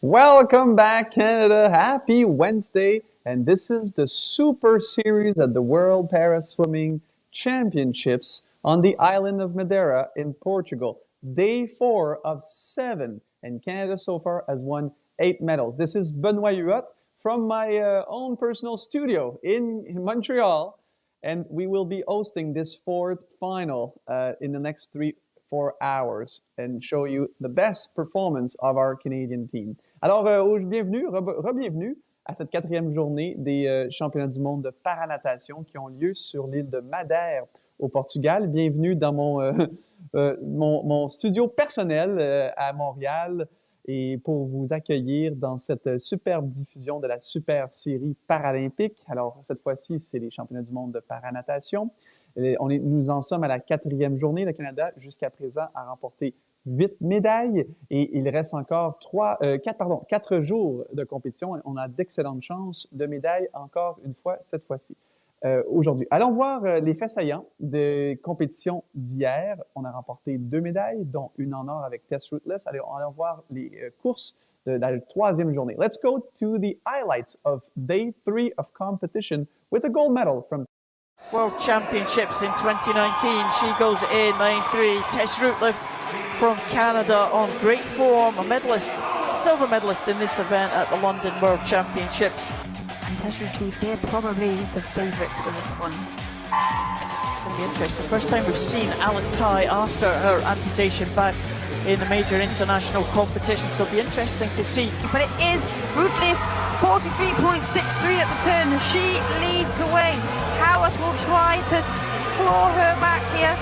Welcome back, Canada. Happy Wednesday. And this is the Super Series at the World Para Swimming Championships on the island of Madeira in Portugal. Day 4 of 7. And Canada so far has won 8 medals. This is Benoit Huot from my own personal studio in Montreal. And we will be hosting this fourth final in the next 3-4 hours and show you the best performance of our Canadian team. Alors, bienvenue, re-bienvenue à cette 4e journée des championnats du monde de paranatation qui ont lieu sur l'île de Madère au Portugal. Bienvenue dans mon studio personnel à Montréal et pour vous accueillir dans cette superbe diffusion de la super série Paralympic. Alors, cette fois-ci, c'est les championnats du monde de paranatation. Nous en sommes à la 4e journée. Le Canada, jusqu'à présent, a remporté 8 médailles et il reste encore 4 jours de compétition. On a d'excellentes chances de médailles encore une fois cette fois-ci. Aujourd'hui. Allons voir les faits saillants des compétitions d'hier. On a remporté 2 médailles, dont une en or avec Tess Rootless. Allons voir les courses de la 3e journée. Let's go to the highlights of day 3 of competition with a gold medal from World Championships in 2019. She goes in lane 3. Tess Rootless from Canada on great form, a medalist, silver medalist in this event at the London World Championships. And Tess Rootless, they're probably the favourites for this one. It's going to be interesting. First time we've seen Alice Ty after her amputation back in a major international competition, so it'll be interesting to see. But it is Rootless, 43.63 at the turn. She leads the way. Howarth will try to claw her back here.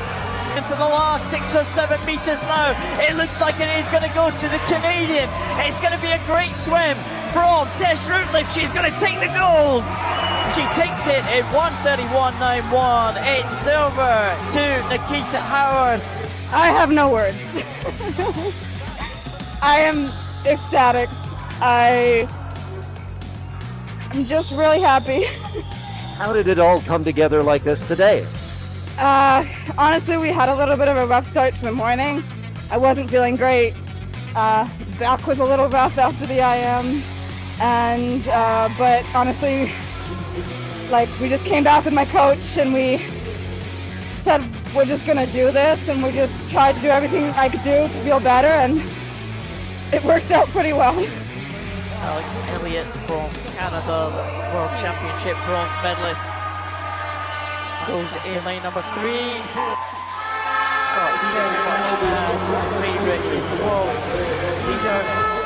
Into the last 6 or 7 meters now. It looks like it is going to go to the Canadian. It's going to be a great swim from Tess Rootless. She's going to take the gold. She takes it in 1:31.91. It's silver to Nikita Howard. I have no words. I am ecstatic. I'm just really happy. How did it all come together like this today? Honestly, we had a little bit of a rough start to the morning. I wasn't feeling great. Back was a little rough after the IM. But honestly, we just came back with my coach and we said, we're just gonna do this, and we just tried to do everything I could do to feel better, and it worked out pretty well. Alex Elliott from Canada, World Championship bronze medalist, goes in lane number 3. So very much as favourite is the world leader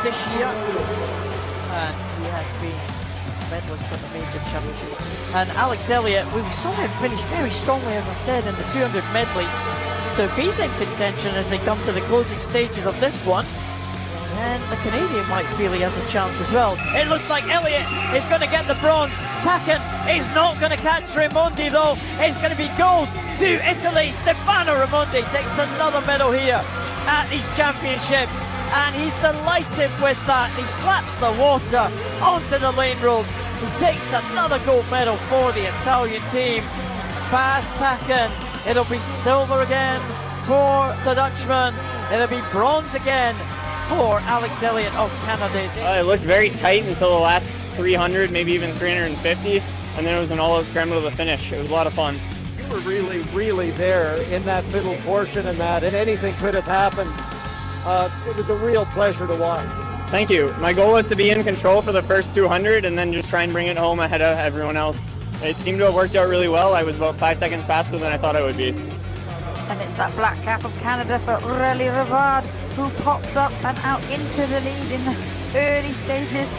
this year, and he has been a medalist at the major championship. And Alex Elliott, we saw him finish very strongly, as I said, in the 200 medley. So if he's in contention as they come to the closing stages of this one, and the Canadian might feel he has a chance as well. It looks like Elliott is going to get the bronze. Tacken is not going to catch Raimondi though. It's going to be gold to Italy. Stefano Raimondi takes another medal here at these championships, and he's delighted with that. He slaps the water onto the lane ropes. He takes another gold medal for the Italian team. Past Tacken, it'll be silver again for the Dutchman. It'll be bronze again for Alex Elliott of Canada. It looked very tight until the last 300, maybe even 350, and then it was an all-out scramble to the finish. It was a lot of fun. You were really there in that middle portion and anything could have happened. It was a real pleasure to watch. Thank you. My goal was to be in control for the first 200 and then just try and bring it home ahead of everyone else. It seemed to have worked out really well. I was about 5 seconds faster than I thought I would be. And it's that black cap of Canada for Aurélie Rivard, who pops up and out into the lead in the early stages.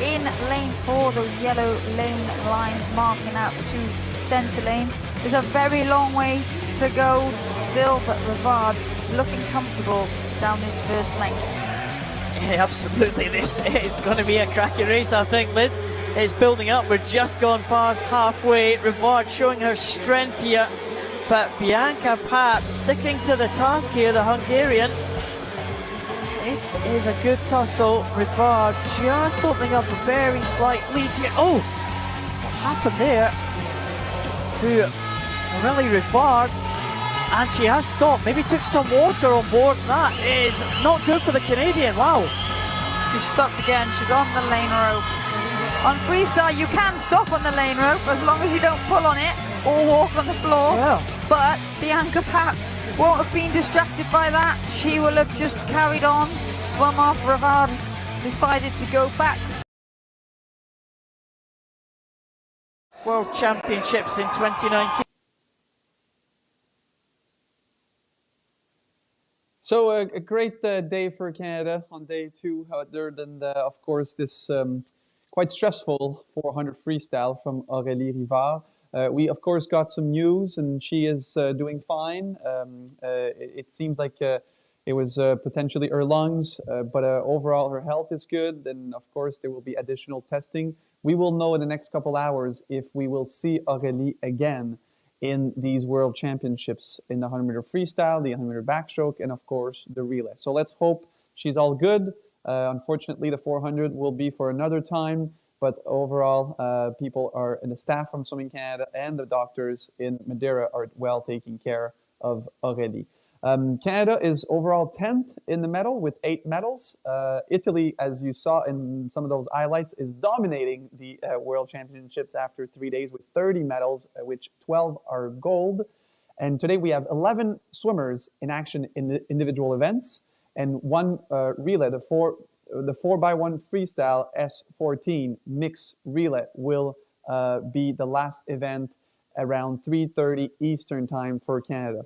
In lane 4, those yellow lane lines marking out the 2 centre lanes. There's a very long way to go still, but Rivard looking comfortable down this first lane. Yeah, absolutely. This is going to be a cracking race, I think, Liz. It's building up. We're just gone past halfway. Rivard showing her strength here. But Bianca Pap sticking to the task here, the Hungarian. This is a good tussle. Rivard just opening up a very slight lead here. Oh, what happened there to Aurélie Rivard? And she has stopped. Maybe took some water on board. That is not good for the Canadian. Wow. She's stopped again. She's on the lane rope. On freestyle, you can stop on the lane rope as long as you don't pull on it or walk on the floor. Yeah. But Bianca Pat won't have been distracted by that. She will have just carried on, swum off. Rivard decided to go back. World Championships in 2019. So a great day for Canada on day 2, other than, of course, this quite stressful 400 freestyle from Aurélie Rivard. We, of course, got some news, and she is doing fine. It seems like it was potentially her lungs, but overall her health is good. And, of course, there will be additional testing. We will know in the next couple hours if we will see Aurélie again in these World Championships in the 100-meter freestyle, the 100-meter backstroke, and, of course, the relay. So let's hope she's all good. Unfortunately, the 400 will be for another time. But overall, people are, and the staff from Swimming Canada and the doctors in Madeira are well taking care of Aurélie. Canada is overall 10th in the medal with 8 medals. Italy, as you saw in some of those highlights, is dominating the World Championships after 3 days with 30 medals, which 12 are gold. And today we have 11 swimmers in action in the individual events and 1 relay, the 4x1 freestyle S14 mixed relay will be the last event around 3:30 Eastern Time for Canada.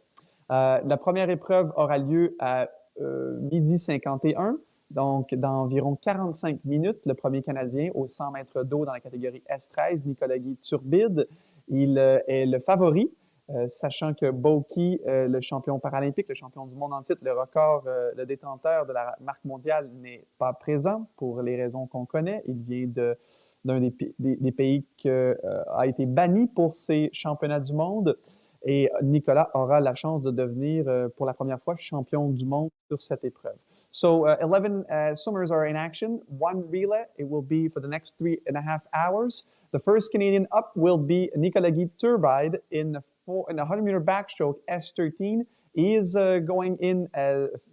La première épreuve aura lieu à 12h51, donc dans environ 45 minutes. Le premier Canadien au 100 mètres d'eau dans la catégorie S13, Nicolas-Guy Turbide, il est le favori. Sachant que Boki, le champion paralympique, le champion du monde en titre, le record, le détenteur de la marque mondiale n'est pas présent pour les raisons qu'on connaît. Il vient d'un des pays qui a été banni pour ces championnats du monde. Et Nicolas aura la chance de devenir pour la première fois champion du monde sur cette épreuve. So 11 swimmers are in action, 1 relay. It will be for the next 3.5 hours. The first Canadian up will be Nicolas-Guy Turbide in the 100-meter backstroke S13. He is going in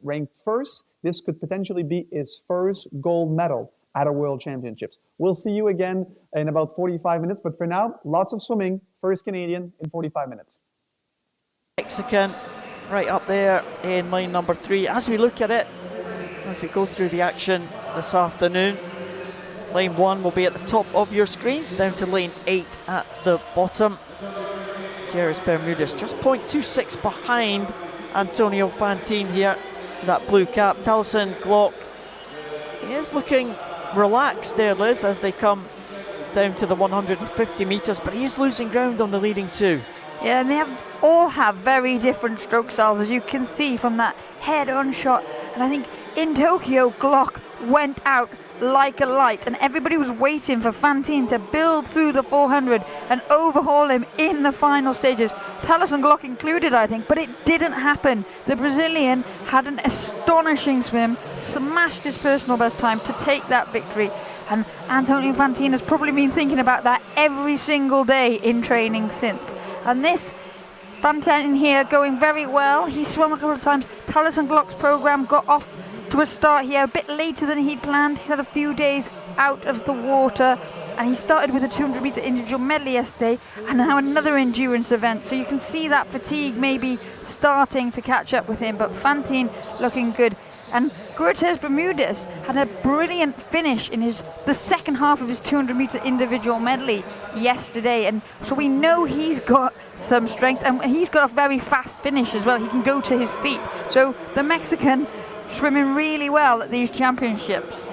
ranked first. This could potentially be his first gold medal at a World Championships. We'll see you again in about 45 minutes, but for now, lots of swimming. First Canadian in 45 minutes. Mexican right up there in line number 3. As we look at it, as we go through the action this afternoon, lane 1 will be at the top of your screens, down to lane 8 at the bottom. Gutierrez Bermudez just 0.26 behind Antonio Fantine here, that blue cap. Taliesin Glock, he is looking relaxed there, Liz, as they come down to the 150 metres, but he is losing ground on the leading 2. Yeah, and they all have very different stroke styles, as you can see from that head-on shot. And I think in Tokyo, Glock went out like a light, and everybody was waiting for Fantine to build through the 400 and overhaul him in the final stages. Taliesin Glock included, I think, but it didn't happen. The Brazilian had an astonishing swim, smashed his personal best time to take that victory. And Antonio Fantine has probably been thinking about that every single day in training since. And this Fantine here going very well. He swam a couple of times. Taliesin Glock's program got off to a start here a bit later than he'd planned. He's had a few days out of the water, and he started with a 200-meter individual medley yesterday, and now another endurance event. So you can see that fatigue maybe starting to catch up with him, but Fantine looking good. And Gutierrez Bermudez had a brilliant finish in the second half of his 200-meter individual medley yesterday, and so we know he's got some strength, and he's got a very fast finish as well. He can go to his feet. So the Mexican swimming really well at these championships.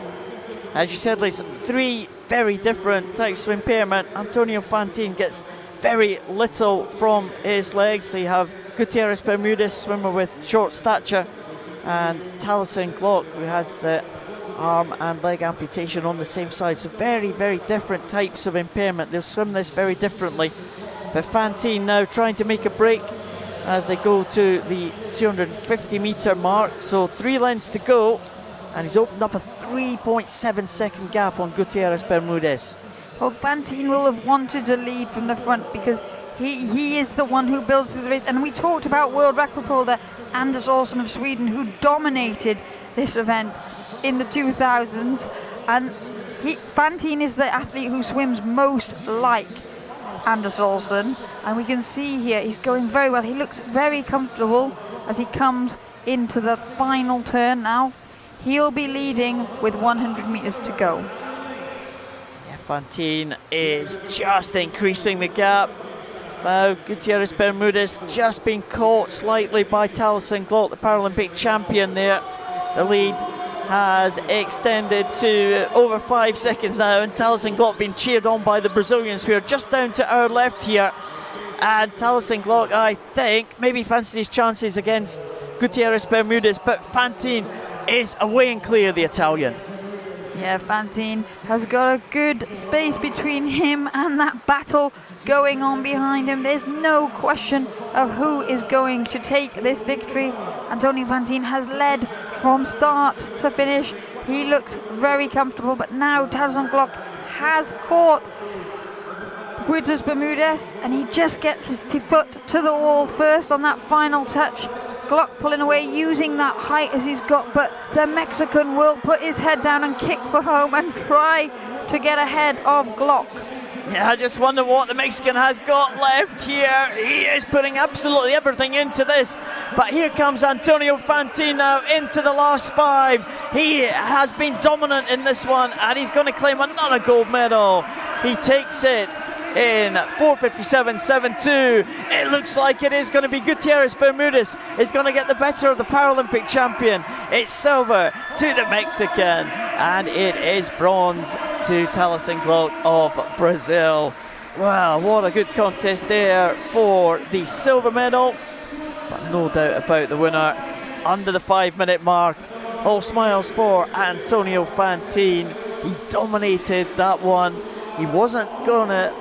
As you said, Liz, 3 very different types of impairment. Antonio Fantine gets very little from his legs. So you have Gutierrez Bermudez, swimmer with short stature, and Taliesin Glock, who has arm and leg amputation on the same side. So very, very different types of impairment. They'll swim this very differently. But Fantine now trying to make a break as they go to the 250-meter mark. So 3 lengths to go, and he's opened up a 3.7 second gap on Gutierrez Bermudez. Well, Fantine will have wanted to lead from the front because he is the one who builds through the race. And we talked about world record holder Anders Olsson of Sweden, who dominated this event. in the 2000s, and Fantine is the athlete who swims most like Anders Olsen, and we can see here he's going very well. He looks very comfortable as he comes into the final turn now. He'll be leading with 100 meters to go. Yeah, Fantine is just increasing the gap. Now Gutierrez Bermudez just been caught slightly by Taliesin Glock, the Paralympic champion there. The lead has extended to over 5 seconds now, and Taliesin Glock being cheered on by the Brazilians. We are just down to our left here, and Taliesin Glock, I think, maybe fancies his chances against Gutierrez Bermudez, but Fantine is away and clear, the Italian. Yeah, Fantine has got a good space between him and that battle going on behind him. There's no question of who is going to take this victory. Antonio Fantine has led from start to finish. He looks very comfortable, but now Taliesin Glock has caught Gutierrez Bermudez, and he just gets his foot to the wall first on that final touch. Glock pulling away, using that height as he's got, but the Mexican will put his head down and kick for home and try to get ahead of Glock. Yeah, I just wonder what the Mexican has got left here. He is putting absolutely everything into this, but here comes Antonio Fantine now into the last 5. He has been dominant in this one, and he's going to claim another gold medal. He takes it in 4:57.72. It looks like it is going to be Gutierrez Bermudez is going to get the better of the Paralympic champion. It's silver to the Mexican, and it is bronze to Taliesin Glock of Brazil. Wow, what a good contest there for the silver medal, but no doubt about the winner under the 5-minute mark. All smiles for Antonio Fantine. He dominated that one. He wasn't going to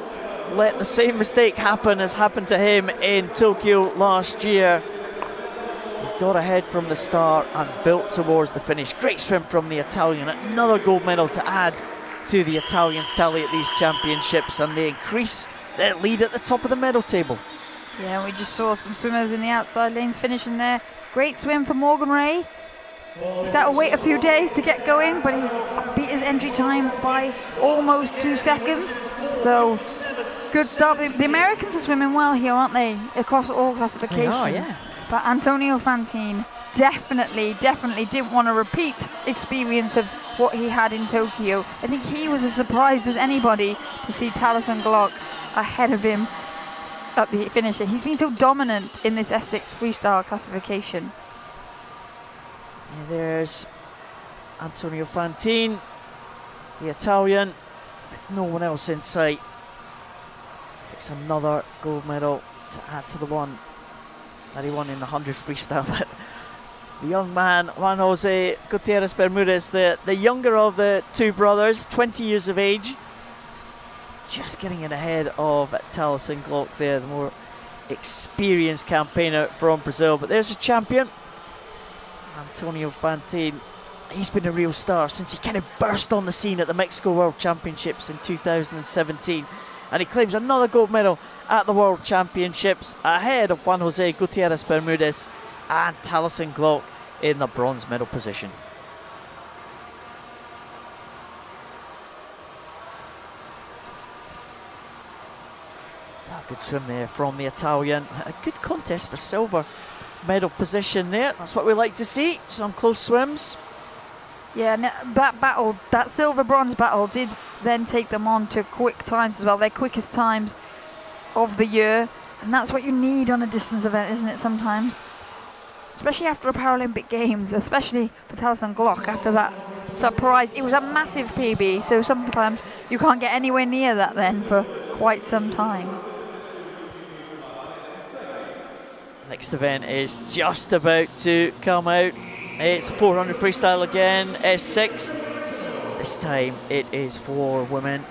let the same mistake happen as happened to him in Tokyo last year. He got ahead from the start and built towards the finish. Great swim from the Italian. Another gold medal to add to the Italians' tally at these championships, and they increase their lead at the top of the medal table. Yeah, we just saw some swimmers in the outside lanes finishing there. Great swim for Morgan Ray. He's had to wait a few days to get going, but he beat his entry time by almost 2 seconds. So, good start. The Americans are swimming well here, aren't they? Across all classifications. They are, yeah. But Antonio Fantine definitely didn't want to repeat experience of what he had in Tokyo. I think he was as surprised as anybody to see Taliesin Glock ahead of him at the finisher. He's been so dominant in this S6 freestyle classification. Yeah, there's Antonio Fantine, the Italian, with no one else in sight. It's another gold medal to add to the one that he won in the 100 freestyle. But the young man, Juan Jose Gutierrez Bermudez, the younger of the two brothers, 20 years of age, just getting in ahead of Taliesin Glock there, the more experienced campaigner from Brazil. But there's a champion, Antonio Fantine. He's been a real star since he kind of burst on the scene at the Mexico World Championships in 2017. And he claims another gold medal at the World Championships ahead of Juan Jose Gutierrez Bermudez and Taliesin Glock in the bronze medal position. So a good swim there from the Italian. A good contest for silver medal position there. That's what we like to see. Some close swims. Yeah, that battle, that silver-bronze battle did then take them on to quick times as well, their quickest times of the year. And that's what you need on a distance event, isn't it, sometimes? Especially after a Paralympic Games, especially for Taliesin Glock after that surprise. It was a massive PB, so sometimes you can't get anywhere near that then for quite some time. Next event is just about to come out. It's 400 freestyle again, S6. This time it is for women.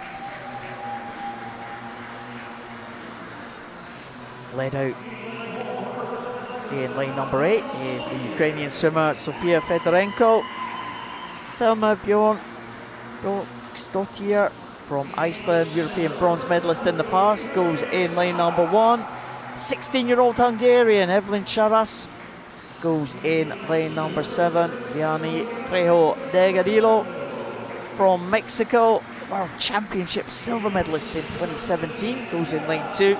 Led out in lane number 8 is the Ukrainian swimmer Sofia Fedorenko. Thelma Bjornsdottir from Iceland, European bronze medalist in the past, goes in lane number 1. 16-year-old Hungarian Evelyn Charas goes in lane number 7. Vianney Trejo Delgadillo from Mexico, World Championship silver medalist in 2017, goes in lane 2.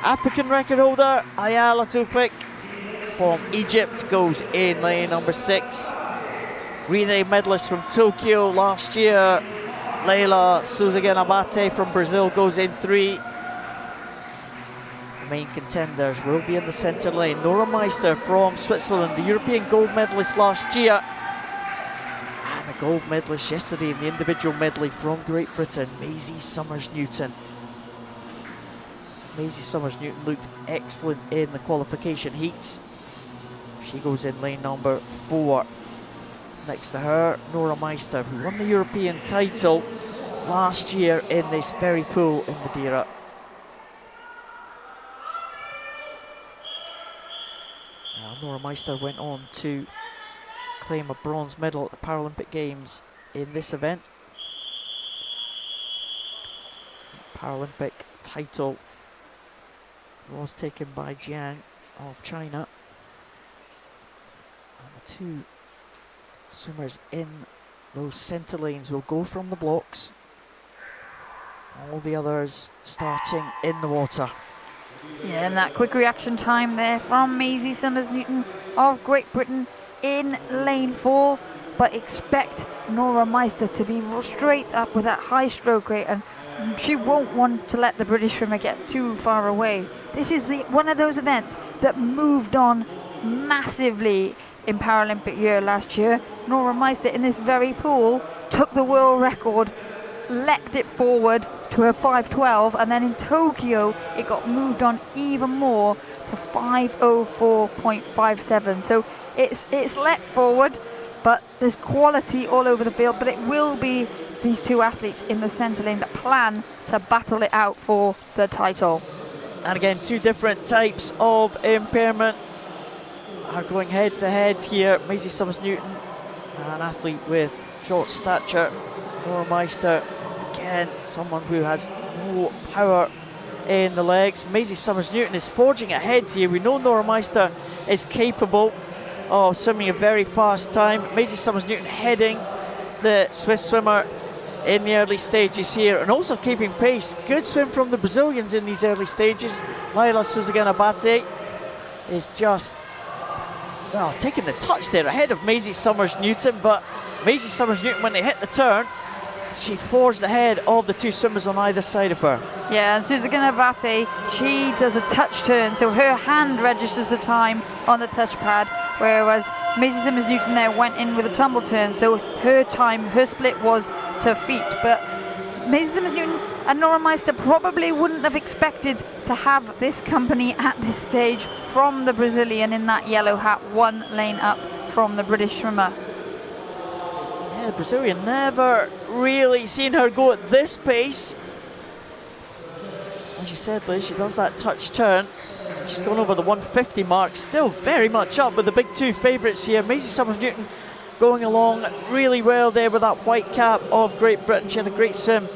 African record holder Ayala Tufik from Egypt goes in lane number 6. Relay medalist from Tokyo last year, Leila Souzagan Abate from Brazil goes in 3. The main contenders will be in the centre lane. Nora Meister from Switzerland, the European gold medalist last year, and the gold medalist yesterday in the individual medley from Great Britain, Maisie Summers-Newton. Maisie Summers-Newton looked excellent in the qualification heats. She goes in lane number 4. Next to her, Nora Meister, who won the European title last year in this very pool in Madeira. Now, Nora Meister went on to claim a bronze medal at the Paralympic Games in this event. Paralympic title was taken by Jiang of China. And the 2 swimmers in those centre lanes will go from the blocks. All the others starting in the water. Yeah, and that quick reaction time there from Maisie Summers-Newton of Great Britain in lane 4. But expect Nora Meister to be straight up with that high stroke rate, and she won't want to let the British swimmer get too far away. This is one of those events that moved on massively in Paralympic year last year. Nora Meister in this very pool took the world record, leapt it forward to her 5:12, and then in Tokyo it got moved on even more to 5:04.57. So it's leapt forward, but there's quality all over the field. But it will be these 2 athletes in the centre lane that plan to battle it out for the title. And again, 2 different types of impairment are going head to head here. Maisie Summers-Newton, an athlete with short stature. Nora Meister, again, someone who has no power in the legs. Maisie Summers-Newton is forging ahead here. We know Nora Meister is capable of swimming a very fast time. Maisie Summers-Newton heading the Swiss swimmer in the early stages here, and also keeping pace. Good swim from the Brazilians in these early stages. Leila Souzagan Abate is just, well, taking the touch there ahead of Maisie Summers-Newton, but Maisie Summers-Newton, when they hit the turn, she forged ahead of the 2 swimmers on either side of her. Yeah, and Souzagan Abate, she does a touch turn, so her hand registers the time on the touchpad, whereas Maisie Summers-Newton there went in with a tumble turn, so her time, her split was to feet. But Maisie Summers-Newton and Nora Meister probably wouldn't have expected to have this company at this stage from the Brazilian in that yellow hat, 1 lane up from the British swimmer. Yeah, the Brazilian, never really seen her go at this pace. As you said, Liz, she does that touch turn. She's gone over the 150 mark, still very much up with the big 2 favourites here. Maisie Summers-Newton going along really well there with that white cap of Great Britain. She had a great swim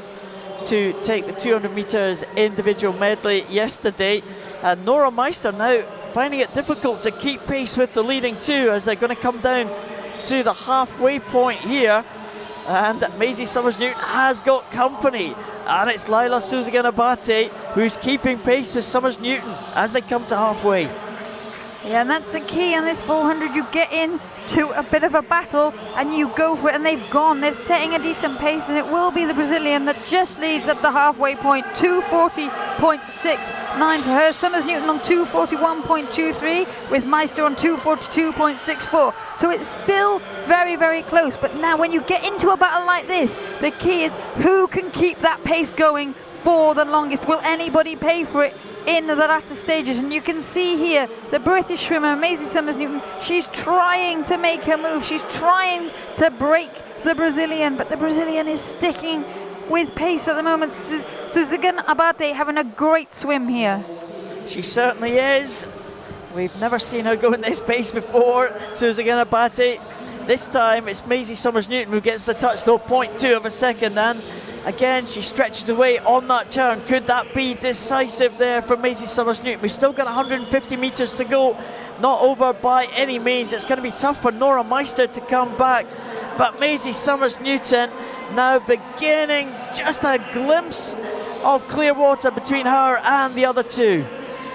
to take the 200 metres individual medley yesterday. And Nora Meister now finding it difficult to keep pace with the leading 2 as they're going to come down to the halfway point here. And Maisie Summers-Newton has got company. And it's Leila Souzagan Abate who's keeping pace with Summers-Newton as they come to halfway. Yeah, and that's the key in this 400. You get in to a bit of a battle and you go for it, and they've gone. They're setting a decent pace, and it will be the Brazilian that just leads at the halfway point. 240.69 for her. Summers-Newton on 241.23 with Meister on 242.64. So it's still very, very close. But now when you get into a battle like this, the key is who can keep that pace going for the longest. Will anybody pay for it in the latter stages? And you can see here the British swimmer Maisie Summers-Newton, she's trying to make her move, she's trying to break the Brazilian, but the Brazilian is sticking with pace at the moment. Souzagan Abate having a great swim here. She certainly is. We've never seen her go in this pace before, Souzagan Abate. This time it's Maisie Summers-Newton who gets the touch, though 0.2 of a second, and Again, she stretches away on that turn. Could that be decisive there for Maisie Summers-Newton? We've still got 150 metres to go. Not over by any means. It's going to be tough for Nora Meister to come back. But Maisie Summers-Newton now beginning just a glimpse of clear water between her and the other two.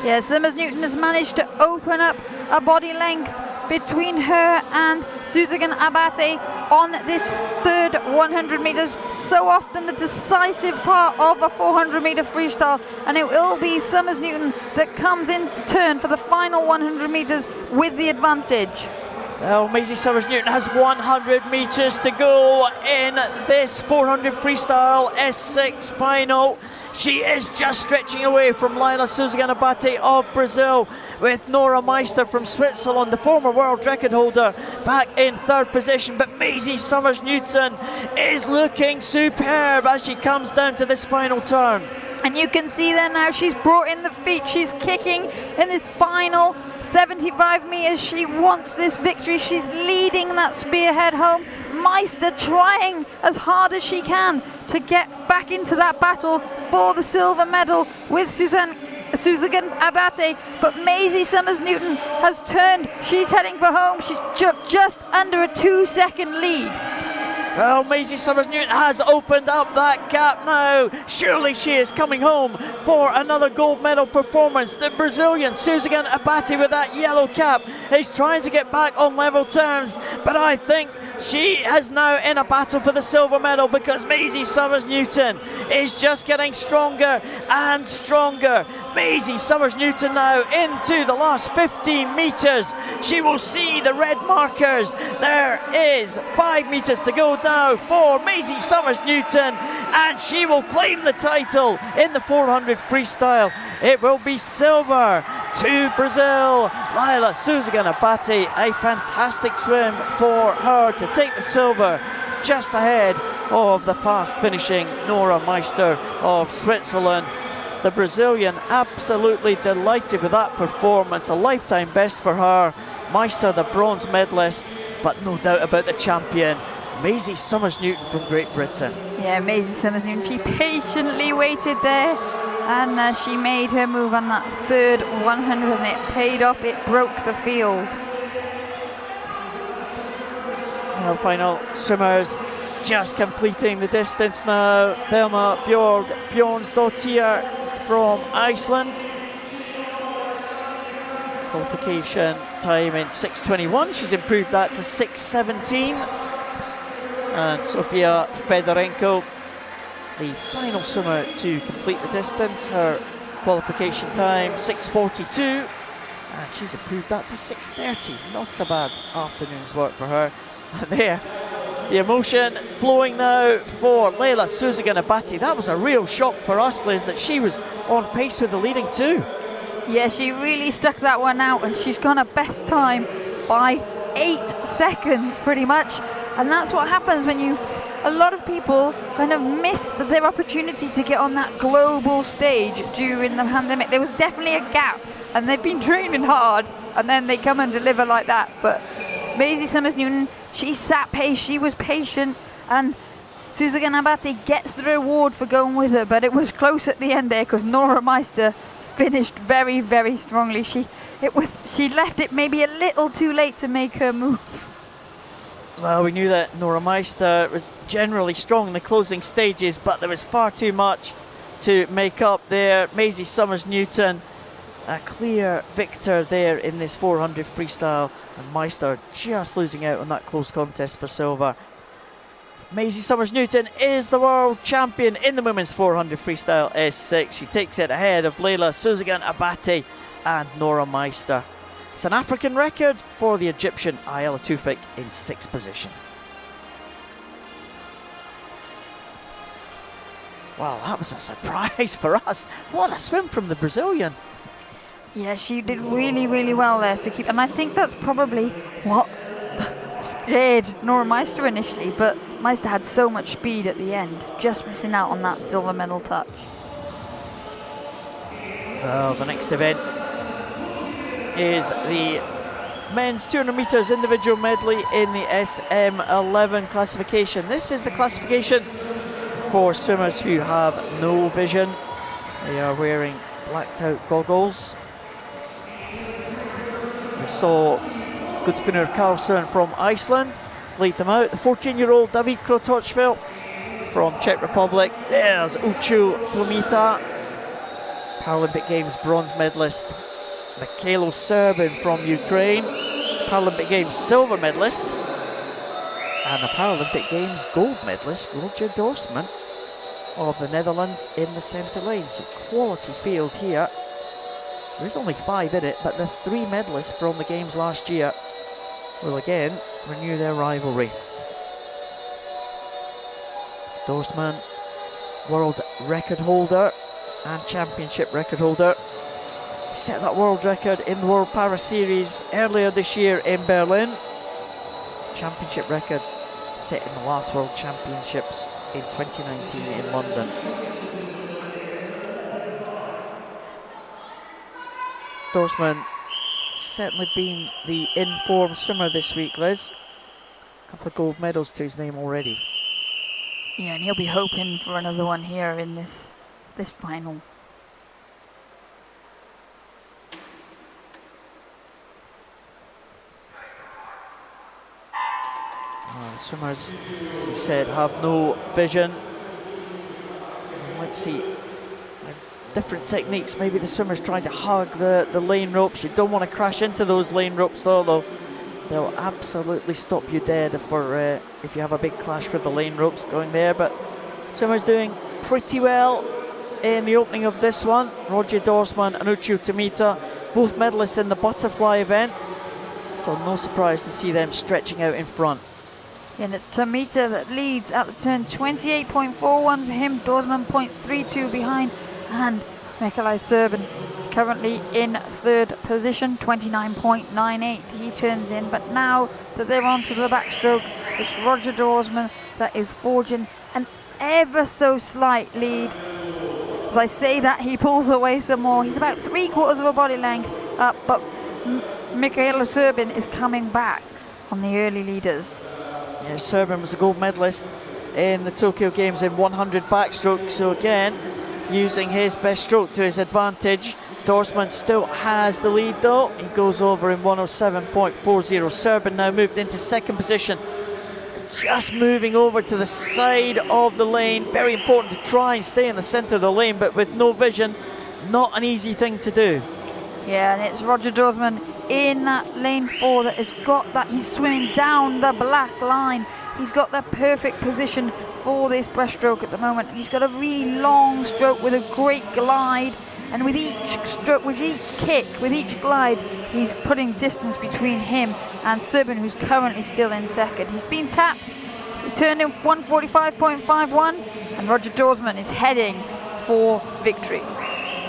Yeah, Summers-Newton has managed to open up a body length between her and Suzagan Abate on this third 100 metres. So often the decisive part of a 400 metre freestyle, and it will be Summers-Newton that comes into turn for the final 100 metres with the advantage. Well, Maisie Summers-Newton has 100 metres to go in this 400 freestyle S6 final. She is just stretching away from Laila Suzagan Abate of Brazil, with Nora Meister from Switzerland, the former world record holder, back in third position. But Maisie Summers-Newton is looking superb as she comes down to this final turn. And you can see there now, she's brought in the feet, she's kicking in this final 75 metres. She wants this victory, she's leading that spearhead home. Meister trying as hard as she can to get back into that battle for the silver medal with Suzagan Abate, but Maisie Summers-Newton has turned. She's heading for home. She's just under a 2-second lead. Well, Maisie Summers-Newton has opened up that gap now. Surely she is coming home for another gold medal performance. The Brazilian Suzagan Abate with that yellow cap is trying to get back on level terms, but I think she is now in a battle for the silver medal, because Maisie Summers-Newton is just getting stronger and stronger. Maisie Summers-Newton now into the last 15 metres. She will see the red markers. There is 5 metres to go now for Maisie Summers-Newton, and she will claim the title in the 400 freestyle. It will be silver to Brazil. Laila Suzagan Abate, a fantastic swim for her to take the silver, just ahead of the fast finishing Nora Meister of Switzerland. The Brazilian absolutely delighted with that performance, a lifetime best for her. Meister the bronze medalist, but no doubt about the champion, Maisie Summers-Newton from Great Britain. Yeah, Maisie Summers-Newton, she patiently waited there, and she made her move on that third 100, and it paid off. It broke the field. Well, final swimmers just completing the distance now. Thelma Björg Bjornsdottir from Iceland. Qualification time in 6:21. She's improved that to 6:17. And Sofia Fedorenko, the final swimmer to complete the distance. Her qualification time 6:42, and she's improved that to 6:30. Not a bad afternoon's work for her. And there, the emotion flowing now for Laila Suzagan Abate. That was a real shock for us, Liz, that she was on pace with the leading two. Yeah, she really stuck that one out, and she's gone her best time by 8 seconds pretty much. And that's what happens when a lot of people kind of miss their opportunity to get on that global stage during the pandemic. There was definitely a gap, and they've been training hard, and then they come and deliver like that. But Maisie Summers-Newton, she sat pace, she was patient, and Suzagan Abate gets the reward for going with her. But it was close at the end there, because Nora Meister finished very, very strongly. She left it maybe a little too late to make her move. Well, we knew that Nora Meister was generally strong in the closing stages, but there was far too much to make up there. Maisie Summers-Newton, a clear victor there in this 400 freestyle, and Meister just losing out on that close contest for silver. Maisie Summers-Newton is the world champion in the women's 400 freestyle S6. She takes it ahead of Laila Suzagan Abate and Nora Meister. It's an African record for the Egyptian Ayala Tufik in 6th position. Wow, that was a surprise for us. What a swim from the Brazilian. Yeah, she did really, really well there to keep, and I think that's probably what scared Nora Meister initially, but Meister had so much speed at the end, just missing out on that silver medal touch. Well, the next event is the men's 200 metres individual medley in the SM11 classification. This is the classification for swimmers who have no vision. They are wearing blacked out goggles. We saw Gudfinnur Karlsson from Iceland lead them out. The 14-year-old David Krotochvil from Czech Republic. There's Uchu Tomita, Paralympic Games bronze medalist. Mikhailo Serbin from Ukraine, Paralympic Games silver medalist. And the Paralympic Games gold medalist, Roger Dorsman of the Netherlands in the centre lane. So quality field here. There's only 5 in it, but the 3 medalists from the Games last year will again renew their rivalry. Dorsman, world record holder and championship record holder. He set that world record in the World Para Series earlier this year in Berlin. Championship record set in the last World Championships in 2019 in London. Dorsman certainly been the in-form swimmer this week, Liz. A couple of gold medals to his name already. Yeah, and he'll be hoping for another one here in this final. The swimmers, as we said, have no vision. Let's see, different techniques. Maybe the swimmers trying to hug the lane ropes. You don't want to crash into those lane ropes though. They'll absolutely stop you dead if you have a big clash with the lane ropes going there. But swimmers doing pretty well in the opening of this one. Roger Dorsman and Uchu Tomita, both medalists in the butterfly event. So no surprise to see them stretching out in front. Yeah, and it's Tomita that leads at the turn, 28.41 for him, Dorsman 0.32 behind, and Mikhailo Serbin currently in 3rd position, 29.98 he turns in. But now that they're onto the backstroke, it's Roger Dorsman that is forging an ever so slight lead. As I say that, he pulls away some more. He's about 3/4 of a body length up, but Mikhailo Serbin is coming back on the early leaders. Yeah, Serbin was a gold medalist in the Tokyo Games in 100 backstroke, so again, using his best stroke to his advantage. Dorsman still has the lead though. He goes over in 107.40. Serbin now moved into 2nd position, just moving over to the side of the lane. Very important to try and stay in the centre of the lane, but with no vision, not an easy thing to do. Yeah, and it's Roger Dorsman in that lane 4 that has got that. He's swimming down the black line. He's got the perfect position for this breaststroke at the moment. He's got a really long stroke with a great glide, and with each stroke, with each kick, with each glide, he's putting distance between him and Serbin, who's currently still in 2nd. He's been tapped. He turned in 145.51, and Roger Dorsman is heading for victory.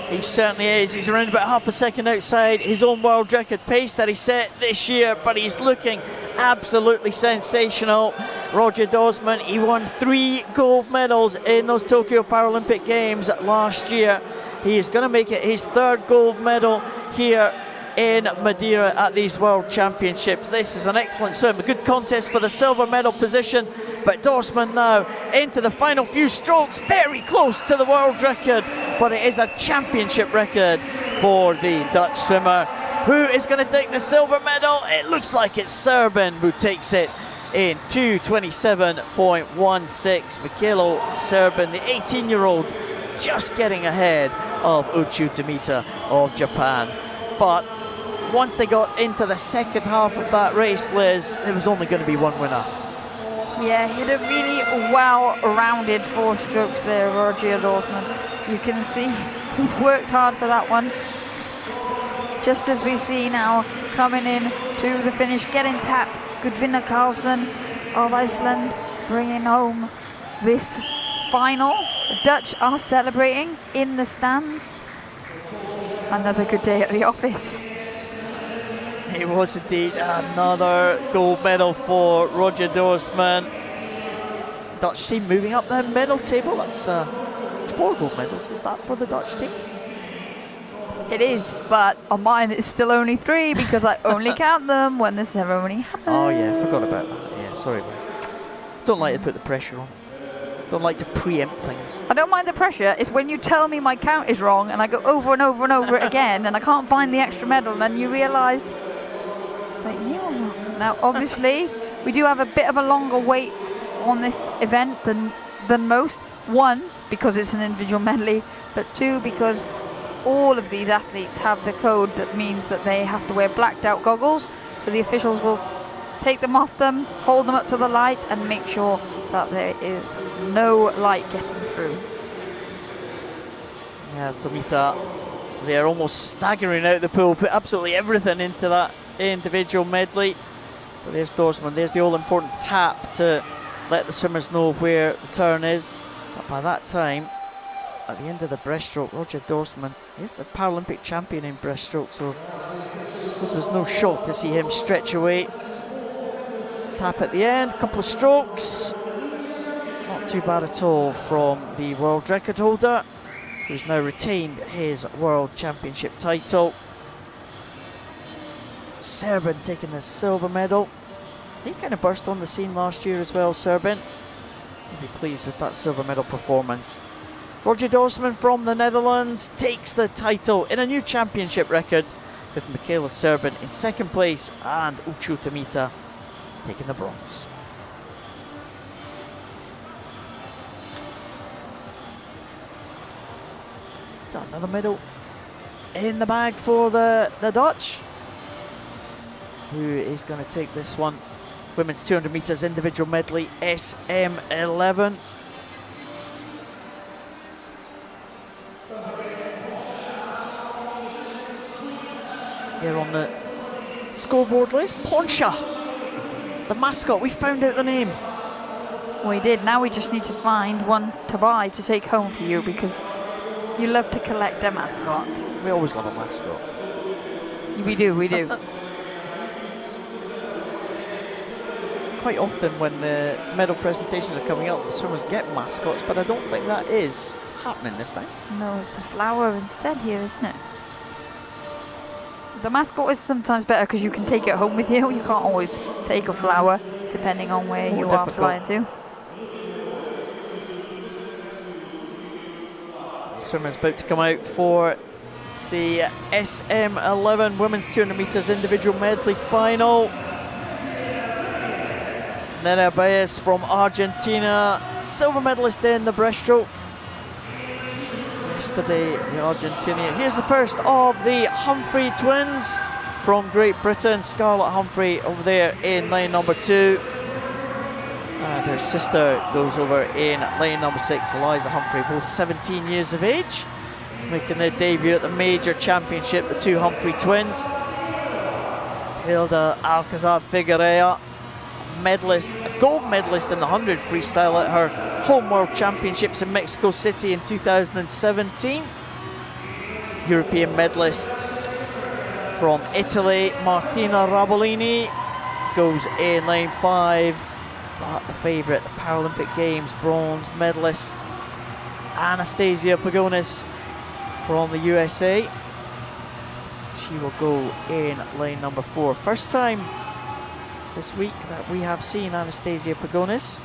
He certainly is. He's around about half a second outside his own world record pace that he set this year, but he's looking absolutely sensational. Roger Dorsman, he won 3 gold medals in those Tokyo Paralympic Games last year. He is going to make it his 3rd gold medal here in Madeira at these World Championships. This is an excellent swim, a good contest for the silver medal position, but Dorsman now into the final few strokes, very close to the world record, but it is a championship record for the Dutch swimmer. Who is going to take the silver medal? It looks like it's Serbin who takes it in 2:27.16. Mikhailo Serbin, the 18-year-old, just getting ahead of Uchu Tomita of Japan. But once they got into the second half of that race, Liz, there was only going to be one winner. Yeah, he had a really well-rounded 4 strokes there, Roger Dorsman. You can see he's worked hard for that one. Just as we see now coming in to the finish, getting tapped, Gudfinnur Karlsson of Iceland bringing home this final. The Dutch are celebrating in the stands. Another good day at the office. It was indeed another gold medal for Roger Dorsman. Dutch team moving up the medal table. That's 4 gold medals. Is that for the Dutch team? It is, but on mine it's still only 3 because I only count them when the ceremony happens. Oh yeah, forgot about that. Yeah, sorry. Don't like to put the pressure on. Don't like to preempt things. I don't mind the pressure. It's when you tell me my count is wrong and I go over and over and over it again and I can't find the extra medal, and then you realise that you are wrong. Now, obviously, we do have a bit of a longer wait on this event than most. One, because it's an individual medley, but two, because all of these athletes have the code that means that they have to wear blacked out goggles. So the officials will take them off them, hold them up to the light, and make sure that there is no light getting through. Yeah, Tomita, they're almost staggering out the pool, put absolutely everything into that individual medley. But there's Dorsman, there's the all-important tap to let the swimmers know where the turn is. But by that time, at the end of the breaststroke, Roger Dorsman is the Paralympic champion in breaststroke, so this was no shock to see him stretch away. Tap at the end, couple of strokes. Not too bad at all from the world record holder, who's now retained his world championship title. Serbin taking the silver medal. He kind of burst on the scene last year as well, Serbin. You'll be pleased with that silver medal performance. Roger Dorsman from the Netherlands takes the title in a new championship record, with Michaela Serbin in second place and Uchu Tomita taking the bronze. So another medal in the bag for the Dutch. Who is going to take this one? Women's 200 metres individual medley, SM11. Here on the scoreboard list, Poncha, the mascot. We found out the name. We did. Now we just need to find one to buy to take home for you, because you love to collect a mascot. We always love a mascot. We do, we do. Quite often when the medal presentations are coming up, the swimmers get mascots, but I don't think that is happening this time. No, it's a flower instead here, isn't it? The mascot is sometimes better because you can take it home with you. You can't always take a flower, depending on where More you difficult. are flying to. The swimmer's about to come out for the SM11 women's 200 metres individual medley final. Nerea Baez from Argentina, silver medalist in the breaststroke. Yesterday, the Argentinian. Here's the first of the Humphrey twins from Great Britain. Scarlett Humphrey over there in lane number 2. And her sister goes over in lane number 6, Eliza Humphrey, both 17 years of age, making their debut at the major championship, the two Humphrey twins. Hilda Alcazar Figueroa, medalist, gold medalist in the 100 freestyle at her home world championships in Mexico City in 2017. European medalist from Italy, Martina Rabolini, goes in lane 5. But the favourite, the Paralympic Games bronze medalist, Anastasia Pagonis from the USA. She will go in lane number 4. First time this week that we have seen Anastasia Pagonis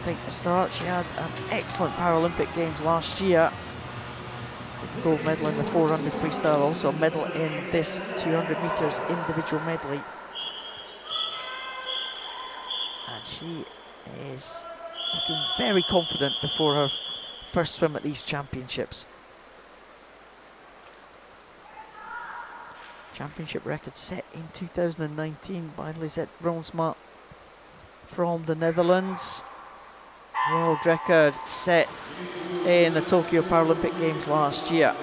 take the start. She had an excellent Paralympic Games last year. Gold medal in the 400 freestyle, also a medal in this 200 metres individual medley. And she is looking very confident before her first swim at these championships. Championship record set in 2019 by Lisette Bronsma from the Netherlands. World record set in the Tokyo Paralympic Games last year.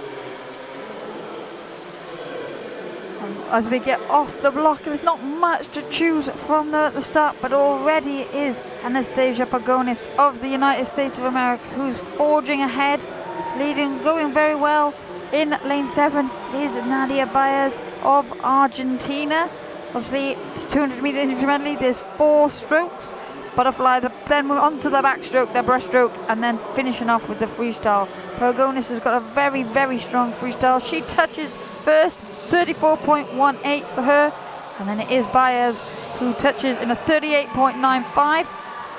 As we get off the block, there's not much to choose from the start, but already it is Anastasia Pagonis of the United States of America who's forging ahead, leading, going very well. In lane 7 is Nadia Baez of Argentina. Obviously, it's 200 metre individual medley. There's 4 strokes. Butterfly, then we're on to the backstroke, the breaststroke, and then finishing off with the freestyle. Pagonis has got a very, very strong freestyle. She touches first, 34.18 for her. And then it is Baez who touches in a 38.95.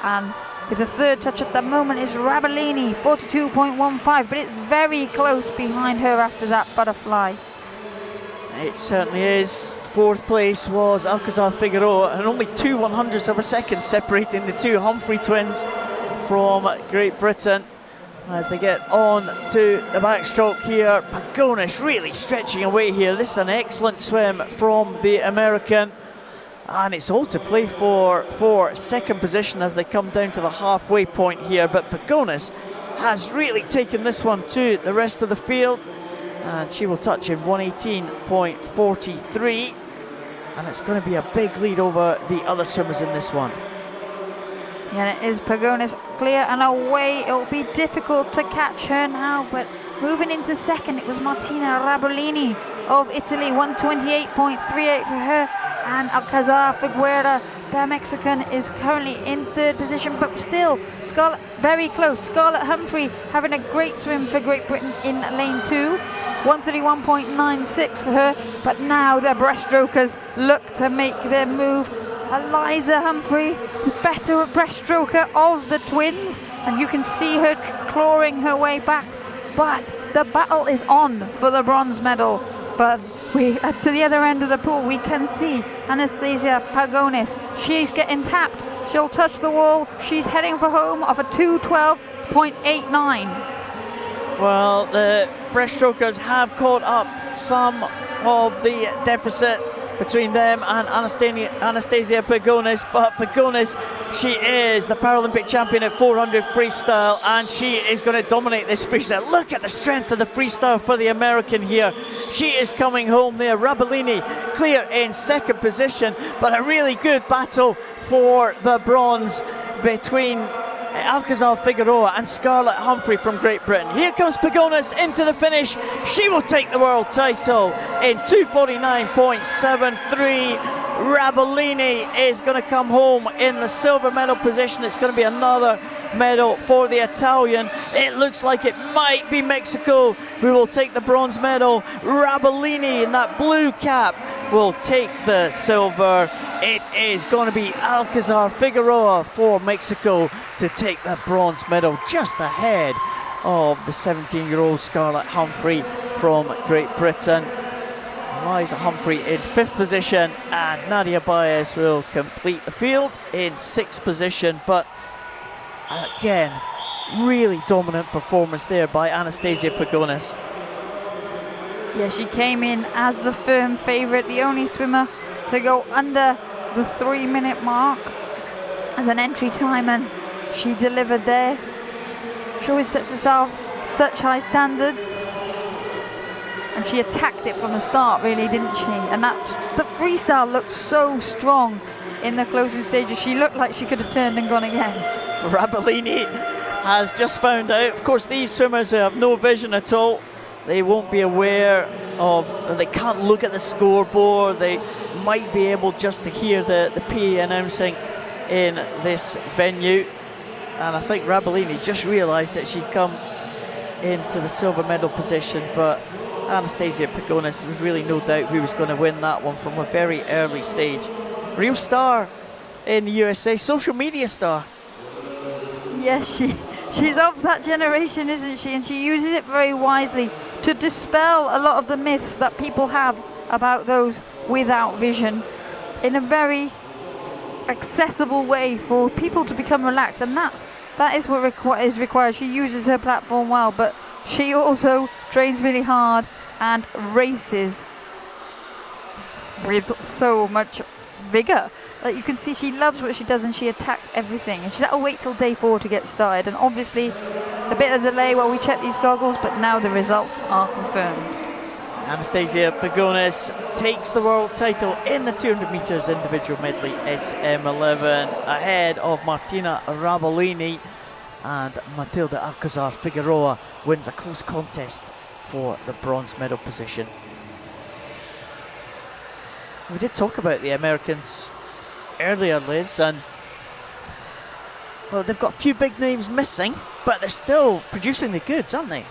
And with the third touch at the moment is Rabellini, 42.15, but it's very close behind her after that butterfly. It certainly is. Fourth place was Alcazar Figueroa, and only 2 100ths of a second separating the two Humphrey twins from Great Britain. As they get on to the backstroke here, Pagonis really stretching away here. This is an excellent swim from the American, and it's all to play for second position as they come down to the halfway point here. But Pagonis has really taken this one to the rest of the field, and she will touch in 118.43, and it's going to be a big lead over the other swimmers in this one. Yeah, it is Pagonis clear and away. It will be difficult to catch her now, but moving into second, it was Martina Rabellini of Italy, 128.38 for her, and Alcazar Figueroa, the Mexican, is currently in third position, but still Scarlett very close. Scarlett Humphrey having a great swim for Great Britain in lane 2, 131.96 for her, but now the breaststrokers look to make their move. Eliza Humphrey, better breaststroker of the twins, and you can see her clawing her way back, but the battle is on for the bronze medal. But to the other end of the pool, we can see Anastasia Pagonis. She's getting tapped. She'll touch the wall. She's heading for home of a 2:12.89. Well, the breaststrokers have caught up some of the deficit between them and Anastasia Pagonis, but Pagonis, she is the Paralympic champion at 400 freestyle, and she is going to dominate this freestyle. Look at the strength of the freestyle for the American here. She is coming home there. Rabellini clear in second position, but a really good battle for the bronze between Alcazar Figueroa and Scarlett Humphrey from Great Britain. Here comes Pagonis into the finish. She will take the world title in 2:49.73. Rabellini is going to come home in the silver medal position. It's going to be another medal for the Italian. It looks like it might be Mexico who will take the bronze medal. Rabellini in that blue cap will take the silver. It is going to be Alcazar Figueroa for Mexico to take the bronze medal, just ahead of the 17-year-old Scarlett Humphrey from Great Britain. Eliza Humphrey in fifth position, and Nadia Baez will complete the field in sixth position. But again, really dominant performance there by Anastasia Pagonis. Yeah, she came in as the firm favourite, the only swimmer to go under the 3-minute mark as an entry time, and she delivered there. She always sets herself such high standards, and she attacked it from the start, really, didn't she? And that's, the freestyle looked so strong in the closing stages. She looked like she could have turned and gone again. Rabellini has just found out, of course, these swimmers who have no vision at all, they won't be aware of, they can't look at the scoreboard. They might be able just to hear the PA announcing in this venue. And I think Rabellini just realised that she'd come into the silver medal position, but Anastasia Pagonis, there was really no doubt who was going to win that one from a very early stage. Real star in the USA, social media star. Yeah, she's of that generation, isn't she? And she uses it very wisely to dispel a lot of the myths that people have about those without vision in a very accessible way for people to become relaxed, and that is what is required. She uses her platform well, but she also trains really hard and races with so much vigor. Like, you can see she loves what she does and she attacks everything, and she's had to wait till day 4 to get started, and obviously a bit of delay while we check these goggles, but now the results are confirmed. Anastasia Pagonis takes the world title in the 200 metres individual medley SM11 ahead of Martina Rabellini, and Matilda Alcazar Figueroa wins a close contest for the bronze medal position. We did talk about the Americans earlier, Liz, and well, they've got a few big names missing, but they're still producing the goods, aren't they?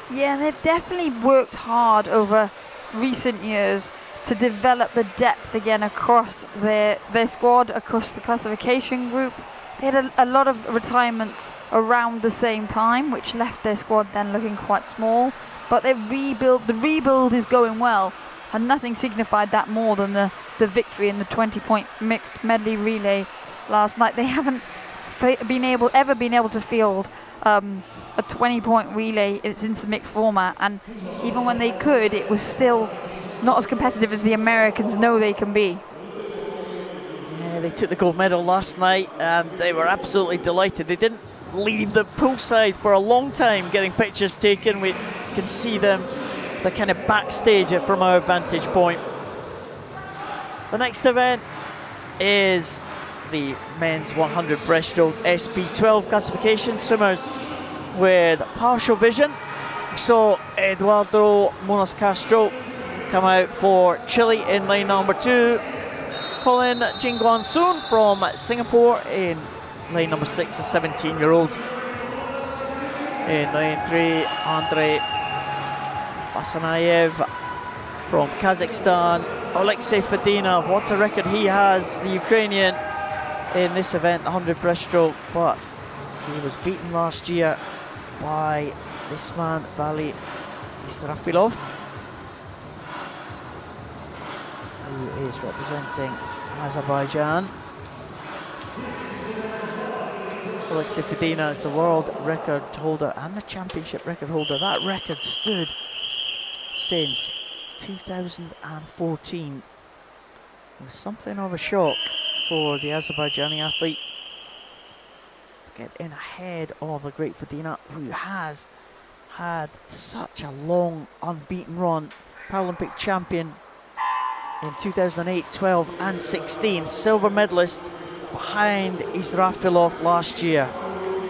Yeah, they've definitely worked hard over recent years to develop the depth again across their squad, across the classification group. They had a lot of retirements around the same time, which left their squad then looking quite small. But the rebuild is going well, and nothing signified that more than the victory in the 20-point mixed medley relay last night. They haven't been able to field a 20-point relay. It's in the mixed format, and even when they could, it was still not as competitive as the Americans know they can be. Yeah, they took the gold medal last night, and they were absolutely delighted. They didn't leave the poolside for a long time getting pictures taken. We can see them, the kind of backstage from our vantage point. The next event is the men's 100 breaststroke SB12 classification. Swimmers with partial vision. We saw Eduardo Munoz Castro come out for Chile in lane number 2. Colin Jingguan Soon from Singapore in lane number 6, a 17-year-old. In lane 3, Andrei Vasanayev from Kazakhstan. Alexei Fedina, what a record he has, the Ukrainian, in this event, the 100 breaststroke, but he was beaten last year by this man, Vali Israfilov, who is representing Azerbaijan. Alexei Fedina is the world record holder and the championship record holder. That record stood since 2014. It was something of a shock for the Azerbaijani athlete to get in ahead of the great Fedina, who has had such a long unbeaten run. Paralympic champion in 2008, 12 and 16, silver medalist behind Israfilov last year.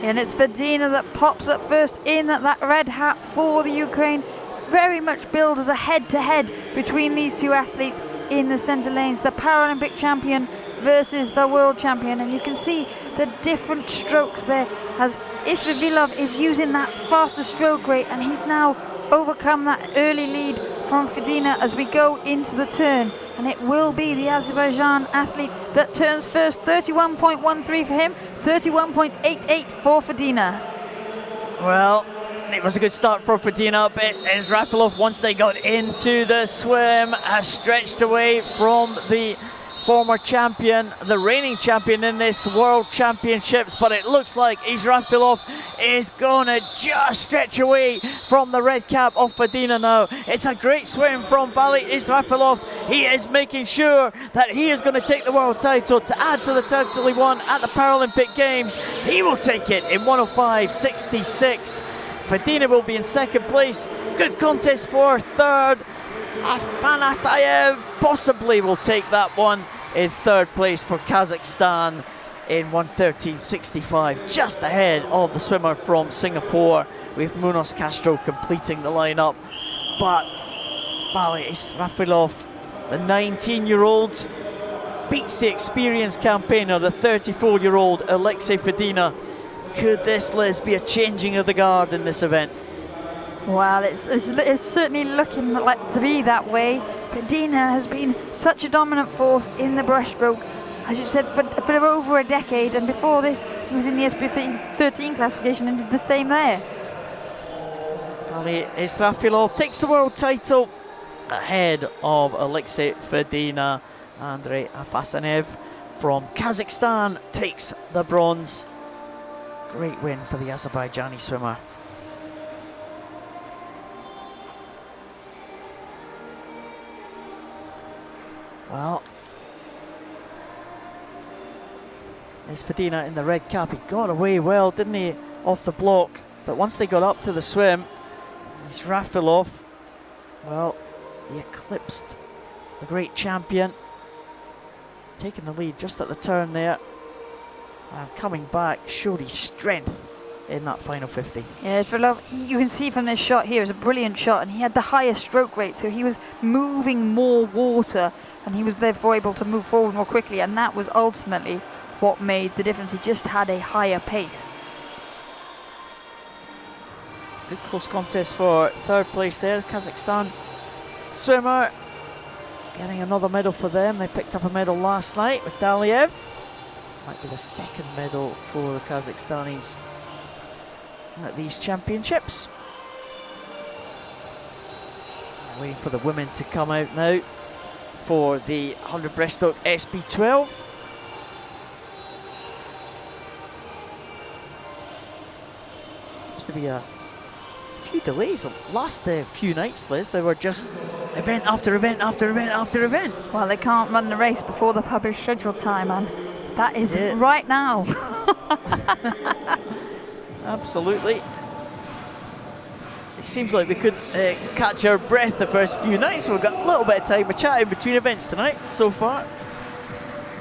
And it's Fedina that pops up first in that red hat for the Ukraine. Very much billed as a head-to-head between these two athletes in the centre lanes. The Paralympic champion versus the world champion. And you can see the different strokes there as Israfilov is using that faster stroke rate, and he's now overcome that early lead from Fedina as we go into the turn. And it will be the Azerbaijan athlete that turns first. 31.13 for him, 31.88 for Fedina. Well, it was a good start for Fedina, but Israfilov, once they got into the swim, has stretched away from the former champion, the reigning champion in this World Championships, but it looks like Israfilov is going to just stretch away from the red cap of Fedina now. It's a great swim from Vali Israfilov. He is making sure that he is going to take the world title to add to the title he won at the Paralympic Games. He will take it in 105.66. Fedina will be in second place. Good contest for third. Afanasayev possibly will take that one in third place for Kazakhstan in 113.65, just ahead of the swimmer from Singapore, with Munoz Castro completing the lineup. But Vali Israfilov, the 19-year-old, beats the experienced campaigner, the 34-year-old Alexei Fedina. Could this, Liz, be a changing of the guard in this event? Well, it's certainly looking like to be that way. Fedina has been such a dominant force in the breaststroke, as you said, for over a decade, and before this he was in the SB13 classification and did the same there. Vali Israfilov takes the world title ahead of Alexei Fedina. Andrei Afasanev from Kazakhstan takes the bronze. Great win for the Azerbaijani swimmer. Well, there's Fedina in the red cap. He got away well, didn't he, off the block? But once they got up to the swim, Israfilov, well, he eclipsed the great champion, taking the lead just at the turn there, and coming back, showed his strength in that final 50. Yeah, you can see from this shot here, it was a brilliant shot, and he had the highest stroke rate, so he was moving more water, and he was therefore able to move forward more quickly, and that was ultimately what made the difference. He just had a higher pace. Good close contest for third place there. Kazakhstan swimmer getting another medal for them. They picked up a medal last night with Daliev. Might be the second medal for the Kazakhstanis at these championships. Waiting for the women to come out now for the 100 breaststroke SB12. Seems to be a few delays the last few nights, Liz. They were just event after event after event after event. Well, they can't run the race before the published schedule time, and that is right now. Absolutely. It seems like we could catch our breath the first few nights, so we've got a little bit of time to chat in between events tonight so far.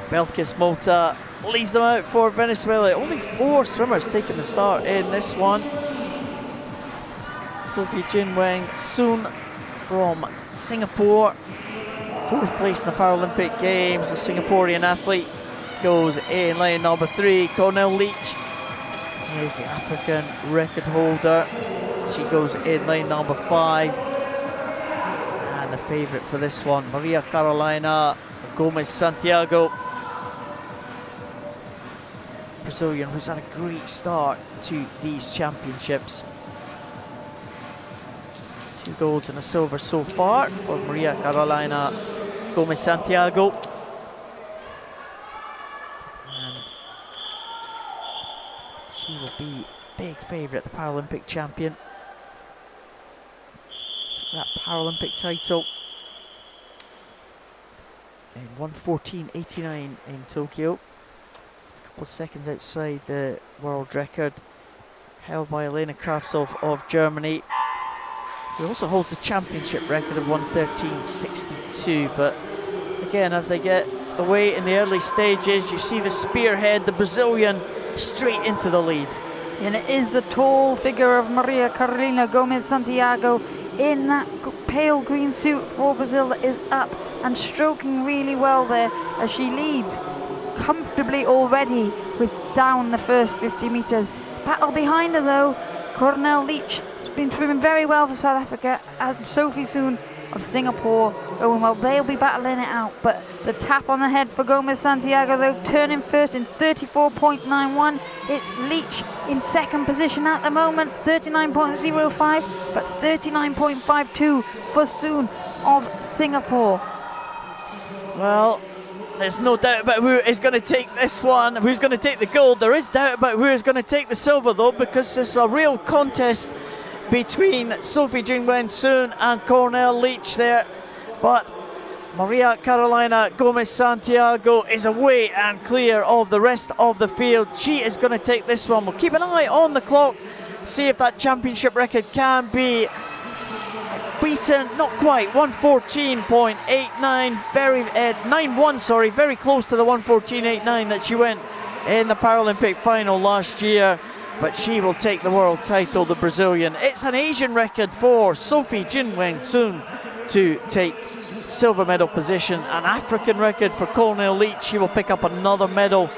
Belkis Mota leads them out for Venezuela. Only 4 swimmers taking the start in this one. Sophie Jinweng Soon from Singapore, 4th place in the Paralympic Games. The Singaporean athlete goes in lane number 3. Cornell Leach is the African record holder. She goes in lane number 5. And the favourite for this one, Maria Carolina Gomez Santiago, Brazilian, who's had a great start to these championships. 2 golds and a silver so far for Maria Carolina Gomez Santiago. And she will be big favourite, the Paralympic champion. Took that Paralympic title in 1:14.89 in Tokyo. Just a couple of seconds outside the world record held by Elena Kravtsov of Germany. He also holds the championship record of 1:13.62, but again, as they get away in the early stages, you see the spearhead, the Brazilian, straight into the lead. And it is the tall figure of Maria Carolina Gomez Santiago in that pale green suit for Brazil that is up and stroking really well there as she leads comfortably already with down the first 50 metres. Battle behind her though, Cornell Leach has been swimming very well for South Africa, and Sophie Soon of Singapore going well. They'll be battling it out, but the tap on the head for Gomez Santiago though, turning first in 34.91. It's Leach in second position at the moment, 39.05, but 39.52 for Soon of Singapore. Well, there's no doubt about who is going to take this one, who's going to take the gold. There is doubt about who is going to take the silver though, because it's a real contest between Sophie Jinweng Soon and Cornell Leach there. But Maria Carolina Gomez Santiago is away and clear of the rest of the field. She is going to take this one. We'll keep an eye on the clock, see if that championship record can be beaten. Not quite, 1:14.89, 91, sorry, very close to the 1:14.89 that she went in the Paralympic final last year. But she will take the world title, the Brazilian. It's an Asian record for Sophie Jinweng Soon to take silver medal position. An African record for Cornell Leach. She will pick up another medal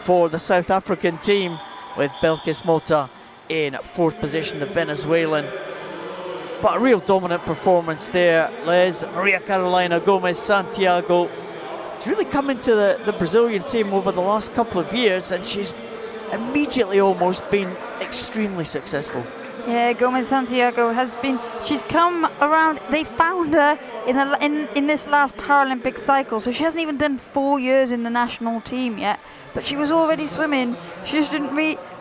for the South African team, with Belkis Mota in 4th position, the Venezuelan. But a real dominant performance there, Liz. Maria Carolina Gomez Santiago. She's really come into the Brazilian team over the last couple of years, and she's immediately almost been extremely successful. Yeah, Gomez Santiago has been, she's come around. They found her in this last Paralympic cycle, so she hasn't even done 4 years in the national team yet, but she was already swimming. She just didn't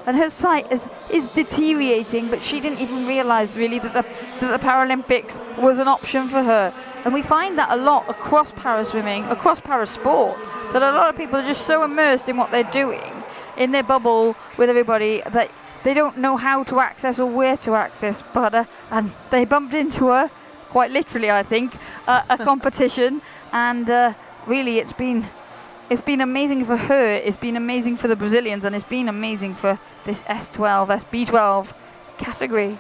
and her sight is deteriorating, but she didn't even realise really that the Paralympics was an option for her. And we find that a lot across para-swimming, across para-sport, that a lot of people are just so immersed in what they're doing, in their bubble with everybody, that they don't know how to access or where to access. But and they bumped into her, quite literally, I think, a competition, and really it's been amazing for her. It's been amazing for the Brazilians, and it's been amazing for this SB12 category.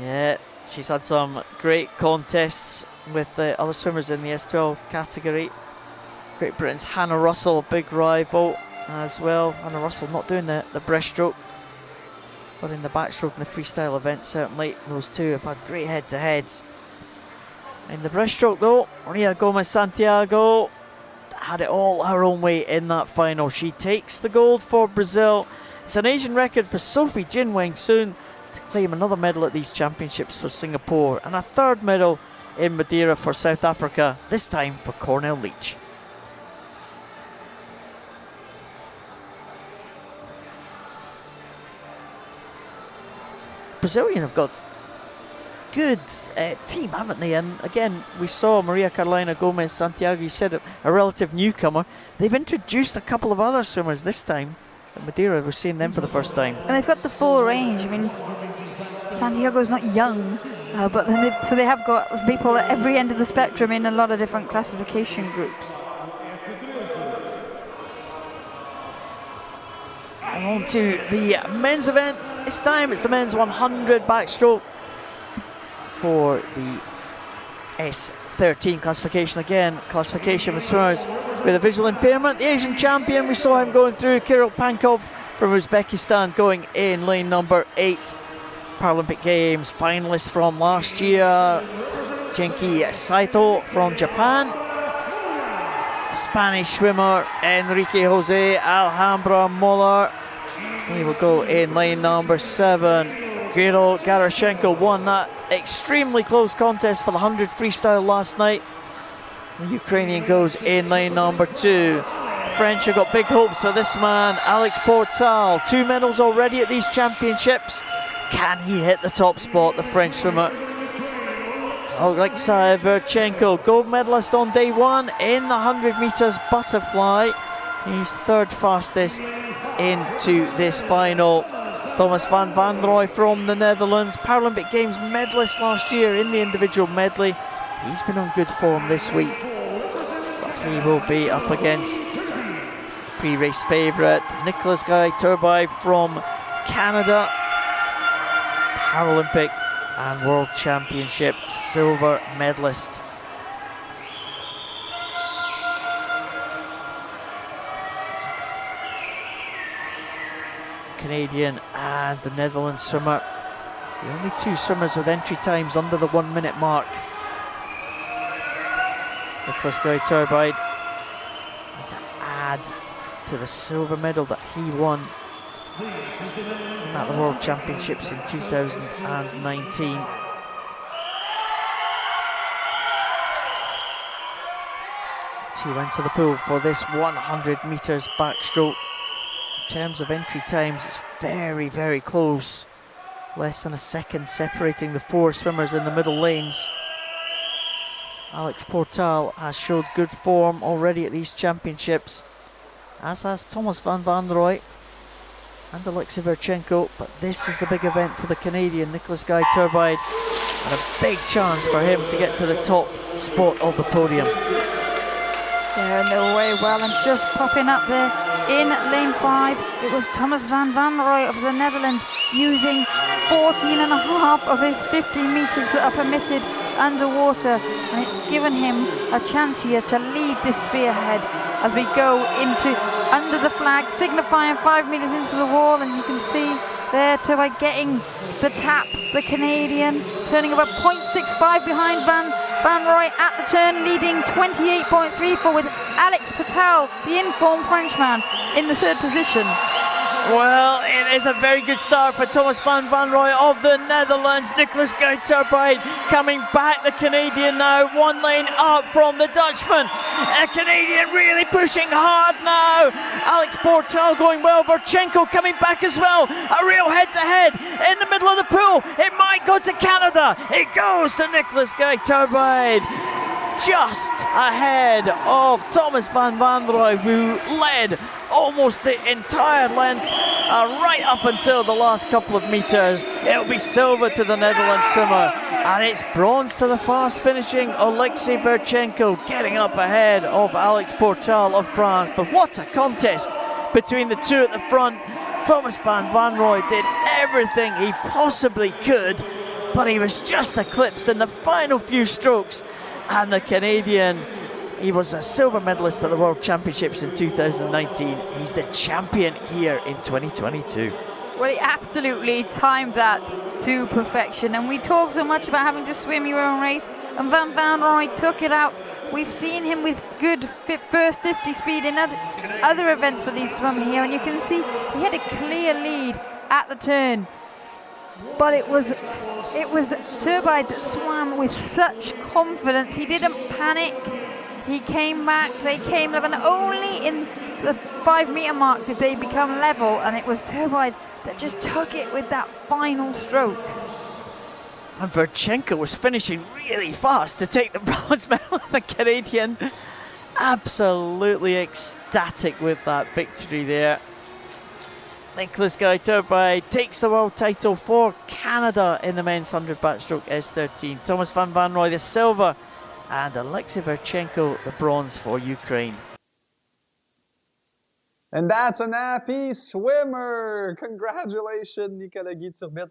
Yeah, she's had some great contests with other swimmers in the S12 category. Great Britain's Hannah Russell, a big rival as well. Hannah Russell not doing the breaststroke, but in the backstroke and the freestyle event, certainly those two have had great head-to-heads. In the breaststroke though, Maria Gomez Santiago had it all her own way in that final. She takes the gold for Brazil. It's an Asian record for Sophie Jinweng soon to claim another medal at these championships for Singapore, and a third medal in Madeira for South Africa, this time for Cornell Leach. Brazilian have got good team, haven't they? And again, we saw Maria Carolina Gomez Santiago, you said a relative newcomer. They've introduced a couple of other swimmers this time. At Madeira, we're seeing them for the first time. And they've got the full range. I mean, Santiago's not young, but then they have got people at every end of the spectrum in a lot of different classification groups. And on to the men's event. This time it's the men's 100 backstroke for the S13 classification. Again, classification for swimmers with a visual impairment. The Asian champion, we saw him going through, Kirill Pankov from Uzbekistan, going in lane number 8. Paralympic Games finalist from last year, Genki Saito from Japan. Spanish swimmer Enrique Jose Alhambra Moller, he will go in lane number 7. Kirill Garashenko won that extremely close contest for the 100 freestyle last night. The Ukrainian goes in lane number 2. French have got big hopes for this man, Alex Portal. 2 medals already at these championships. Can he hit the top spot, the French swimmer? Alexei Verchenko, gold medalist on day 1 in the 100 metres butterfly. He's third fastest into this final. Thomas van Vanrooy from the Netherlands, Paralympic Games medalist last year in the individual medley. He's been on good form this week. He will be up against pre-race favourite Nicholas Guy Turbide from Canada, Paralympic and World Championship silver medalist. Canadian and the Netherlands swimmer, the only 2 swimmers with entry times under the 1 minute mark. Nicholas Guy Turbide, and to add to the silver medal that he won at the World Championships in 2019. To enter the pool for this 100 metres backstroke. In terms of entry times, it's very, very close. Less than a second separating the 4 swimmers in the middle lanes. Alex Portal has showed good form already at these championships, as has Thomas van Vanrooy and Alexei Verchenko, but this is the big event for the Canadian, Nicholas Guy Turbide, and a big chance for him to get to the top spot of the podium. They're in their way well, and just popping up there in lane 5, it was Thomas van Vanrooy of the Netherlands using 14.5 of his 15 metres that are permitted underwater, and it's given him a chance here to lead this spearhead as we go into under the flag, signifying 5 metres into the wall. And you can see there Turbide getting the tap, the Canadian turning about 0.65 behind Van Vanrooy at the turn, leading 28.34 with Alex Portal, the informed Frenchman, in the 3rd position. Well, it is a very good start for Thomas van Vanrooy of the Netherlands. Nicholas Guy Turbide coming back, the Canadian now 1 lane up from the Dutchman. A Canadian really pushing hard now. Alex Portal going well, Verchenko coming back as well. A real head-to-head in the middle of the pool. It might go to Canada. It goes to Nicholas Guy Turbide, just ahead of Thomas van Vanrooy, who led almost the entire length right up until the last couple of metres. It'll be silver to the Netherlands swimmer, and it's bronze to the fast finishing Alexei Verchenko, getting up ahead of Alex Portal of France. But what a contest between the 2 at the front. Thomas van Vanrooy did everything he possibly could, but he was just eclipsed in the final few strokes. And the Canadian, he was a silver medalist at the World Championships in 2019. He's the champion here in 2022. Well, he absolutely timed that to perfection. And we talk so much about having to swim your own race, and Van Vanrooy took it out We've seen him with good first 50 speed in other events that he's swum here, and you can see he had a clear lead at the turn. But it was Turbide that swam with such confidence. He didn't panic. He came back. They came level, and only in the 5 meter mark did they become level. And it was Turbide that just took it with that final stroke. And Verchenko was finishing really fast to take the bronze medal. The Canadian, absolutely ecstatic with that victory there. Nicholas Guy Turbide takes the world title for Canada in the men's 100 backstroke S13. Thomas van Vanrooy the silver, and Alexei Verchenko the bronze for Ukraine. And that's an happy swimmer. Congratulations, Nicolas Guy Turbide.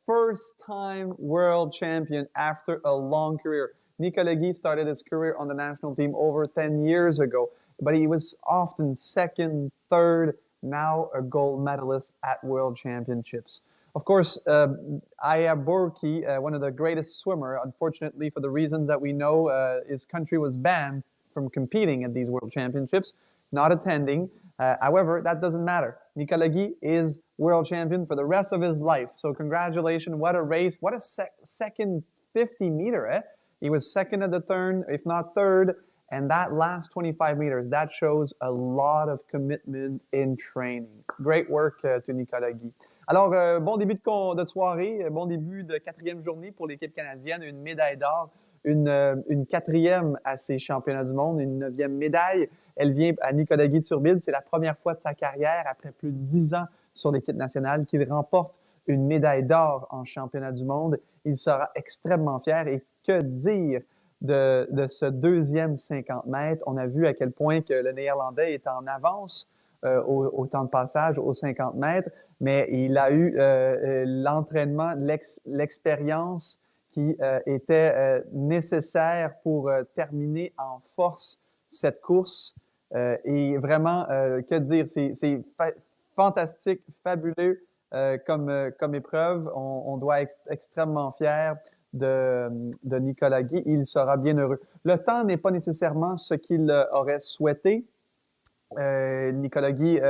First-time world champion after a long career. Nicolas Guy started his career on the national team over 10 years ago, but he was often second, third, now a gold medalist at World Championships. Of course, Aya Burki, one of the greatest swimmer, unfortunately for the reasons that we know, his country was banned from competing at these World Championships, not attending. However, that doesn't matter. Nicolas Guy is world champion for the rest of his life. So congratulations, what a race, what a second 50 meter, eh? He was second at the turn, if not third. And that last 25 meters, that shows a lot of commitment in training. Great work to Nicolas Guy. Alors, bon début de soirée, bon début de 4e journée pour l'équipe canadienne. Une médaille d'or, une 4e à ces championnats du monde, une 9e médaille. Elle vient à Nicolas Guy Turbide. C'est la première fois de sa carrière, après plus de 10 ans sur l'équipe nationale, qu'il remporte une médaille d'or en championnat du monde. Il sera extrêmement fier. Et que dire de ce deuxième 50 mètres. On a vu à quel point que le Néerlandais est en avance au temps de passage aux 50 mètres, mais il a eu l'entraînement, l'expérience qui était nécessaire pour terminer en force cette course. Et vraiment, que dire, c'est fantastique, fabuleux comme épreuve. On doit être extrêmement fiers de Nicolas Guy. Il sera bien heureux. Le temps n'est pas nécessairement ce qu'il aurait souhaité. Nicolas Guy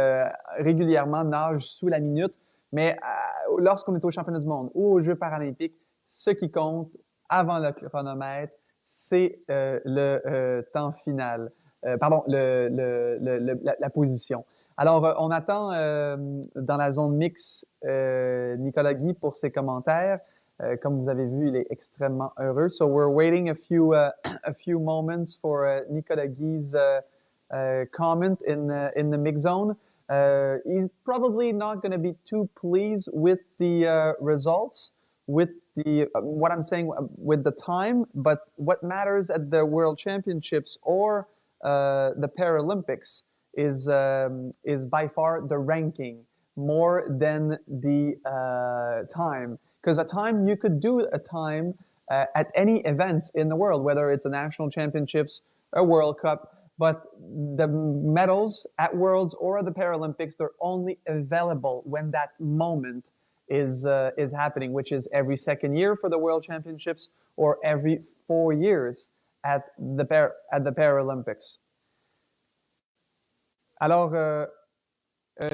régulièrement nage sous la minute, mais lorsqu'on est au championnat du monde ou aux Jeux paralympiques, ce qui compte avant le chronomètre, c'est le temps final. Pardon, la position. Alors, on attend dans la zone mixte Nicolas Guy pour ses commentaires. Comme vous avez vu, il est extrêmement heureux. So we're waiting a few moments for Nicolas Guy's comment in the mix zone. He's probably not going to be too pleased with the results, with the what I'm saying with the time. But what matters at the World Championships or the Paralympics is by far the ranking more than the time. Because a time, you could do a time at any events in the world, whether it's a national championships, a World Cup, but the medals at Worlds or the Paralympics, they're only available when that moment is happening, which is every second year for the World Championships or every 4 years at the Paralympics. Alors,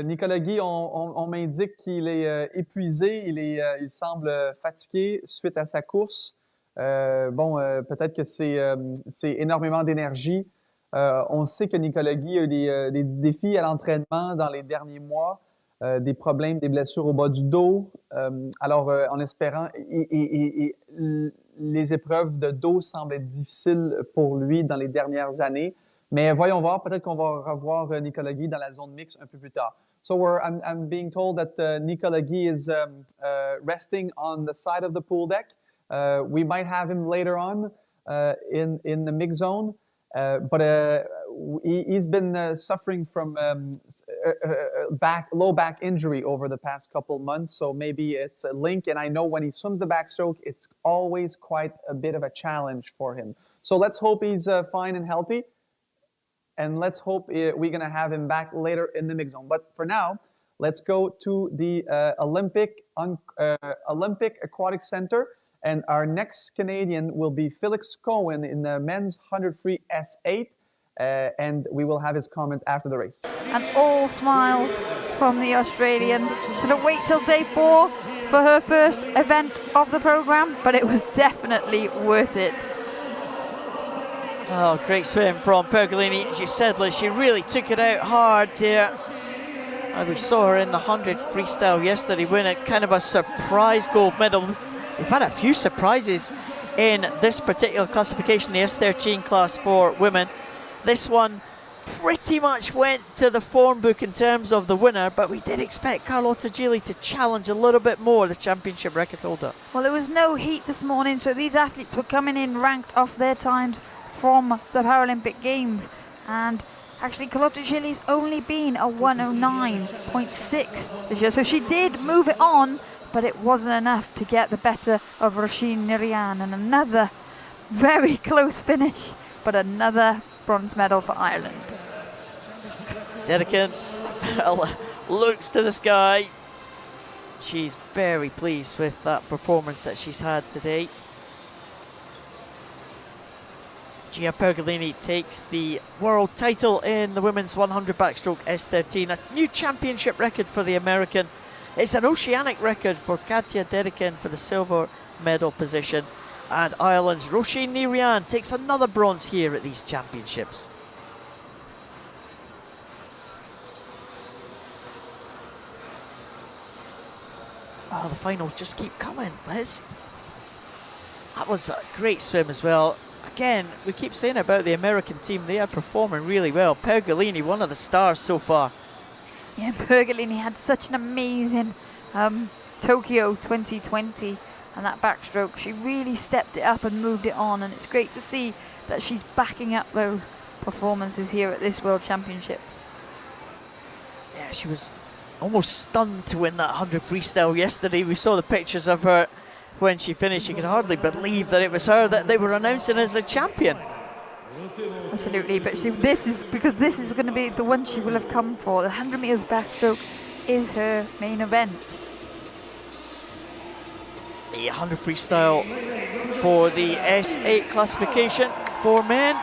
Nicolas Guy, on m'indique qu'il est épuisé, il semble fatigué suite à sa course. Peut-être que c'est énormément d'énergie. On sait que Nicolas Guy a eu des défis à l'entraînement dans les derniers mois, des problèmes, des blessures au bas du dos. En espérant, les épreuves de dos semblent être difficiles pour lui dans les dernières années. Mais voyons voir, peut-être qu'on va revoir Nicolas Guy dans la zone mixte un peu plus tard. So I'm being told that Nicolas Guy is resting on the side of the pool deck. We might have him later on in the mix zone, but he's been suffering from low back injury over the past couple months, so maybe it's a link. And I know when he swims the backstroke, it's always quite a bit of a challenge for him. So let's hope he's fine and healthy. And let's hope we're going to have him back later in the mix zone. But for now, let's go to the Olympic Aquatic Center. And our next Canadian will be Felix Cohen in the men's 100 free S8. And we will have his comment after the race. And all smiles from the Australian. Should have waited till day 4 for her first event of the program, but it was definitely worth it. Oh, great swim from Pergolini. As you said, Liz, she really took it out hard there. We saw her in the 100 freestyle yesterday win it, kind of a surprise gold medal. We've had a few surprises in this particular classification, the S13 class for women. This one pretty much went to the form book in terms of the winner, but we did expect Carlotta Gili to challenge a little bit more, the championship record holder. Well, there was no heat this morning, so these athletes were coming in ranked off their times from the Paralympic Games. And actually, Carlotta Gili's only been a 109.6 this year, so she did move it on, but it wasn't enough to get the better of Roisin Nirian. And another very close finish, but another bronze medal for Ireland. Dedican looks to the sky. She's very pleased with that performance that she's had today. Gia Pergolini takes the world title in the women's 100 backstroke S13, a new championship record for the American. It's an oceanic record for Katja Dedican for the silver medal position. And Ireland's Roisin Nirian takes another bronze here at these championships. Oh, the finals just keep coming, Liz. That was a great swim as well. Again, we keep saying about the American team, they are performing really well. Pergolini, one of the stars so far. Yeah, Pergolini had such an amazing Tokyo 2020. And that backstroke, she really stepped it up and moved it on, and it's great to see that she's backing up those performances here at this World Championships. Yeah, she was almost stunned to win that 100 freestyle yesterday. We saw the pictures of her when she finished. You could hardly believe that it was her that they were announcing as the champion. Absolutely, but this is going to be the one she will have come for. The 100 meters backstroke is her main event. The 100 freestyle for the S8 classification for men.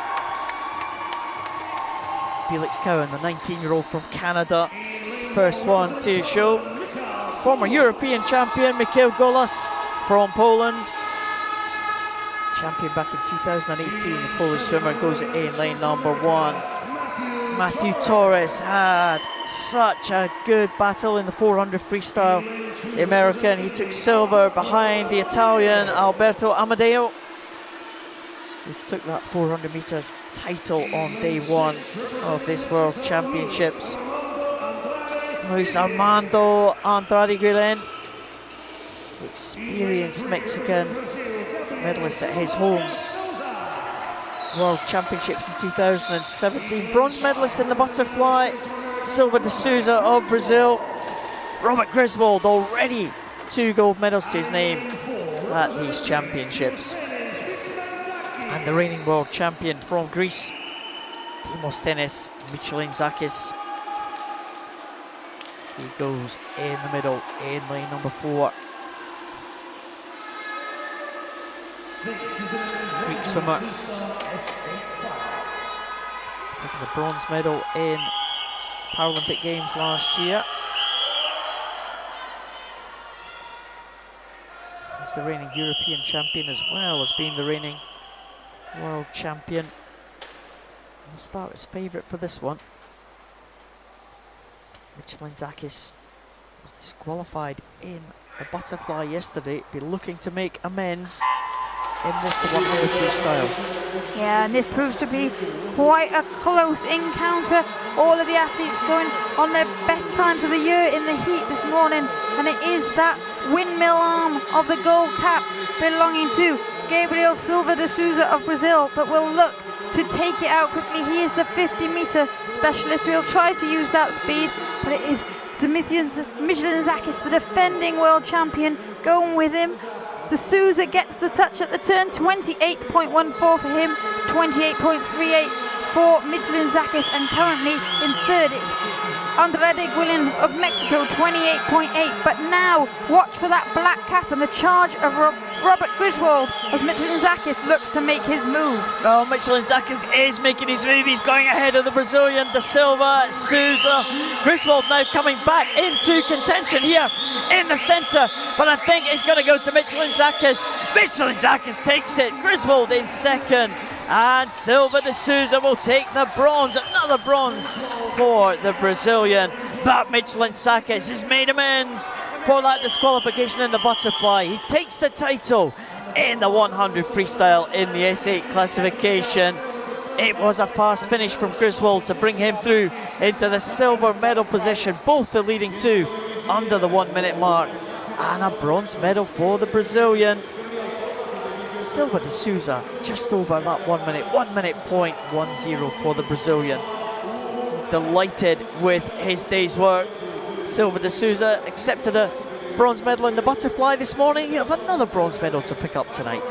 Felix Cowan, the 19-year-old from Canada, first one to show. Former European champion Mikhail Golas from Poland. Champion back in 2018, the Polish swimmer goes in lane number 1. Matthew Torres had such a good battle in the 400 freestyle. The American, he took silver behind the Italian Alberto Amadeo, who took that 400 meters title on day 1 of this World Championships. Luis Armando Andrade Guillen, the experienced Mexican medalist at his home World Championships in 2017. Bronze medalist in the butterfly. Silva de Souza of Brazil. Robert Griswold, already 2 gold medals to his name at these championships. And the reigning world champion from Greece, Demosthenes Michelintzakis. He goes in the middle in lane number 4. Greek swimmer taking the bronze medal in Paralympic Games last year. He's the reigning European champion as well as being the reigning world champion. We'll start as favourite for this one. Michelintzakis was disqualified in the butterfly yesterday. Be looking to make amends in this, the 100 freestyle. Yeah, and this proves to be quite a close encounter. All of the athletes going on their best times of the year in the heat this morning, and it is that windmill arm of the gold cap belonging to Gabriel Silva de Souza of Brazil that will look to take it out quickly. He is the 50-meter specialist, so he'll try to use that speed, but it is Michelintzakis, the defending world champion, going with him. De Souza gets the touch at the turn, 28.14 for him, 28.38 for Michelintzakis, and currently in third it's Andrade Guillen of Mexico, 28.8. But now watch for that black cap and the charge of Robert Griswold as Michelinzakis looks to make his move. Oh, Michelinzakis is making his move. He's going ahead of the Brazilian, Da Silva, Souza. Griswold now coming back into contention here in the centre, but I think it's going to go to Michelinzakis. Michelinzakis takes it. Griswold in second, and Silva de Souza will take the bronze. Another bronze for the Brazilian, but Michelinzakis has made amends for that disqualification in the butterfly. He takes the title in the 100 freestyle in the S8 classification. It was a fast finish from Griswold to bring him through into the silver medal position, both the leading two under the 1 minute mark, and a bronze medal for the Brazilian. Silva de Souza just over that 1 minute, 1 minute point 10 for the Brazilian. Delighted with his day's work. Silva de Souza accepted a bronze medal in the butterfly this morning. You have another bronze medal to pick up tonight.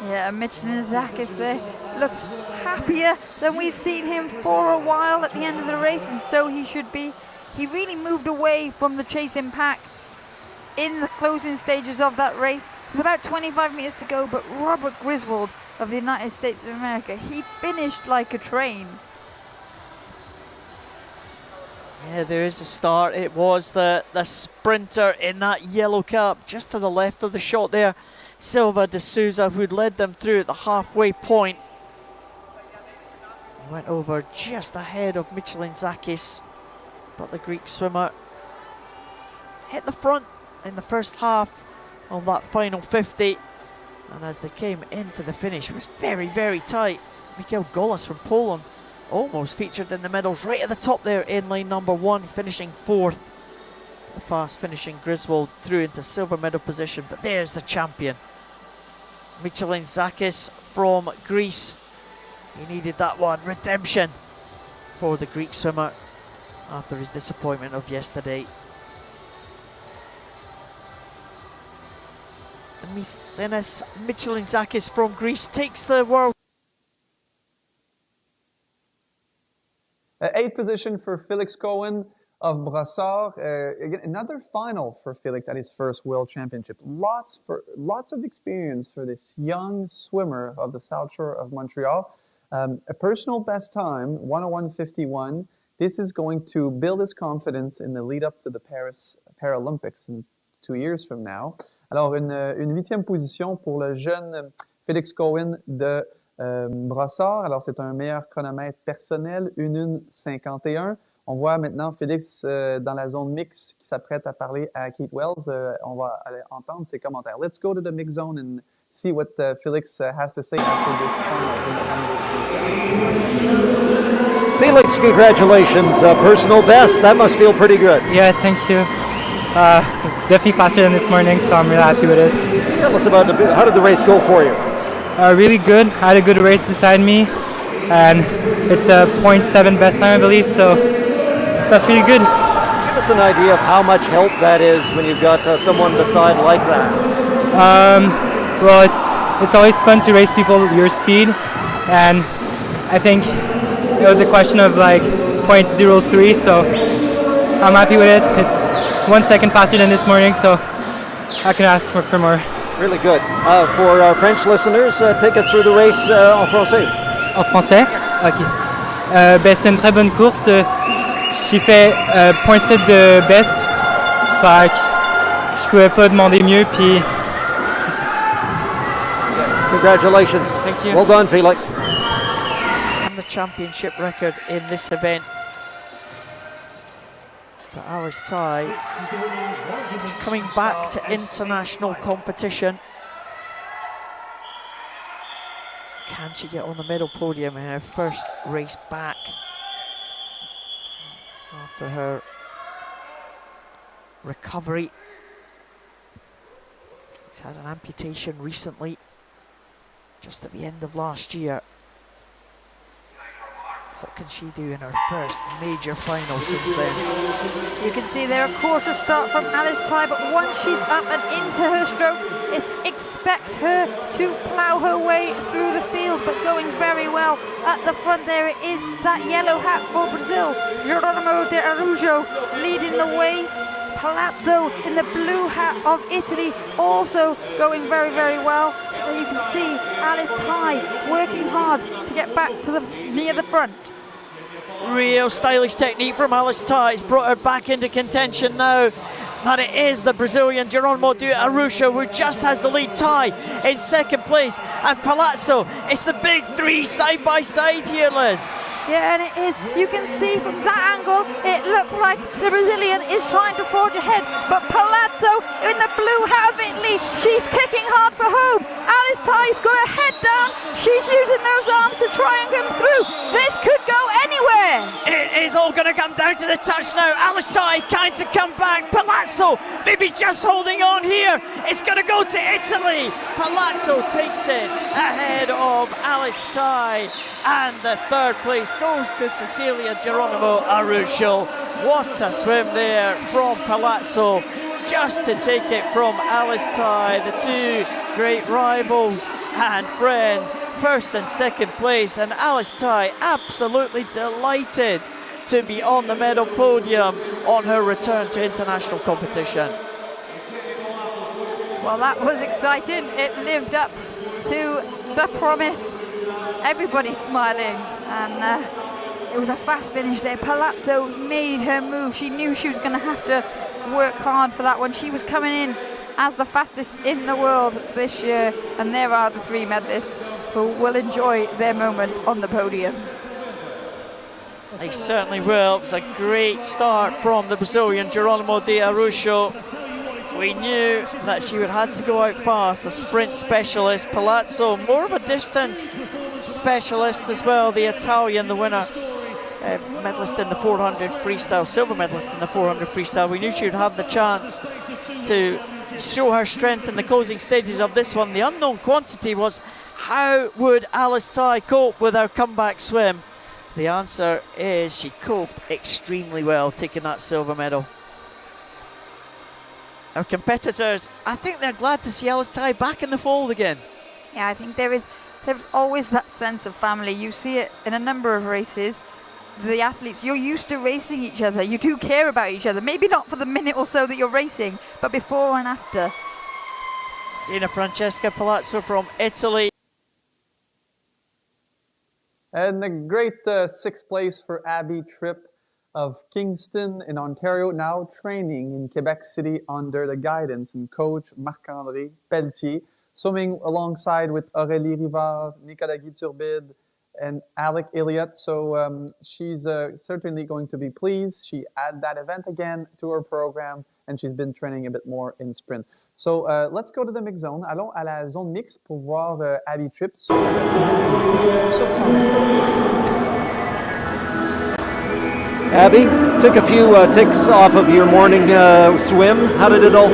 Yeah, Michelinzakis there looks happier than we've seen him for a while at the end of the race, and so he should be. He really moved away from the chasing pack in the closing stages of that race with about 25 meters to go, but Robert Griswold of the United States of America, he finished like a train. Yeah, there is a start. It was the sprinter in that yellow cap just to the left of the shot there, Silva de Souza, who'd led them through at the halfway point. He went over just ahead of Michelinzakis, but the Greek swimmer hit the front in the first half of that final 50, and as they came into the finish, it was very, very tight. Mikel Golas from Poland almost featured in the medals, right at the top there in lane number 1, finishing 4th. The fast finishing Griswold through into silver medal position, but there's the champion, Michelinzakis from Greece. He needed that one, redemption for the Greek swimmer after his disappointment of yesterday. Michelinzakis from Greece takes the world. 8th position for Felix Cohen of Brassard. Again, another final for Felix at his first World Championship. Lots of experience for this young swimmer of the South Shore of Montreal. A personal best time, 101.51. This is going to build his confidence in the lead up to the Paris Paralympics in 2 years from now. Alors, une 8e position pour le jeune Felix Cohen de Brassard. Alors, c'est un meilleur chronomètre personnel, 1:51. On voit maintenant Félix dans la zone mix qui s'apprête à parler à Keith Wells. On va aller entendre ses commentaires. Let's go to the mix zone and see what Felix has to say after this final. Felix, congratulations. Personal best. That must feel pretty good. Yeah, thank you. Definitely faster than this morning, so I'm really happy with it. Tell us about how did the race go for you? Really good. I had a good race beside me, and it's a 0.7 best time, I believe, so that's really good. Give us an idea of how much help that is when you've got someone beside like that. Well, it's always fun to race people your speed, and I think it was a question of like 0.03, so I'm happy with it. It's 1 second faster than this morning, so I can ask for more. Really good. For our French listeners, take us through the race en français. En français? Ok. C'était une très bonne course. J'ai fait 0.7 de best. Fait que je pouvais pas demander mieux, puis c'est ça. Congratulations. Thank you. Well done, Felix. And the championship record in this event. But ours tie is coming back to international competition. Can she get on the medal podium in her first race back after her recovery? She's had an amputation recently, just at the end of last year. What can she do in her first major final since then? You can see there a cautious start from Alice Ty, but once she's up and into her stroke, expect her to plough her way through the field, but going very well. At the front there is that yellow hat for Brazil, Geronimo de Araujo leading the way, Palazzo in the blue hat of Italy also going very, very well. And you can see Alice Ty working hard to get back to near the front. Real stylish technique from Alice Ty. It's brought her back into contention now. And it is the Brazilian Geronimo de Araujo who just has the lead. Ty in second place. And Palazzo, it's the big three side by side here, Liz. Yeah, and it is. You can see from that angle, it looked like the Brazilian is trying to forge ahead. But Palazzo in the blue hat of Italy, she's kicking hard for home. Alice Ty's got her head down. She's using those arms to try and come through. This could go anywhere. It is all going to come down to the touch now. Alice Ty trying to come back. Palazzo maybe just holding on here. It's going to go to Italy. Palazzo takes it ahead of Alice Ty. And the third place goes to Cecilia Geronimo Araujo. What a swim there from Palazzo, just to take it from Alice Ty, the two great rivals and friends, first and second place. And Alice Ty absolutely delighted to be on the medal podium on her return to international competition. Well, that was exciting. It lived up to the promise. Everybody's smiling, and it was a fast finish there. Palazzo made her move. She knew she was going to have to work hard for that one. She was coming in as the fastest in the world this year, and there are the three medalists who will enjoy their moment on the podium. They certainly will. It was a great start from the Brazilian Geronimo de Araujo. We knew that she would have to go out fast, the sprint specialist. Palazzo, more of a distance specialist as well, the Italian, the winner, medalist in the 400 freestyle, silver medalist in the 400 freestyle. We knew she would have the chance to show her strength in the closing stages of this one. The unknown quantity was, how would Alice Ty cope with her comeback swim? The answer is she coped extremely well, taking that silver medal. Our competitors, I think they're glad to see Alice Ty back in the fold again. Yeah, I think there's always that sense of family. You see it in a number of races. The athletes, you're used to racing each other. You do care about each other. Maybe not for the minute or so that you're racing, but before and after. Zena Francesca Palazzo from Italy. And a great sixth place for Abby Tripp of Kingston in Ontario, now training in Quebec City under the guidance and coach Marc-André Pelletier, swimming alongside with Aurélie Rivard, Nicolas Guy-Turbide, and Alec Elliott. So she's certainly going to be pleased. She added that event again to her program, and she's been training a bit more in sprint. So let's go to the mix zone. Allons à la zone mixte pour voir Abby Tripp sur son. Abby, took a few ticks off of your morning swim. How did it all?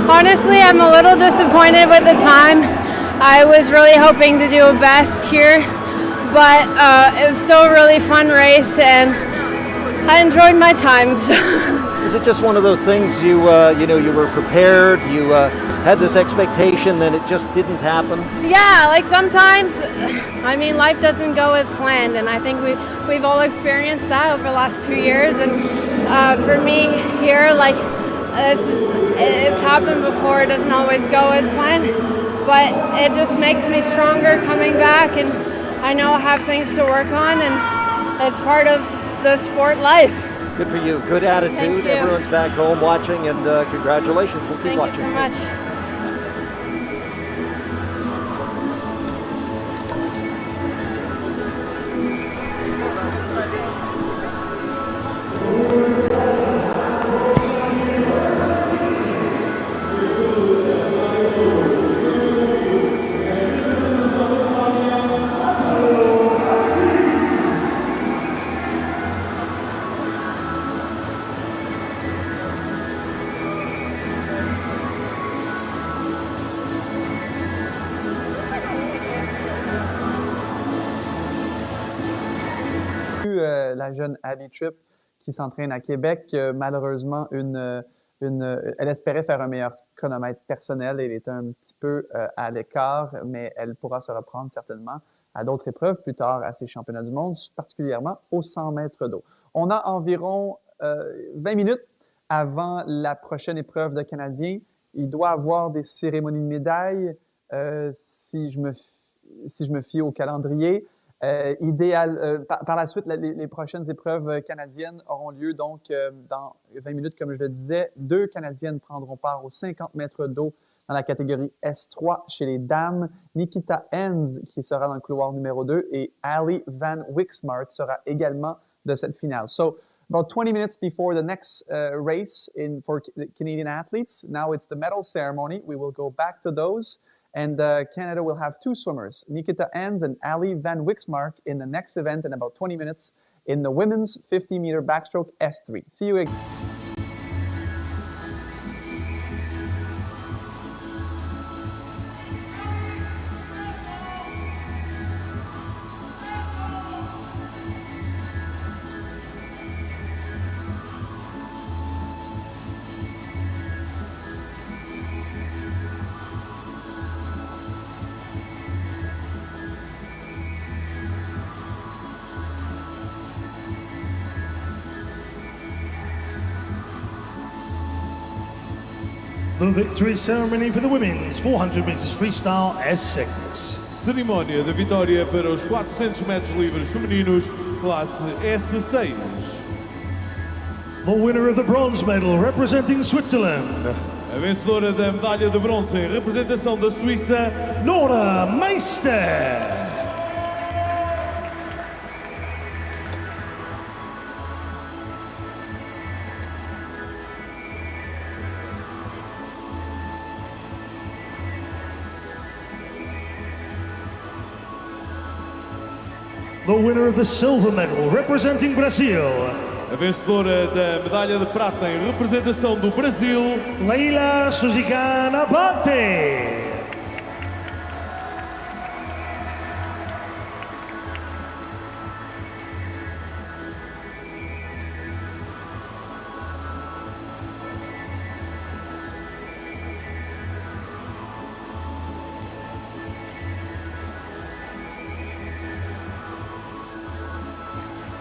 Honestly, I'm a little disappointed with the time. I was really hoping to do a best here, but it was still a really fun race, and I enjoyed my times. Is it just one of those things you were prepared, you had this expectation, and it just didn't happen? Yeah, like sometimes, I mean, life doesn't go as planned, and I think we've all experienced that over the last 2 years. And for me here, like it's happened before. It doesn't always go as planned, but it just makes me stronger coming back, and I know I have things to work on, and it's part of the sport life. Good for you. Good attitude. Thank you. Everyone's back home watching, and congratulations. We'll keep watching. Thank you so much. La jeune Abby Tripp qui s'entraîne à Québec. Malheureusement, elle espérait faire un meilleur chronomètre personnel. Elle était un petit peu à l'écart, mais elle pourra se reprendre certainement à d'autres épreuves plus tard à ces championnats du monde, particulièrement aux 100 mètres d'eau. On a environ 20 minutes avant la prochaine épreuve de Canadiens. Il doit avoir des cérémonies de médailles, si je me fie au calendrier. Par la suite, les prochaines épreuves canadiennes auront lieu donc dans 20 minutes, comme je le disais. 2 Canadiennes prendront part aux 50 mètres d'eau dans la catégorie S3 chez les dames. Nikita Enns, qui sera dans le couloir numéro 2, et Ali Van Wixmart sera également de cette finale. So, about 20 minutes before the next race for Canadian athletes, now it's the medal ceremony. We will go back to those. And Canada will have 2 swimmers, Nikita Enns and Ali Van Wixmark, in the next event in about 20 minutes in the women's 50-meter backstroke S3. See you again. The victory ceremony for the women's 400 meters freestyle S6. Cerimónia da vitória para os 400 metros livres femininos, classe S6. The winner of the bronze medal representing Switzerland. A vencedora da medalha de bronze em representação da Suíça, Nora Meister. The winner of the silver medal representing Brazil. A vencedora da medalha de prata em representação do Brasil, Leila Suzicana Abate.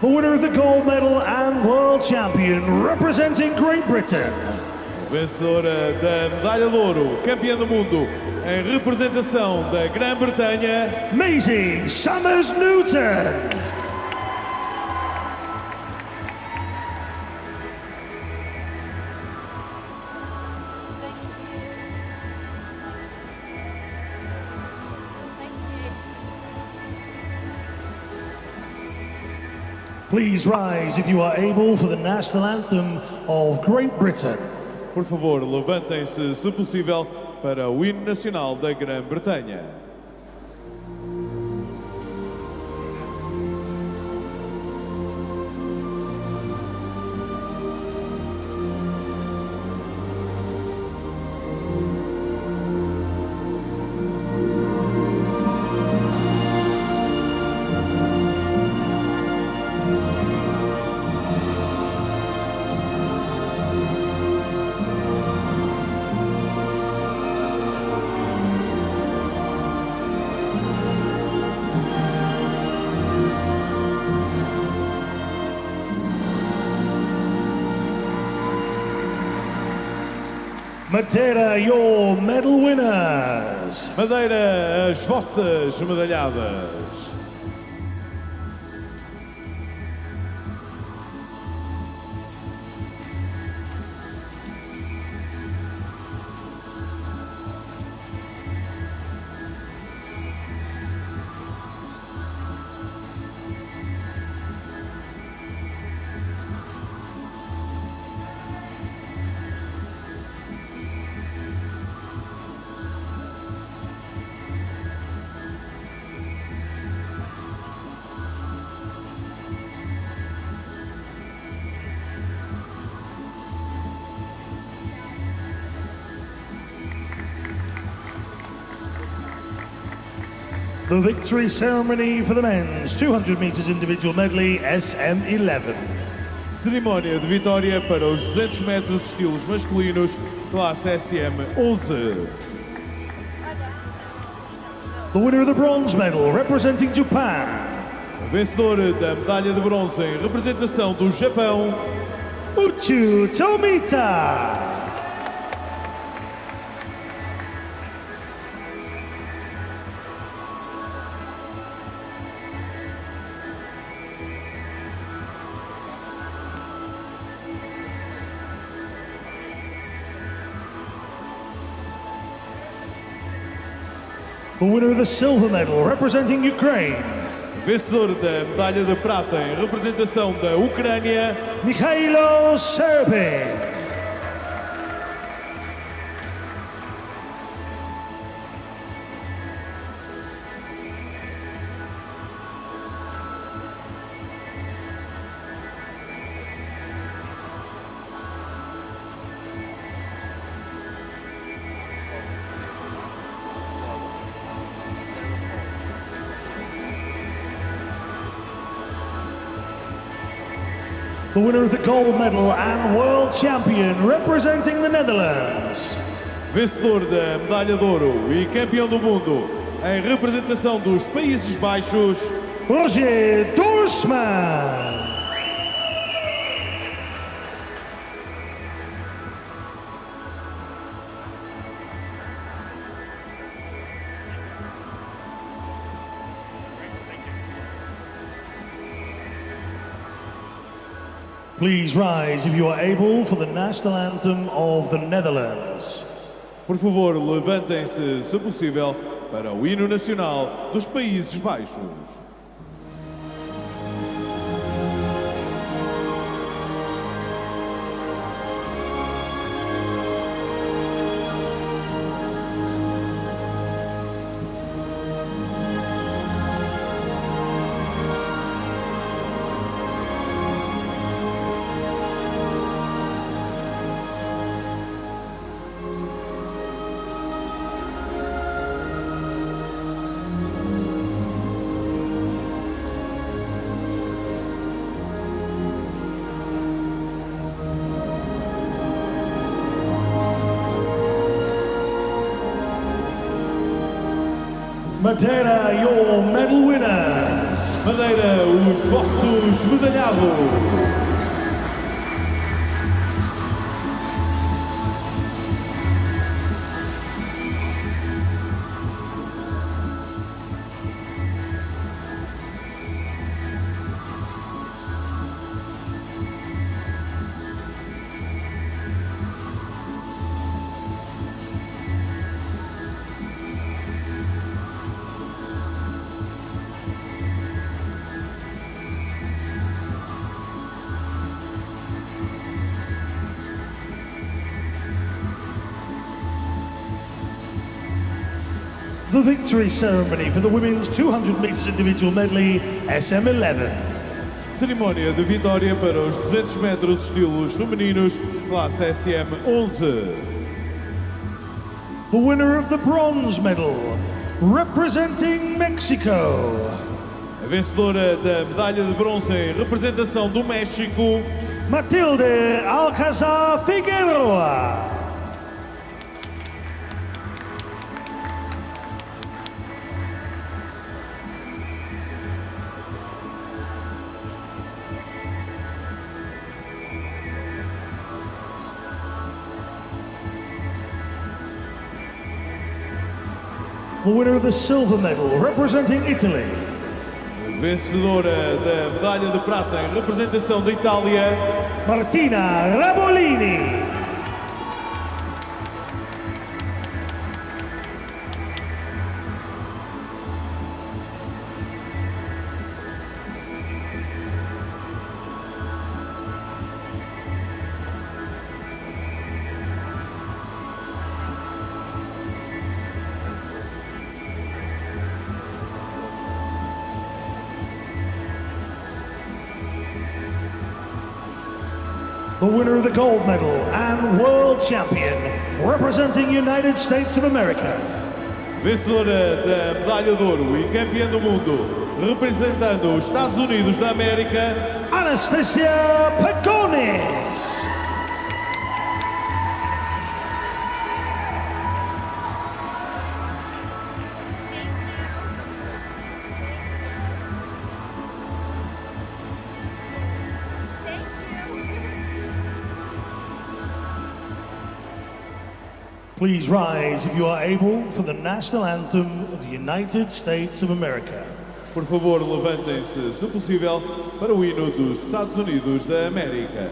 The winner of the gold medal and world champion representing Great Britain. Vencedora da medalha de ouro, campeã do mundo em representação da Grã-Bretanha, Maisie Summers Newton. Please rise if you are able for the national anthem of Great Britain. Por favor, levantem-se, se possível, para o hino nacional da Grã-Bretanha. Madeira, your medal winners. Madeira, as vossas medalhadas. The victory ceremony for the men's 200 meters individual medley SM11. Cerimónia de vitória para os 200 metros estilos masculinos, classe SM11. The winner of the bronze medal representing Japan. A vencedora da medalha de bronze em representação do Japão, Uchu Tomita. The winner of the silver medal representing Ukraine, Vencedor da medalha de prata em representação da Ucrânia, Mikhailo Serpin. The winner of the gold medal and world champion representing the Netherlands, vencedor da medalha de ouro e campeão do mundo em representação dos Países Baixos, Roger Dorsman. Please rise if you are able for the national anthem of the Netherlands. Por favor, levantem-se, se possível, para o hino nacional dos Países Baixos. Madeira, your medal winners. Madeira, os vossos medalhados. The victory ceremony for the women's 200 meters individual medley SM11. Cerimónia de vitória para os 200 metros estilos femininos, classe SM11. The winner of the bronze medal, representing Mexico, A vencedora da medalha de bronze em representação do México, Matilde Alcázar Figueroa. The winner of the silver medal, representing Italy, vencedora da medalha de prata em representação da Itália, Martina Rabolini. The winner of the gold medal and world champion, representing United States of America, vencedora da medalha de ouro e campeã do mundo, representando os Estados Unidos da América, Anastasia Pagonis. Please rise if you are able for the national anthem of the United States of America. Por favor, levantem-se, se possível, para o hino dos Estados Unidos da América.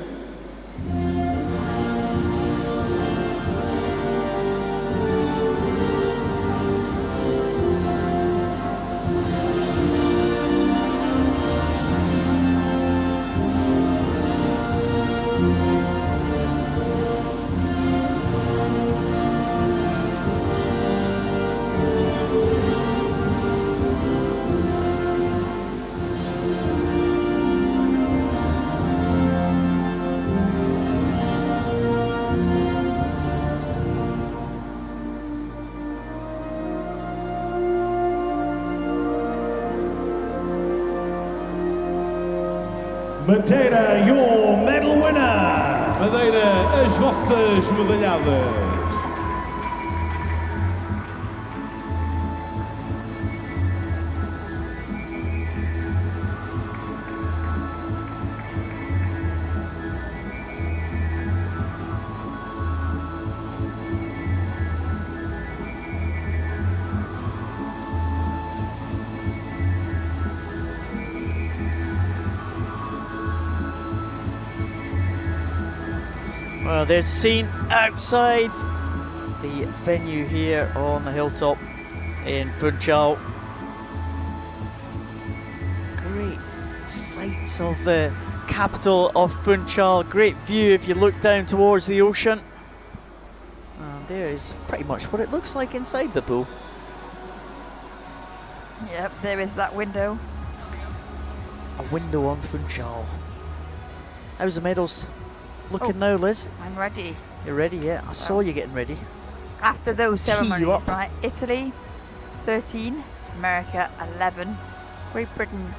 Madeira, your medal winner. Madeira, as vossas medalhadas. Well, there's a scene outside the venue here on the hilltop in Funchal. Great sights of the capital of Funchal. Great view if you look down towards the ocean. And there is pretty much what it looks like inside the pool. Yep, there is that window. A window on Funchal. How's the medals looking now, Liz? I'm ready. You're ready, yeah? I saw you getting ready. After those Tee you ceremonies, up. right? Italy, 13. America, 11. Great Britain,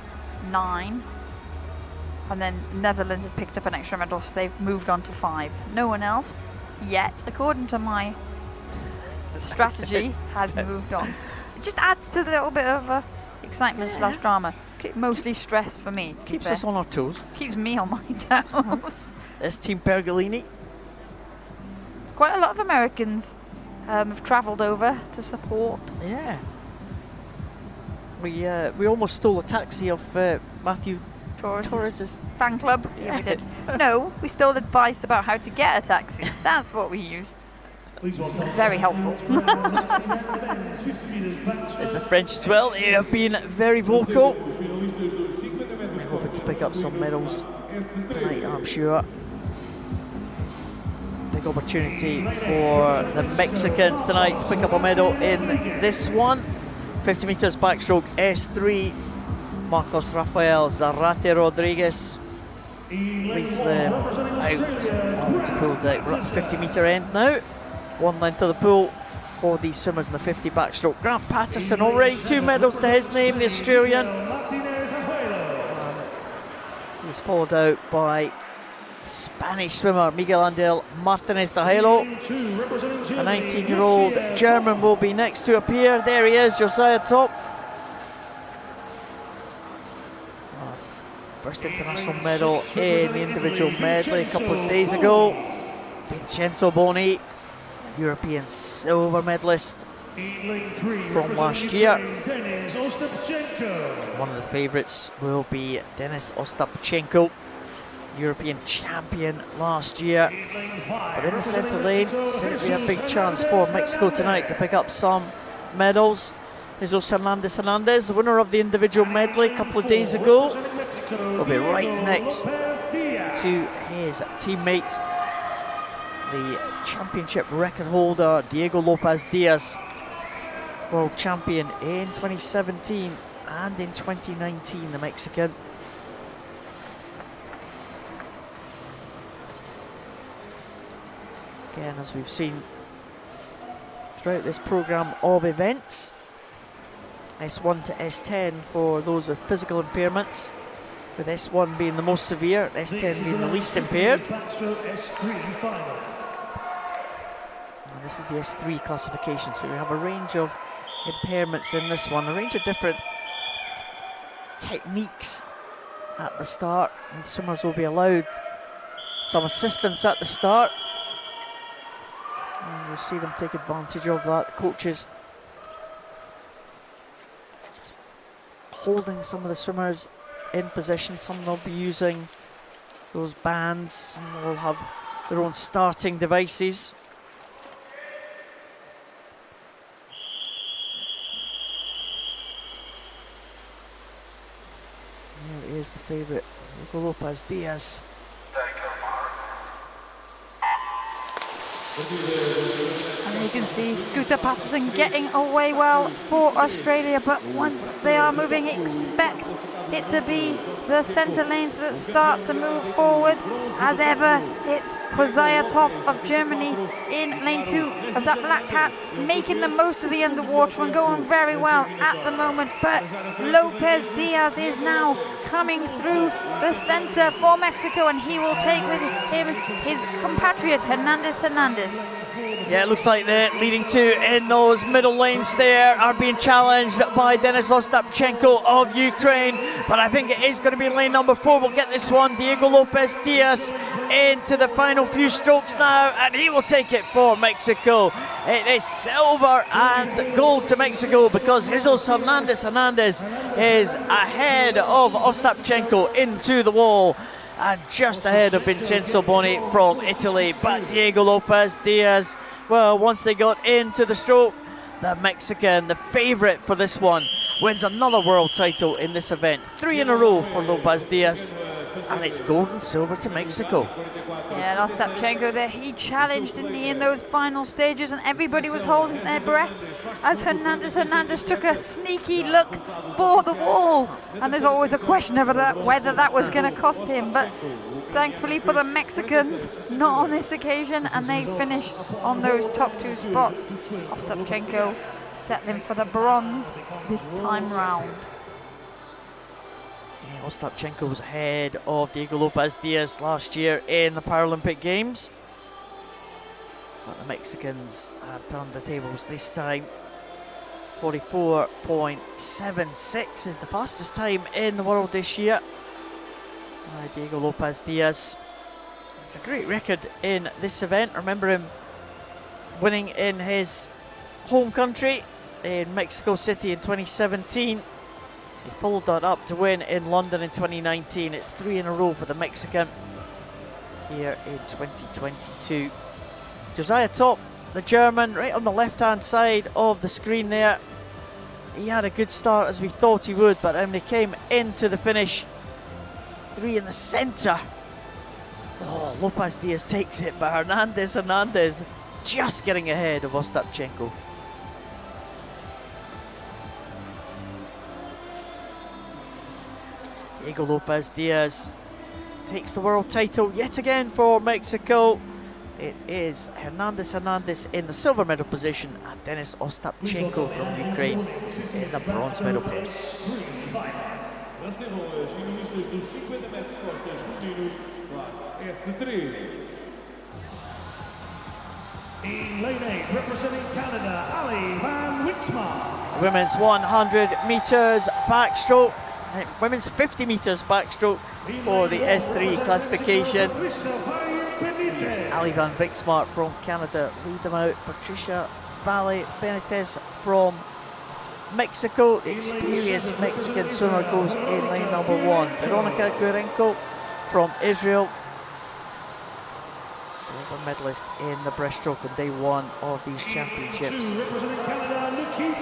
9. And then Netherlands have picked up an extra medal, so they've moved on to 5. No one else yet, according to my strategy, has moved on. It just adds to the little bit of excitement slash drama. Mostly stress for me. Keeps us on our toes. Keeps me on my toes. There's Team Pergolini. Quite a lot of Americans have travelled over to support. Yeah. We almost stole a taxi off Matthew Torres's fan club. Yeah, we did. No, we stole advice about how to get a taxi. That's what we used. It's very helpful. There's the French as well. They have been very vocal. We're hoping to pick up some medals tonight, I'm sure. Big opportunity for the Mexicans tonight to pick up a medal in this one. 50 metres backstroke S3. Marcos Rafael Zarate Rodriguez leads them out onto pool deck. We're at the 50 metre end now. One length of the pool for the swimmers in the 50 backstroke. Grant Patterson already 2 medals to his name, the Australian. He's followed out by Spanish swimmer Miguel Angel Martinez de Halo. A 19-year-old German will be next to appear. There he is, Josiah Top. First international medal in the individual medley a couple of days ago. Vincenzo Boni, European silver medalist from last year. One of the favourites will be Denis Ostapchenko, European champion last year. But in the centre lane, seems to be a big chance for Mexico tonight to pick up some medals. Jesus Hernandez, the winner of the individual medley a couple of days ago, will be right next to his teammate, the championship record holder Diego Lopez Diaz, world champion in 2017 and in 2019, the Mexican. Again, as we've seen throughout this programme of events, S1 to S10 for those with physical impairments, with S1 being the most severe, S10 being the least impaired. And this is the S3 classification, so we have a range of impairments in this one, a range of different techniques at the start, and swimmers will be allowed some assistance at the start. And we'll always see them take advantage of that. Coaches holding some of the swimmers in position. Some will be using those bands. Some will have their own starting devices. There is the favourite, Hugo Lopez Diaz. And you can see Scooter Patterson getting away well for Australia, but once they are moving, expect it to be the centre lanes that start to move forward. As ever, it's Hosea-Toff of Germany in lane 2 of that black hat, making the most of the underwater and going very well at the moment. But Lopez Diaz is now coming through the centre for Mexico, and he will take with him his compatriot Hernandez. Yeah, it looks like the leading two in those middle lanes there are being challenged by Denis Ostapchenko of Ukraine, but I think it is going to be lane number 4. We'll get this one. Diego Lopez Diaz into the final few strokes now, and he will take it for Mexico. It is silver and gold to Mexico because Jesus Hernandez is ahead of Ostapchenko into the wall, and just ahead of Vincenzo Boni from Italy. But Diego Lopez Diaz, well, once they got into the stroke, the Mexican, the favourite for this one, wins another world title in this event. 3 in a row for Lopez Diaz, and it's gold and silver to Mexico. Yeah, and Ostapchenko there, he challenged, didn't he, in those final stages, and everybody was holding their breath as Hernandez took a sneaky look for the wall. And there's always a question over that, whether that was going to cost him, but thankfully for the Mexicans, not on this occasion, and they finish on those top 2 spots. Ostapchenko settling for the bronze this time round. Yeah, Ostapchenko was ahead of Diego Lopez Diaz last year in the Paralympic Games, but the Mexicans have turned the tables this time. 44.76 is the fastest time in the world this year. Diego Lopez Diaz. It's a great record in this event. Remember him winning in his home country in Mexico City in 2017. He followed that up to win in London in 2019. It's 3 in a row for the Mexican here in 2022. Hosea-Toff, the German, right on the left-hand side of the screen there. He had a good start as we thought he would, but when he came into the finish, 3 in the centre. Oh, Lopez Diaz takes it, but Hernandez just getting ahead of Ostapchenko. Diego Lopez Diaz takes the world title yet again for Mexico. It is Hernandez in the silver medal position and Denis Ostapchenko from Ukraine in the bronze medal place. In lane 8, representing Canada, Ali van Wixma. Women's 100 metres backstroke, women's 50 metres backstroke for the S3 classification. Ali van Wixma from Canada lead them out. Patricia Valle Benitez from Mexico, the experienced Mexican swimmer, goes in lane number 1. Veronica Guerenko from Israel, silver medalist in the breaststroke on day 1 of these championships.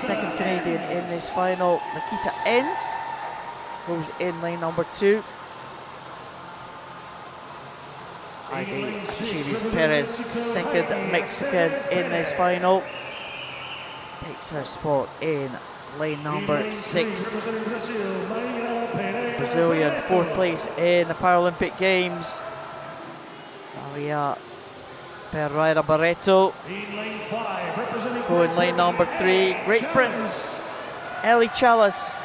Second Canadian in this final, Nikita Enns, goes in lane number 2. Heidi Chiriz Perez, second Mexican in this final, takes her spot in lane number 6. Brazilian, 4th place in the Paralympic Games, Maria Pereira Barreto, go in lane number 3. Great Britain's Ellie Chalice,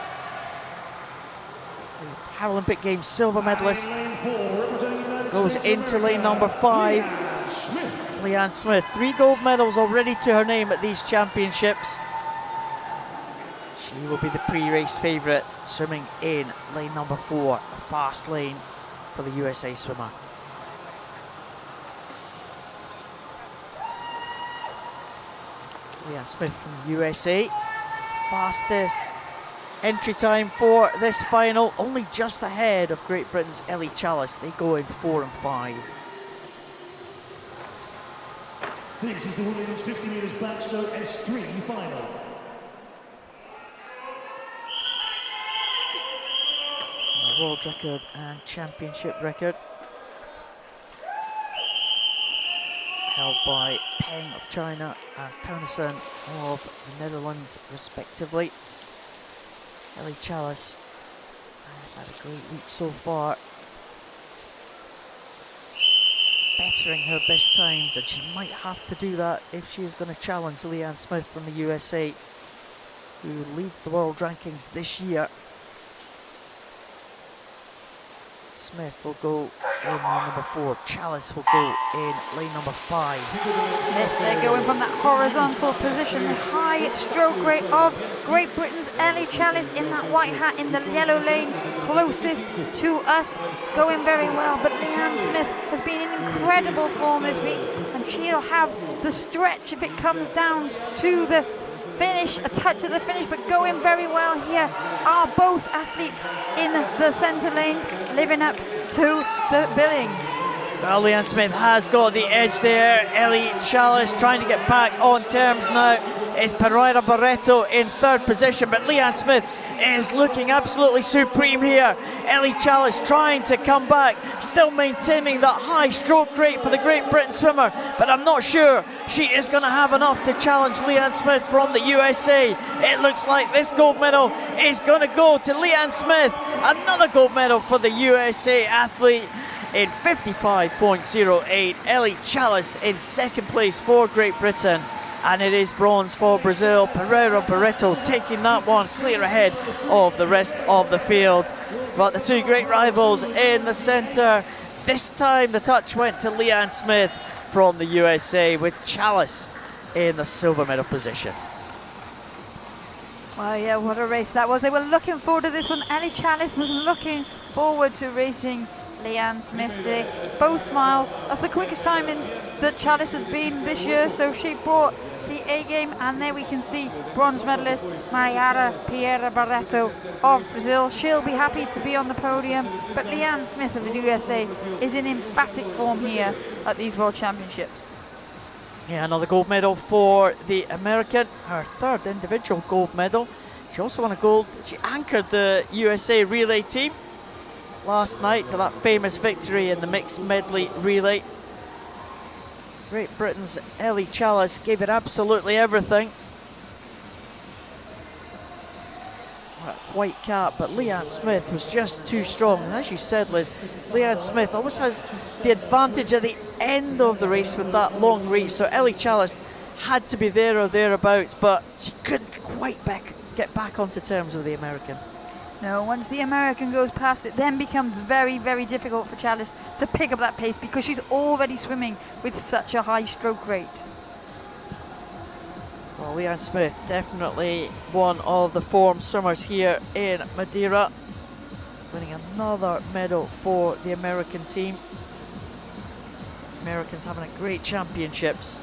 Paralympic Games silver medalist, goes into lane number 5. Leanne Smith, 3 gold medals already to her name at these championships. She will be the pre-race favourite, swimming in lane number 4, a fast lane for the USA swimmer. Leanne Smith from the USA. Fastest entry time for this final, only just ahead of Great Britain's Ellie Chalice. They go in 4 and 5. This is the women's 50 metres backstroke S3 final. A world record and championship record held by Peng of China and Townsend of the Netherlands respectively. Ellie Chalice has had a great week so far, bettering her best times, and she might have to do that if she is going to challenge Leanne Smith from the USA, who leads the world rankings this year. Smith will go in lane number 4. Chalice will go in lane number 5. Smith, they're going from that horizontal position, the high stroke rate of Great Britain's Ellie Chalice in that white hat in the yellow lane, closest to us, going very well. But Leanne Smith has been in incredible form this week, and she'll have the stretch if it comes down to the finish, a touch at the finish, but going very well here are both athletes in the centre lanes, living up to the billing. Well, Leanne Smith has got the edge there. Ellie Chalice trying to get back on terms now. It's Pereira Barreto in 3rd position, but Leanne Smith is looking absolutely supreme here. Ellie Chalice trying to come back, still maintaining that high stroke rate for the Great Britain swimmer, but I'm not sure she is going to have enough to challenge Leanne Smith from the USA. It looks like this gold medal is going to go to Leanne Smith. Another gold medal for the USA athlete in 55.08. Ellie Chalice in 2nd place for Great Britain. And it is bronze for Brazil. Pereira Barreto taking that one clear ahead of the rest of the field. But the two great rivals in the centre. This time the touch went to Leanne Smith from the USA, with Chalice in the silver medal position. Well, yeah, what a race that was. They were looking forward to this one. Ellie Chalice was looking forward to racing Leanne Smith today. Both smiles. That's the quickest time in that Chalice has been this year, so she brought the A game, and there we can see bronze medalist Mariara Pereira Barreto of Brazil. She'll be happy to be on the podium, but Leanne Smith of the USA is in emphatic form here at these World Championships. Yeah, another gold medal for the American, her 3rd individual gold medal. She also won a gold. She anchored the USA relay team last night to that famous victory in the mixed medley relay. Great Britain's Ellie Chalice gave it absolutely everything. What a white cap, but Leanne Smith was just too strong. And as you said, Liz, Leanne Smith always has the advantage at the end of the race with that long reach. So Ellie Chalice had to be there or thereabouts, but she couldn't quite get back onto terms with the American. No, once the American goes past, it then becomes very, very difficult for Chalice to pick up that pace because she's already swimming with such a high stroke rate. Well, Leanne Smith, definitely one of the form swimmers here in Madeira, winning another medal for the American team. Americans having a great championships.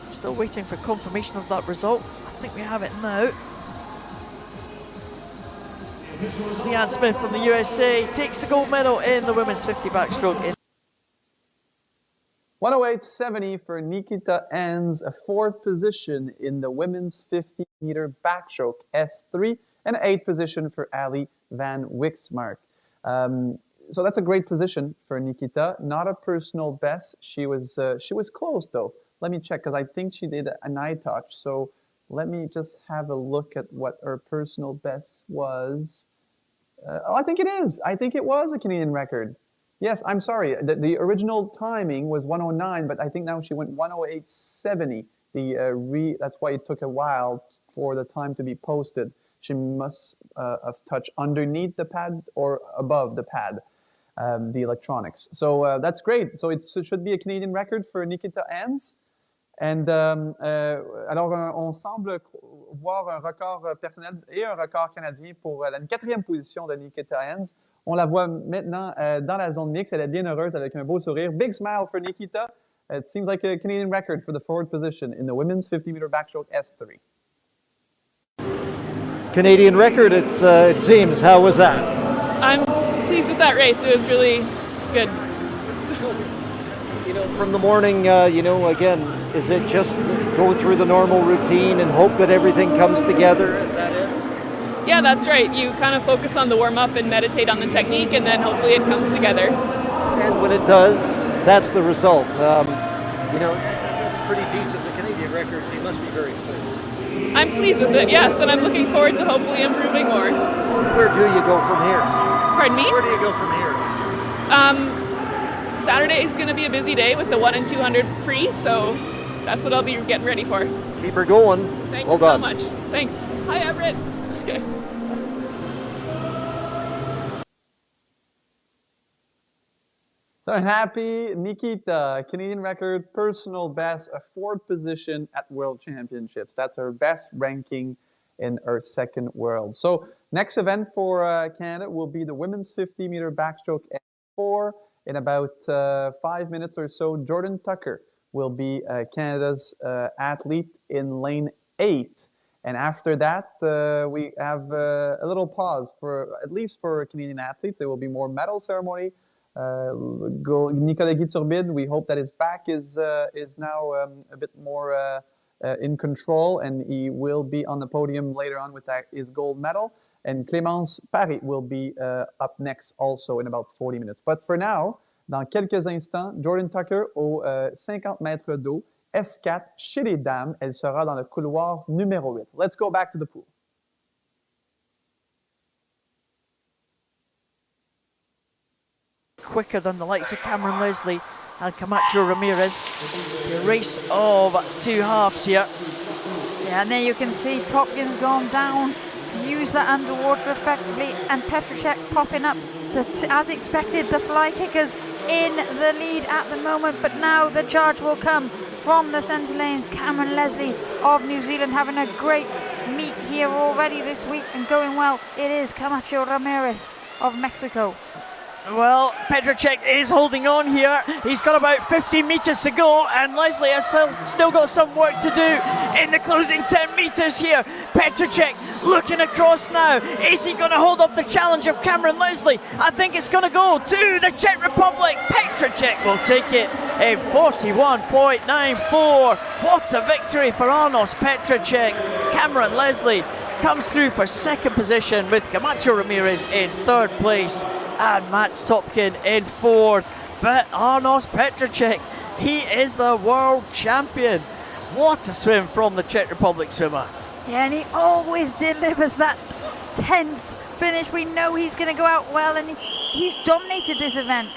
I'm still waiting for confirmation of that result. I think we have it now. Leanne Smith from the USA takes the gold medal in the women's 50 backstroke. 108.70 for Nikita Enns, a 4th position in the women's 50-meter backstroke S3, and 8th position for Ali van Wixmark. So that's a great position for Nikita. Not a personal best. She was close though. Let me check, because I think she did an eye touch. So let me just have a look at what her personal best was. I think it is. I think it was a Canadian record. Yes, I'm sorry. The original timing was 109, but I think now she went 108.70. That's why it took a while for the time to be posted. She must have touched underneath the pad or above the pad, the electronics. So that's great. So it should be a Canadian record for Nikita Enns. And alors, on semble voir un record personnel et un record canadien pour la 4e position de Nikita Enns. On la voit maintenant dans la zone mixte. Elle est bien heureuse avec un beau sourire. Big smile for Nikita. It seems like a Canadian record for the forward position in the women's 50-meter backstroke S3. Canadian record, it seems. How was that? I'm pleased with that race. It was really good. You know, from the morning, again, is it just go through the normal routine and hope that everything comes together? Is that it? Yeah, that's right. You kind of focus on the warm-up and meditate on the technique, and then hopefully it comes together. And when it does, that's the result. That's pretty decent. The Canadian record, you must be very pleased. I'm pleased with it, yes, and I'm looking forward to hopefully improving more. Where do you go from here? Pardon me? Where do you go from here? Saturday is going to be a busy day with the 1 and 200 free, so that's what I'll be getting ready for. Keep her going. Thank well you so done. much. Thanks. Hi, Everett. Okay. So I'm happy, Nikita, Canadian record, personal best, a fourth position at World Championships. That's her best ranking in her second world. So next event for Canada will be the women's 50-meter backstroke S4. In about 5 minutes or so, Jordan Tucker will be Canada's athlete in lane 8. And after that, we have a little pause at least for Canadian athletes. There will be more medal ceremony. Nicolas Guiturbide, we hope that his back is now a bit more in control, and he will be on the podium later on with his gold medal. And Clémence Paré will be up next also in about 40 minutes. But for now, dans quelques instants, Jordan Tucker au 50 mètres d'eau, S4 chez les dames. Elle sera dans le couloir numéro 8. Let's go back to the pool. Quicker than the likes of Cameron Leslie and Camacho Ramirez. The race of two halves here. Yeah, and there you can see Topkin's gone down to use that underwater effectively, and Petracek popping up. As expected, the fly kickers in the lead at the moment, but now the charge will come from the centre lanes. Cameron Leslie of New Zealand having a great meet here already this week and going well. It is Camacho Ramirez of Mexico. Well, Petracek is holding on here. He's got about 15 metres to go, and Leslie has still got some work to do in the closing 10 metres here. Petracek looking across now. Is he going to hold up the challenge of Cameron Leslie? I think it's going to go to the Czech Republic. Petracek will take it in 41.94. What a victory for Arnos Petracek. Cameron Leslie comes through for second position with Camacho Ramirez in third place and Mats Topkin in fourth. But Arnos Petracek, he is the world champion. What a swim from the Czech Republic swimmer. Yeah, and he always delivers that tense finish. We know he's going to go out well, and he's dominated this event.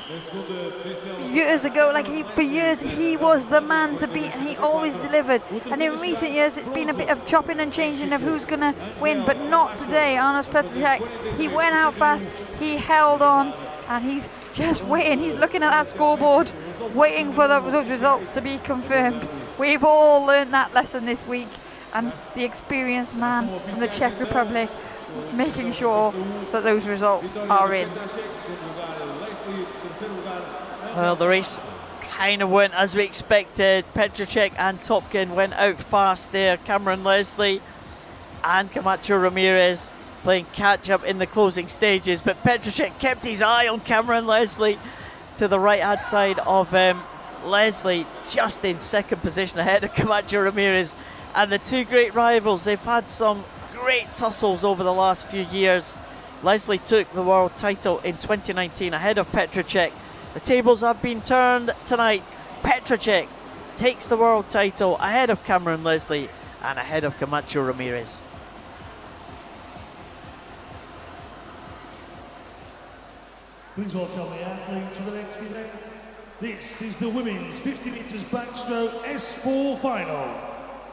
Years ago, for years, he was the man to beat, and he always delivered. And in recent years, it's been a bit of chopping and changing of who's going to win, but not today. Arnos Petracek, he went out fast, he held on, and he's just waiting. He's looking at that scoreboard, waiting for those results to be confirmed. We've all learned that lesson this week, and the experienced man from the Czech Republic making sure that those results are in. Well, the race kind of went as we expected. Petracek and Topkin went out fast there. Cameron Leslie and Camacho Ramirez playing catch up in the closing stages, but Petracek kept his eye on Cameron Leslie to the right hand side of Leslie, just in second position ahead of Camacho Ramirez. And the two great rivals, they've had some great tussles over the last few years. Leslie took the world title in 2019 ahead of Petracek. The tables have been turned tonight. Petracek takes the world title ahead of Cameron Leslie and ahead of Camacho Ramirez. Please welcome the athletes for the next event. This is the women's 50 meters backstroke S4 final.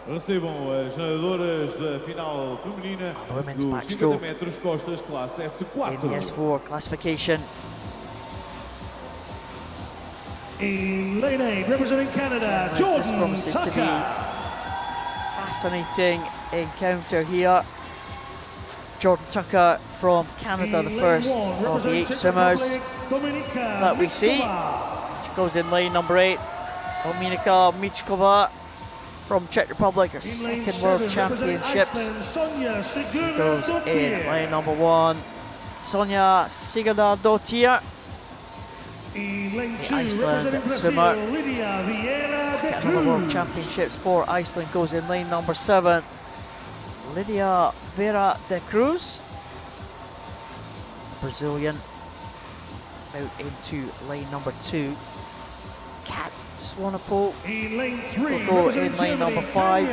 Recebam as nadadoras da final feminina women's do 50 backstroke metros costas classe S4. In the S4 classification. In lane 8, representing Canada, Jordan This promises Tucker. to be fascinating encounter here. Jordan Tucker from Canada, the first of the 8 swimmers that we see. She goes in lane number 8. Dominika Michkova from Czech Republic, her second World Championships. Goes in lane number 1. Sonja Sigurdardóttir, Iceland swimmer. Get another World Championships for Iceland, goes in lane number 7. Lydia Vera de Cruz, Brazilian, out into lane number 2. Kat Swanepoel will go in lane number 5.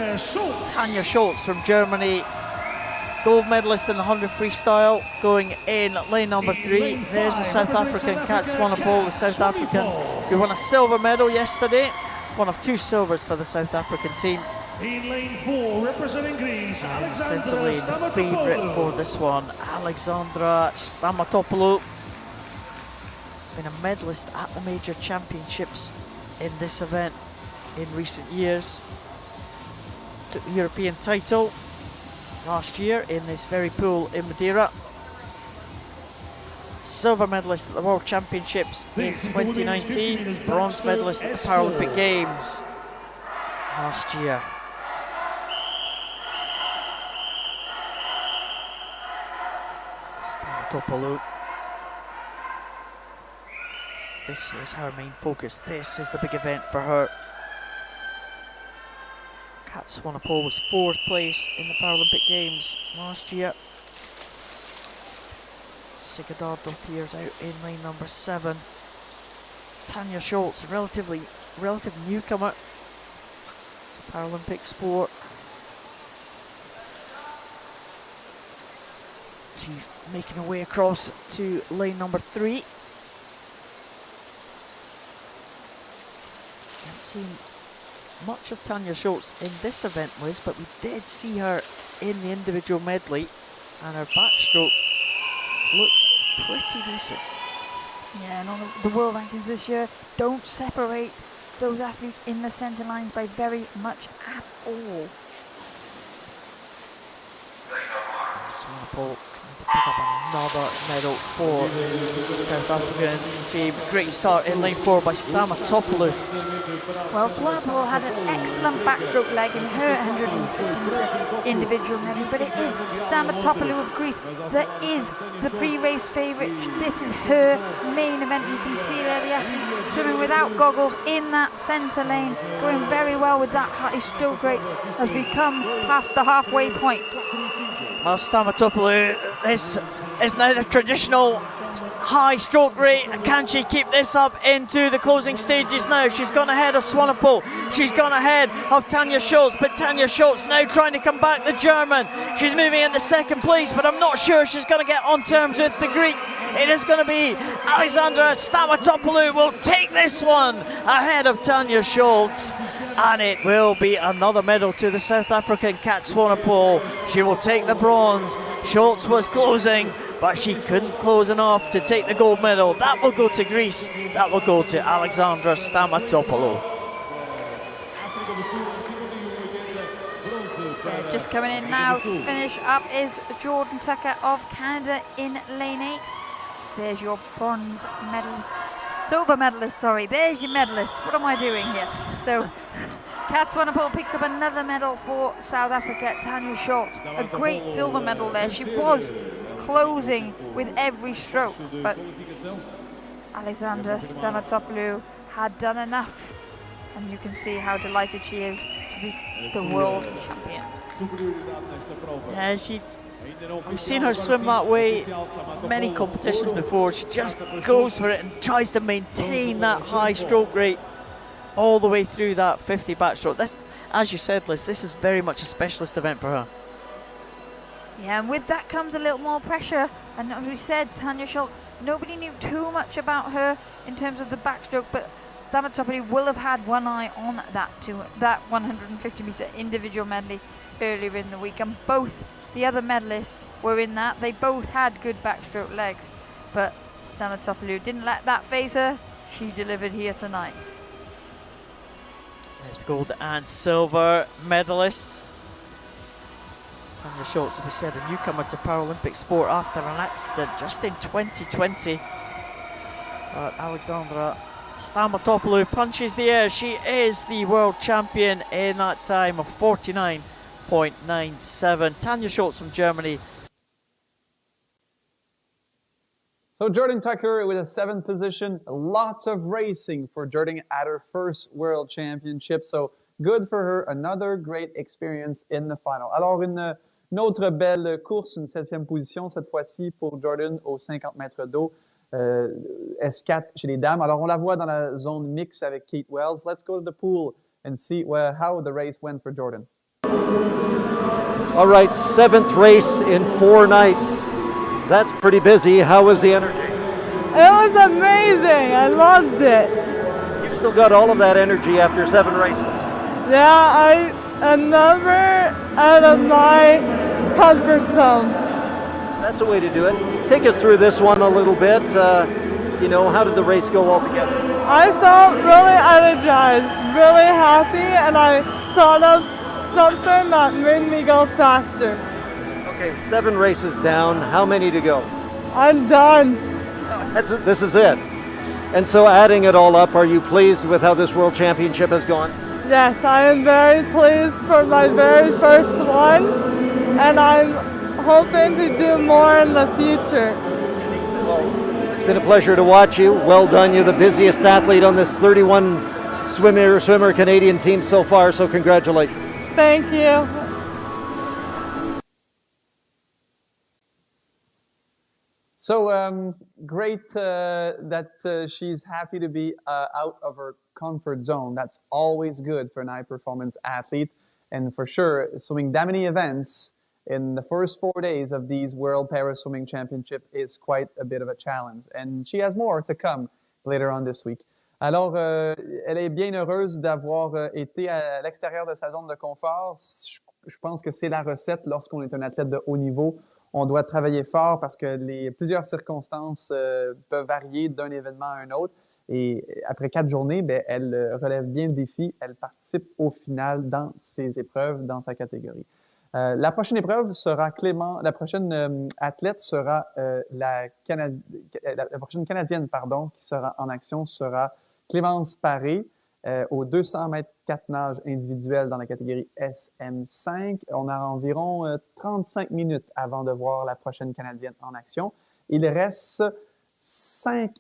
Tanja Schultz from Germany, gold medalist in the 100 freestyle, going in lane number 3. There's a South African, Kat Swanepoel, the South African who won a silver medal yesterday, one of 2 silvers for the South African team. In lane 4, representing Greece, Centre Alexandra lane, the favourite for this one, Alexandra Stamatopoulou. Been a medalist at the major championships in this event in recent years. Took the European title last year in this very pool in Madeira. Silver medalist at the World Championships in 2019, bronze medalist at the Paralympic Games last year. Stamatopoulou. This is her main focus. This is the big event for her. Kat Swanepoel was 4th place in the Paralympic Games last year. Sigurdardóttir's out in lane number 7. Tanja Schultz, relative newcomer to Paralympic sport. She's making her way across to lane number 3. Haven't seen much of Tanja Schultz in this event, Liz, but we did see her in the individual medley, and her backstroke looked pretty decent. Yeah, and on the world rankings this year don't separate those athletes in the centre lines by very much at all. Swanepoel trying to pick up another medal for the South African team. Great start in lane 4 by Stamatopoulou. Well, Swanepoel had an excellent backstroke leg in her 150-metre individual medley, but it is Stamatopoulou of Greece that is the pre-race favourite. This is her main event. You can see there the athlete swimming without goggles in that centre lane, going very well with that high stroke rate as we come past the halfway point. Well, Stamatopoulou, this is now the traditional high stroke rate. Can she keep this up into the closing stages now? She's gone ahead of Swanepoel. She's gone ahead of Tanja Schultz, but Tanja Schultz now trying to come back, the German. She's moving into 2nd place, but I'm not sure she's going to get on terms with the Greek. It is going to be Alexandra Stamatopoulou will take this one ahead of Tanja Schultz, and it will be another medal to the South African Kat Swanepoel. She will take the bronze. Schultz was closing, but she couldn't close enough to take the gold medal. That will go to Greece. That will go to Alexandra Stamatopoulou. Just coming in now to finish up is Jordan Tucker of Canada in lane 8. There's your bronze medalist, silver medalist, sorry. There's your medalist. What am I doing here? So, Kat Swanepoel picks up another medal for South Africa. Tanja Schultz, a great silver medal there. She was closing with every stroke, but Alexandra Stamatopoulou had done enough, and you can see how delighted she is to be the world champion. Yeah, we've seen her swim that way many competitions before. She just goes for it and tries to maintain that high stroke rate all the way through that 50 backstroke. This, as you said, Liz, this is very much a specialist event for her. Yeah, and with that comes a little more pressure. And as we said, Tanja Schultz, nobody knew too much about her in terms of the backstroke, but Stamatopoulou will have had one eye on that 150-metre individual medley earlier in the week, and both the other medalists were in that. They both had good backstroke legs, but Stamatopoulou didn't let that phase her. She delivered here tonight. There's gold and silver medalists. Tanja Schultz, as we said, a newcomer to Paralympic sport after an accident just in 2020. Alexandra Stamatopoulou punches the air. She is the world champion in that time of 49.97. Tanja Schultz from Germany. So Jordan Tucker with a 7th position. Lots of racing for Jordan at her first World Championship. So good for her. Another great experience in the final. Alors une autre belle course, une 7e position cette fois-ci pour Jordan aux 50 mètres d'eau. S4 chez les dames. Alors on la voit dans la zone mix avec Kate Wells. Let's go to the pool and see how the race went for Jordan. All right, 7th race in 4 nights. That's pretty busy. How was the energy? It was amazing. I loved it. You've still got all of that energy after 7 races. Yeah, I'm never out of my comfort zone. That's a way to do it. Take us through this one a little bit. How did the race go altogether? I felt really energized, really happy, and I thought of something that made me go faster. Okay, 7 races down. How many to go? I'm done. This is it. And so adding it all up, are you pleased with how this World Championship has gone? Yes, I am very pleased for my very first one, and I'm hoping to do more in the future. Well, it's been a pleasure to watch you. Well done. You're the busiest athlete on this 31 swimmer Canadian team so far, so congratulations. Thank you. So great that she's happy to be out of her comfort zone. That's always good for an high-performance athlete. And for sure, swimming that many events in the first 4 days of these World Para Swimming Championship is quite a bit of a challenge. And she has more to come later on this week. Alors, elle est bien heureuse d'avoir été à l'extérieur de sa zone de confort. Je pense que c'est la recette lorsqu'on est un athlète de haut niveau. On doit travailler fort parce que plusieurs circonstances peuvent varier d'un événement à un autre. Et après 4 journées, elle relève bien le défi. Elle participe au final dans ses épreuves, dans sa catégorie. La prochaine épreuve sera Clément. La prochaine athlète sera la prochaine Canadienne, qui sera en action sera Clémence Paré aux 200 mètres 4 nages individuels dans la catégorie SM5. On a environ 35 minutes avant de voir la prochaine Canadienne en action. Il reste 5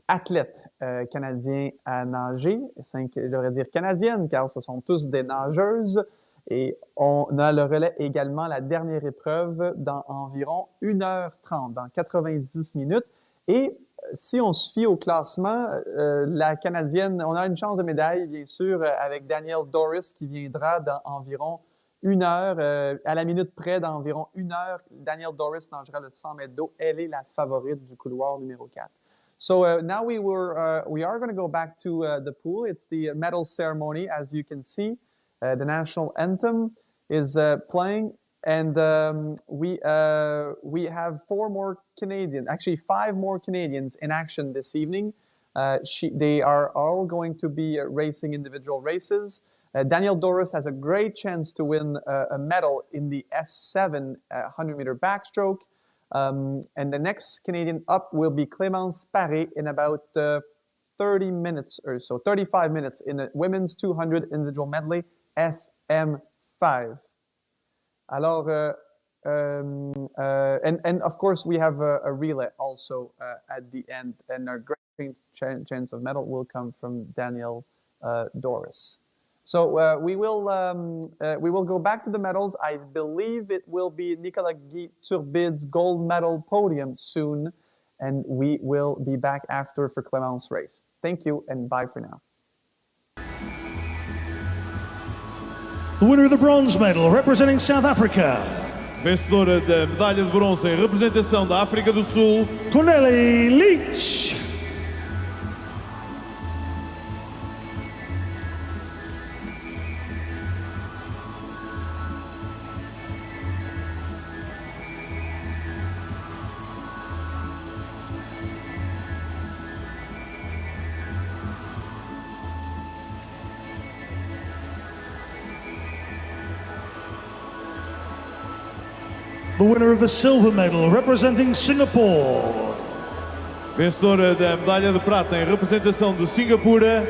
athlètes canadiens à nager, 5, je devrais dire canadiennes, car ce sont tous des nageuses. Et on a le relais également, la dernière épreuve, dans environ 1h30, dans 90 minutes. Et si on se fie au classement, la Canadienne, on a une chance de médaille, bien sûr, avec Danielle Doris qui viendra dans environ 1 heure, à la minute près d'environ 1 heure. Danielle Doris nagera le 100 mètres d'eau. Elle est la favorite du couloir numéro 4. So now we are going to go back to the pool. It's the medal ceremony, as you can see. The national anthem is playing. And we have 4 more Canadians, actually 5 more Canadians in action this evening. They are all going to be racing individual races. Danielle Doris has a great chance to win a medal in the S7 100-meter backstroke. And the next Canadian up will be Clémence Paré in about 30 minutes or so, 35 minutes in a women's 200 individual medley, SM5. Alors, and of course, we have a relay also at the end, and our great chance of medal will come from Danielle Doris. So we will go back to the medals. I believe it will be Nicolas Guy Turbid's gold medal podium soon, and we will be back after for Clémence's race. Thank you, and bye for now. The winner of the bronze medal, representing South Africa. Vencedora da medalha de bronze em representação da África do Sul, Cornelie Leach. The winner of the silver medal, representing Singapore. Vencedora da medalha de prata em representação de Singapura,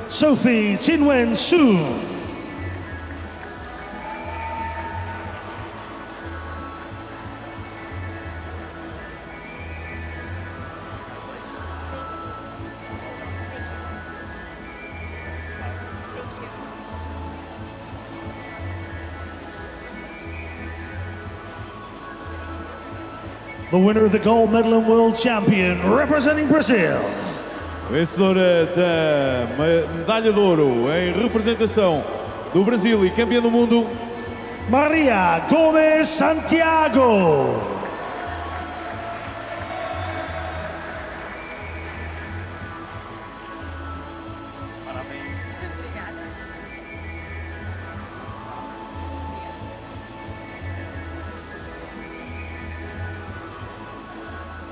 Sophie Chinwen Su. The winner of the gold medal and world champion representing Brazil. vencedora da medalha de ouro em representação do Brasil e campeã do mundo, Maria Gomes Santiago.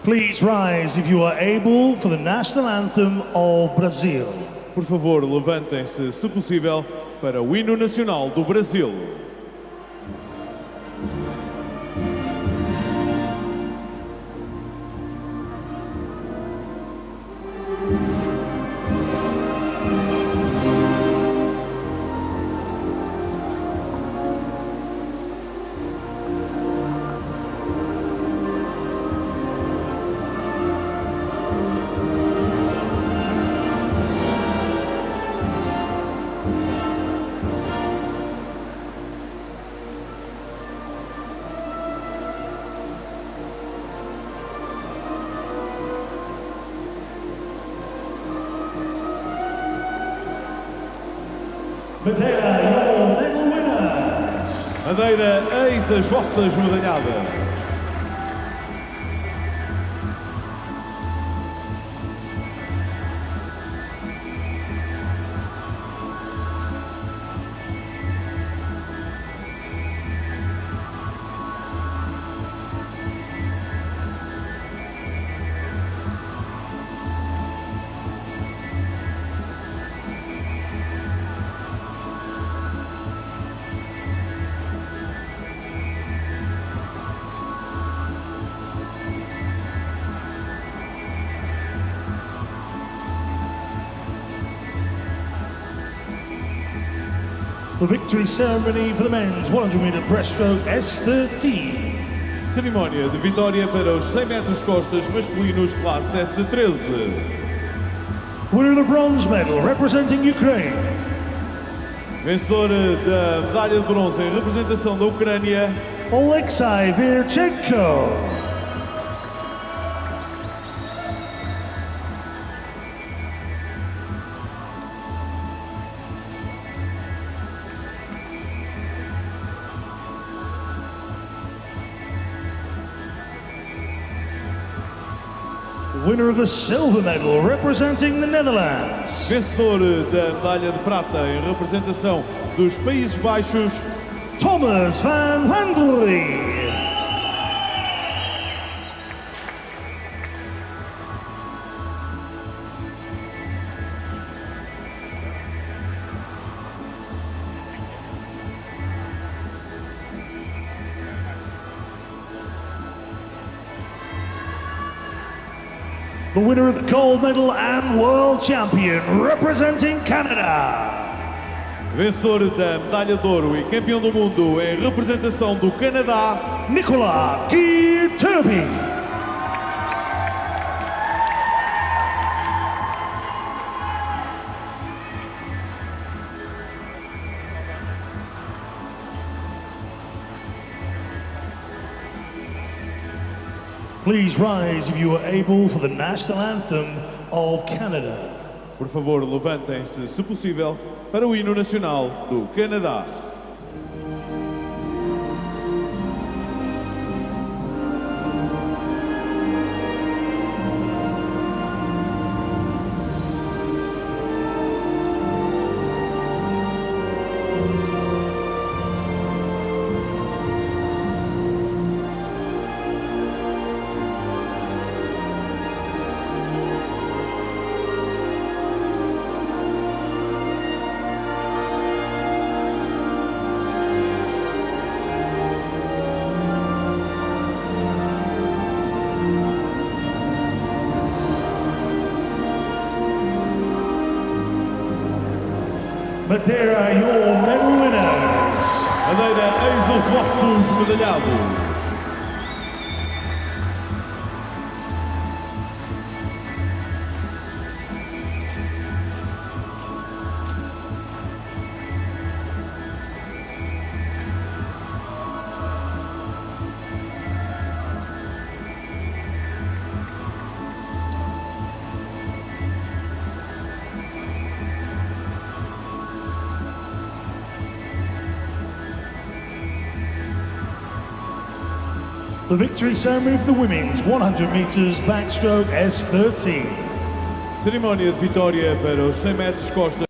Please rise if you are able for the national anthem of Brazil. Por favor, levantem-se, se possível, para o hino nacional do Brasil. Madeira, your medal winners. Madeira, eis as vossas medalhadas. The victory ceremony for the men's 100-meter breaststroke S13. Cerimónia de vitória para os 100 metros costas masculinos classe S13. Winner of the bronze medal representing Ukraine. Vencedor da medalha de bronze em representação da Ucrânia, Alexei Virchenko. Winner of the silver medal representing the Netherlands. vencedor da medalha de prata em representação dos Países Baixos, Thomas van Wandley. The winner of the gold medal and world champion representing Canada. vencedor da medalha de ouro e campeão do mundo em representação do Canadá, Nicola Kirby. Please rise if you are able for the national anthem of Canada. por favor, levantem-se, se possível, para o hino nacional do Canadá. Madeira, your medal winners. Madeira, eis os vossos medalhados. The victory ceremony for the women's 100 meters backstroke S13. Cerimónia de vitória para os 100 metros costas.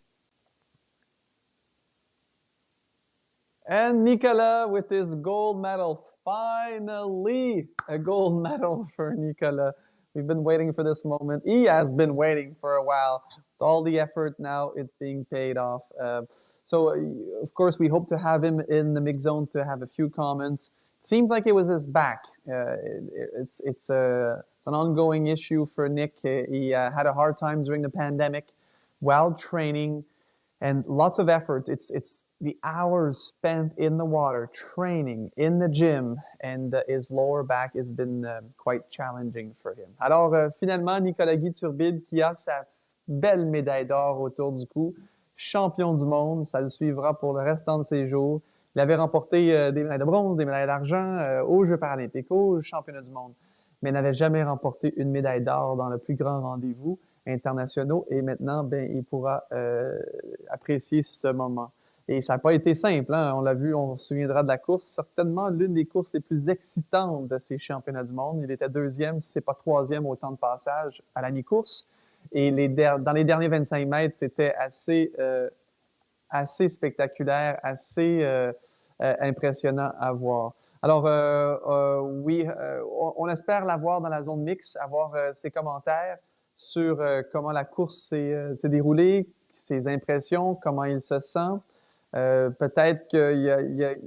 And Nicolas with his gold medal. Finally, a gold medal for Nicolas. We've been waiting for this moment. He has been waiting for a while. With all the effort now, it's being paid off. Of course, we hope to have him in the mix zone to have a few comments. Seems like it was his back. It's an ongoing issue for Nick. He had a hard time during the pandemic while training, and lots of effort. It's the hours spent in the water, training, in the gym, and his lower back has been quite challenging for him. Alors, finalement, Nicolas-Guy Turbide qui a sa belle médaille d'or autour du cou, champion du monde, ça le suivra pour le restant de ses jours. Il avait remporté des médailles de bronze, des médailles d'argent aux Jeux paralympiques, aux championnats du monde, mais n'avait jamais remporté une médaille d'or dans le plus grand rendez-vous internationaux. Et maintenant, il pourra apprécier ce moment. Et ça n'a pas été simple, hein? On l'a vu, on se souviendra de la course, certainement l'une des courses les plus excitantes de ces championnats du monde. Il était deuxième, si ce n'est pas troisième au temps de passage à la mi-course. Et dans les derniers 25 mètres, c'était assez spectaculaire, assez impressionnant à voir. Alors, oui, on espère l'avoir dans la zone mixte, avoir ses commentaires sur comment la course s'est déroulée, ses impressions, comment il se sent. Peut-être qu'il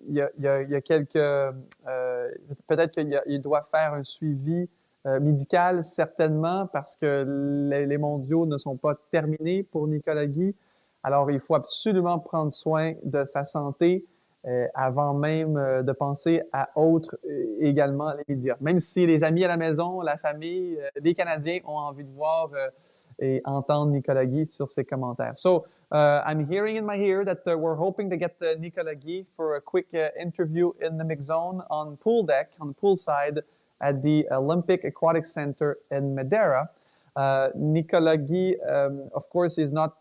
y a quelques... peut-être qu'il doit faire un suivi médical, certainement, parce que les mondiaux ne sont pas terminés pour Nicolas-Guy. Alors, il faut absolument prendre soin de sa santé avant même de penser à autres également, les médias. Même si les amis à la maison, la famille, les Canadiens ont envie de voir et entendre Nicolas-Guy sur ses commentaires. So, I'm hearing in my ear that we're hoping to get Nicolas-Guy for a quick interview in the mix zone on pool deck, on the pool side at the Olympic Aquatic Center in Madeira. Nicolas-Guy, of course, is not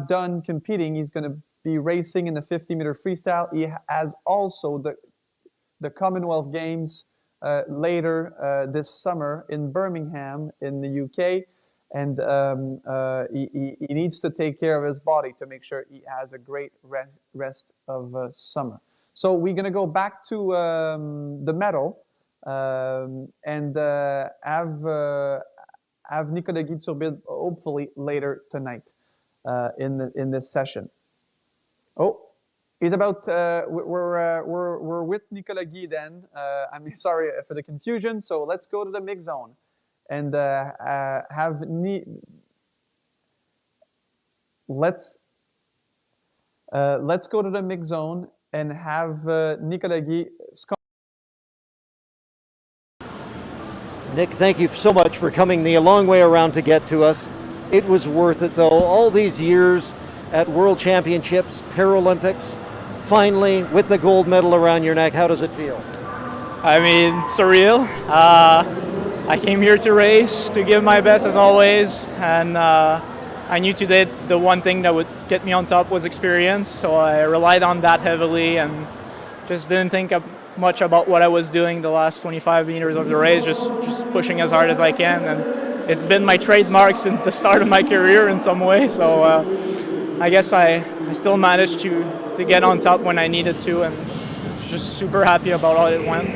done competing. He's going to be racing in the 50-meter freestyle. He has also the Commonwealth Games later this summer in Birmingham in the UK. And he needs to take care of his body to make sure he has a great rest of summer. So we're going to go back to the medal and have Nicolas-Guy Turbide hopefully later tonight in this session. Oh, he's about. We're with Nicolas-Guy then. I'm sorry for the confusion. So let's go to the mix zone and let's go to the mix zone and have Nicolas-Guy. Nick, thank you so much for coming the long way around to get to us. It was worth it, though. All these years at World Championships, Paralympics, finally with the gold medal around your neck. How does it feel? I mean, surreal. I came here to race, to give my best as always, and I knew today the one thing that would get me on top was experience, so I relied on that heavily and just didn't think much about what I was doing the last 25 meters of the race, just pushing as hard as I can, and it's been my trademark since the start of my career in some way, so I guess I still managed to get on top when I needed to, and just super happy about how it went.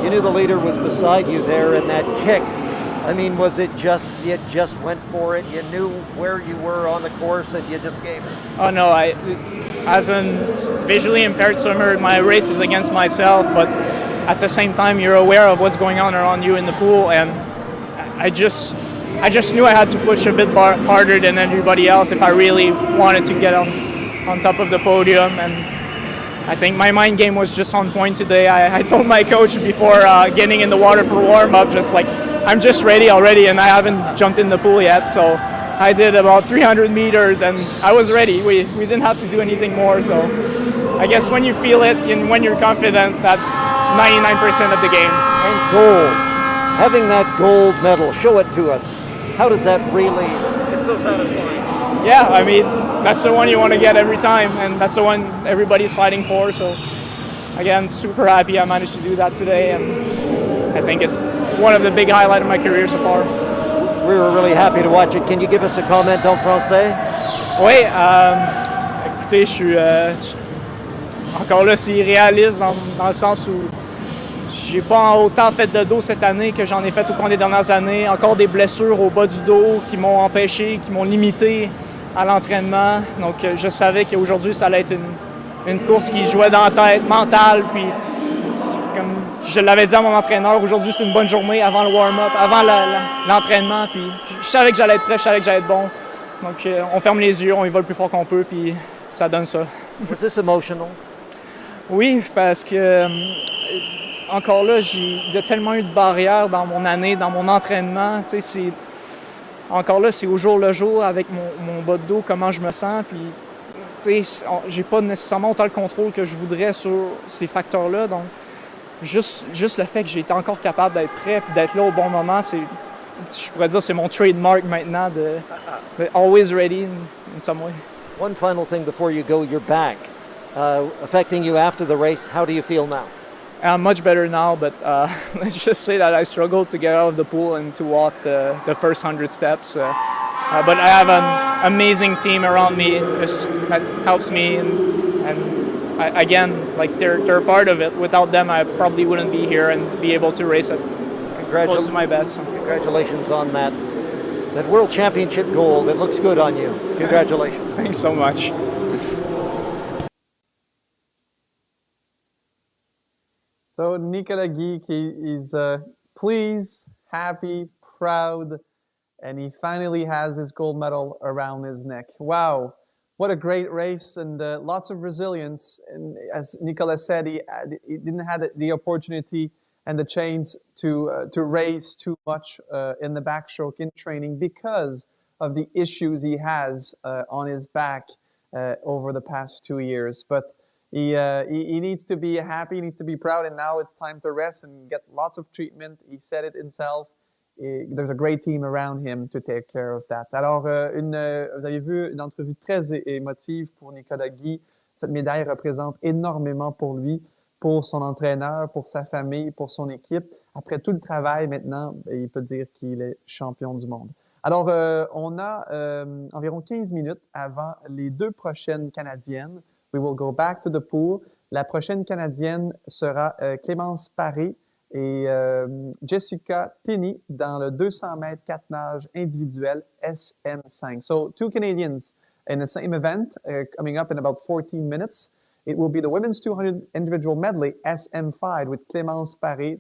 You knew the leader was beside you there in that kick. I mean, was it just, you just went for it, you knew where you were on the course and you just gave it? Oh no, as a visually impaired swimmer, my race is against myself, but at the same time you're aware of what's going on around you in the pool, and I just I just knew I had to push a bit harder than everybody else if I really wanted to get on top of the podium. And I think my mind game was just on point today. I told my coach before getting in the water for warm-up, just like, I'm just ready already, and I haven't jumped in the pool yet. So I did about 300 meters, and I was ready. We didn't have to do anything more. So I guess when you feel it and when you're confident, that's 99% of the game. And gold. Having that gold medal, show it to us. How does that really, it's so satisfying. Yeah, I mean, that's the one you want to get every time, and that's the one everybody's fighting for. So again, super happy I managed to do that today, and I think it's one of the big highlights of my career so far. We were really happy to watch it. Can you give us a comment en français? Oui, écoutez, je suis encore là, c'est irréaliste dans le sens où j'ai pas autant fait de dos cette année que j'en ai fait au cours des dernières années. Encore des blessures au bas du dos qui m'ont empêché, qui m'ont limité à l'entraînement. Donc je savais qu'aujourd'hui ça allait être une course qui jouait dans la tête, mentale. Puis comme je l'avais dit à mon entraîneur, aujourd'hui c'est une bonne journée avant le warm-up, avant l'entraînement. Puis je savais que j'allais être prêt, je savais que j'allais être bon. Donc on ferme les yeux, on y va le plus fort qu'on peut, puis ça donne ça. Was this emotional? Oui, parce que encore là, il y a tellement eu de barrières dans mon année, dans mon entraînement. Encore là, c'est au jour le jour avec mon bas de dos, comment je me sens. Puis, j'ai pas nécessairement autant le contrôle que je voudrais sur ces facteurs-là. Donc, juste le fait que j'ai été encore capable d'être prêt et d'être là au bon moment, je pourrais dire c'est mon trademark maintenant de always ready in some way. One final thing before you go, your back affecting you after the race. How do you feel now? I'm much better now, but let's just say that I struggled to get out of the pool and to walk the first 100 steps. But I have an amazing team around me that helps me, and again, like they're a part of it. Without them, I probably wouldn't be here and be able to race at close to my best. Congratulations on that World Championship gold. It looks good on you. Congratulations. Thanks so much. So Nicolas Guy is pleased, happy, proud, and he finally has his gold medal around his neck. Wow, what a great race, and lots of resilience. And as Nicolas said, he didn't have the opportunity and the chance to race too much in the backstroke in training because of the issues he has on his back over the past 2 years. But he needs to be happy, he needs to be proud, and now it's time to rest and get lots of treatment. He said it himself. There's a great team around him to take care of that. Alors, vous avez vu une entrevue très émotive pour Nicolas Guy. Cette médaille représente énormément pour lui, pour son entraîneur, pour sa famille, pour son équipe. Après tout le travail, maintenant, il peut dire qu'il est champion du monde. Alors, on a environ 15 minutes avant les deux prochaines Canadiennes. We will go back to the pool. La prochaine Canadienne sera Clémence Paré et Jessica Tinney dans le 200 mètres 4 nages individuel SM5. So, two Canadians in the same event coming up in about 14 minutes. It will be the women's 200 individual medley SM5 with Clémence Paré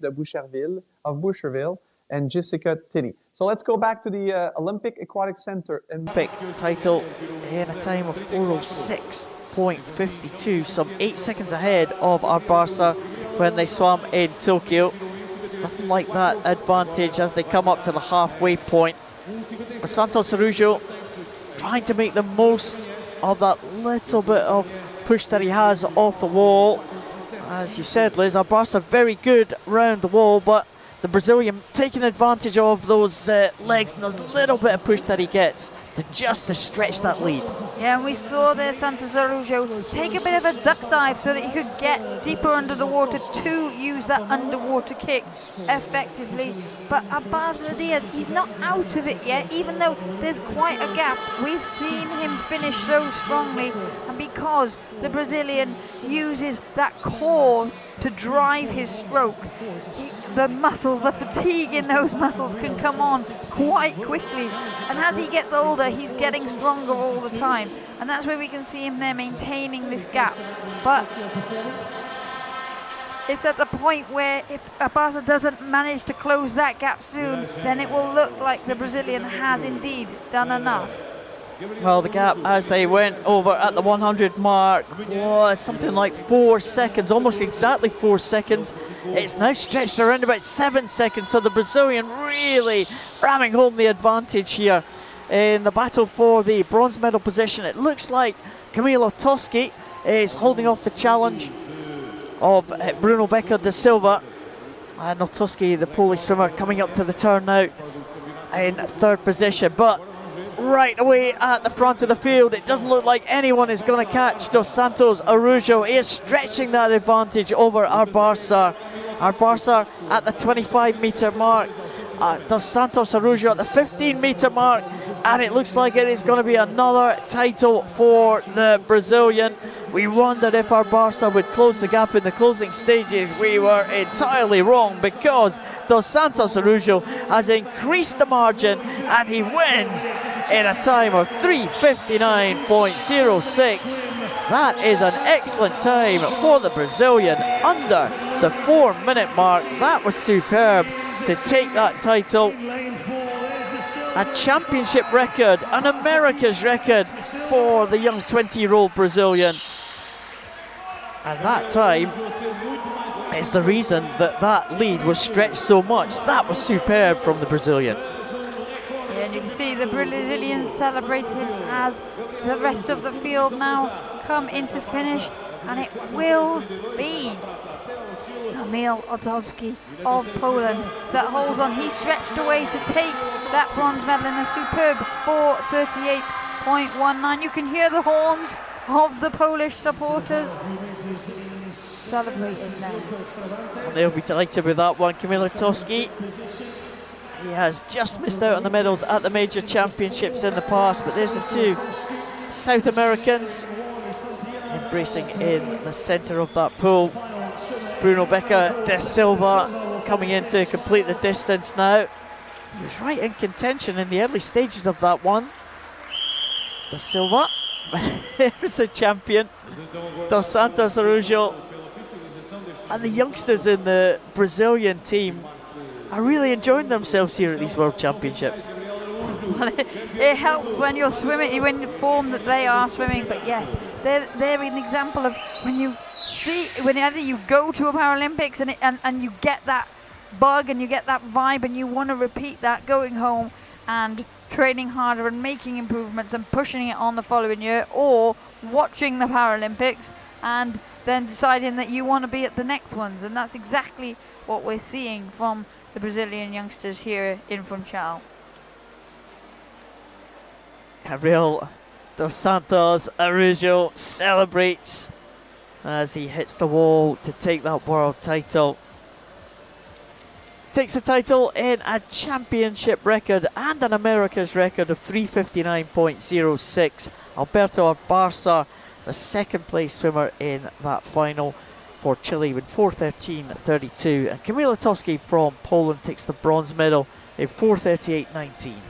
of Boucherville and Jessica Tinney. So let's go back to the Olympic Aquatic Center. Olympic title in a time of 4:06.52, some 8 seconds ahead of our Barca when they swam in Tokyo. It's nothing like that advantage as they come up to the halfway point. Santos Cerullo trying to make the most of that little bit of push that he has off the wall. As you said, Liz, our Barca very good round the wall, but the Brazilian taking advantage of those legs and those little bit of push that he gets to stretch that lead. Yeah, and we saw there Santos Cerullo take a bit of a duck dive so that he could get deeper under the water to use that underwater kick effectively. But Barça Diaz, he's not out of it yet, even though there's quite a gap. We've seen him finish so strongly, and because the Brazilian uses that core to drive his stroke, the muscles, the fatigue in those muscles can come on quite quickly. And as he gets older, he's getting stronger all the time. And that's where we can see him there maintaining this gap. But It's at the point where if Barca doesn't manage to close that gap soon, then it will look like the Brazilian has indeed done enough. Well, the gap as they went over at the 100 mark was something like 4 seconds, almost exactly 4 seconds. It's now stretched around about 7 seconds, so the Brazilian really ramming home the advantage here in the battle for the bronze medal position. It looks like Camilo Toschi is holding off the challenge of Bruno Becker da Silva. And Toschi, the Polish swimmer, coming up to the turn now in third position. But right away at the front of the field, it doesn't look like anyone is going to catch Dos Santos Araujo. He is stretching that advantage over Arbarza. Arbarza at the 25-metre mark. Dos Santos Araujo at the 15-metre mark. And it looks like it is going to be another title for the Brazilian. We wondered if Arbarza would close the gap in the closing stages. We were entirely wrong, because Dos Santos Araujo has increased the margin and he wins in a time of 3:59.06. That is an excellent time for the Brazilian, under the 4-minute mark. That was superb to take that title. A championship record, an America's record for the young 20-year-old Brazilian. And that time is the reason that that lead was stretched so much. That was superb from the Brazilian. Yeah, and you can see the Brazilians celebrating as the rest of the field now come into finish, and it will be Kamil Otowski of Poland that holds on. He stretched away to take that bronze medal in a superb 4:38.19. You can hear the horns of the Polish supporters celebrating now. They'll be delighted with that one. Kamil Otowski, he has just missed out on the medals at the major championships in the past, but there's the two South Americans embracing in the centre of that pool. Bruno Becker da Silva coming in to complete the distance now. He was right in contention in the early stages of that one. Da Silva, there's a champion. Dos Santos Araujo. And the youngsters in the Brazilian team are really enjoying themselves here at these World Championships. Well, it helps when you're swimming, when you form that they are swimming. But yes, they're an example of when you see, whenever you go to a Paralympics and you get that bug and you get that vibe and you want to repeat that going home and training harder and making improvements and pushing it on the following year, or watching the Paralympics and then deciding that you want to be at the next ones. And that's exactly what we're seeing from the Brazilian youngsters here in Funchal. Gabriel Dos Santos Araujo celebrates as he hits the wall to take that world title. Takes the title in a championship record and an America's record of 3:59.06. Alberto Arbarza, the second place swimmer in that final for Chile with 4:13.32. And Kamil Otowski from Poland takes the bronze medal in 4:38.19.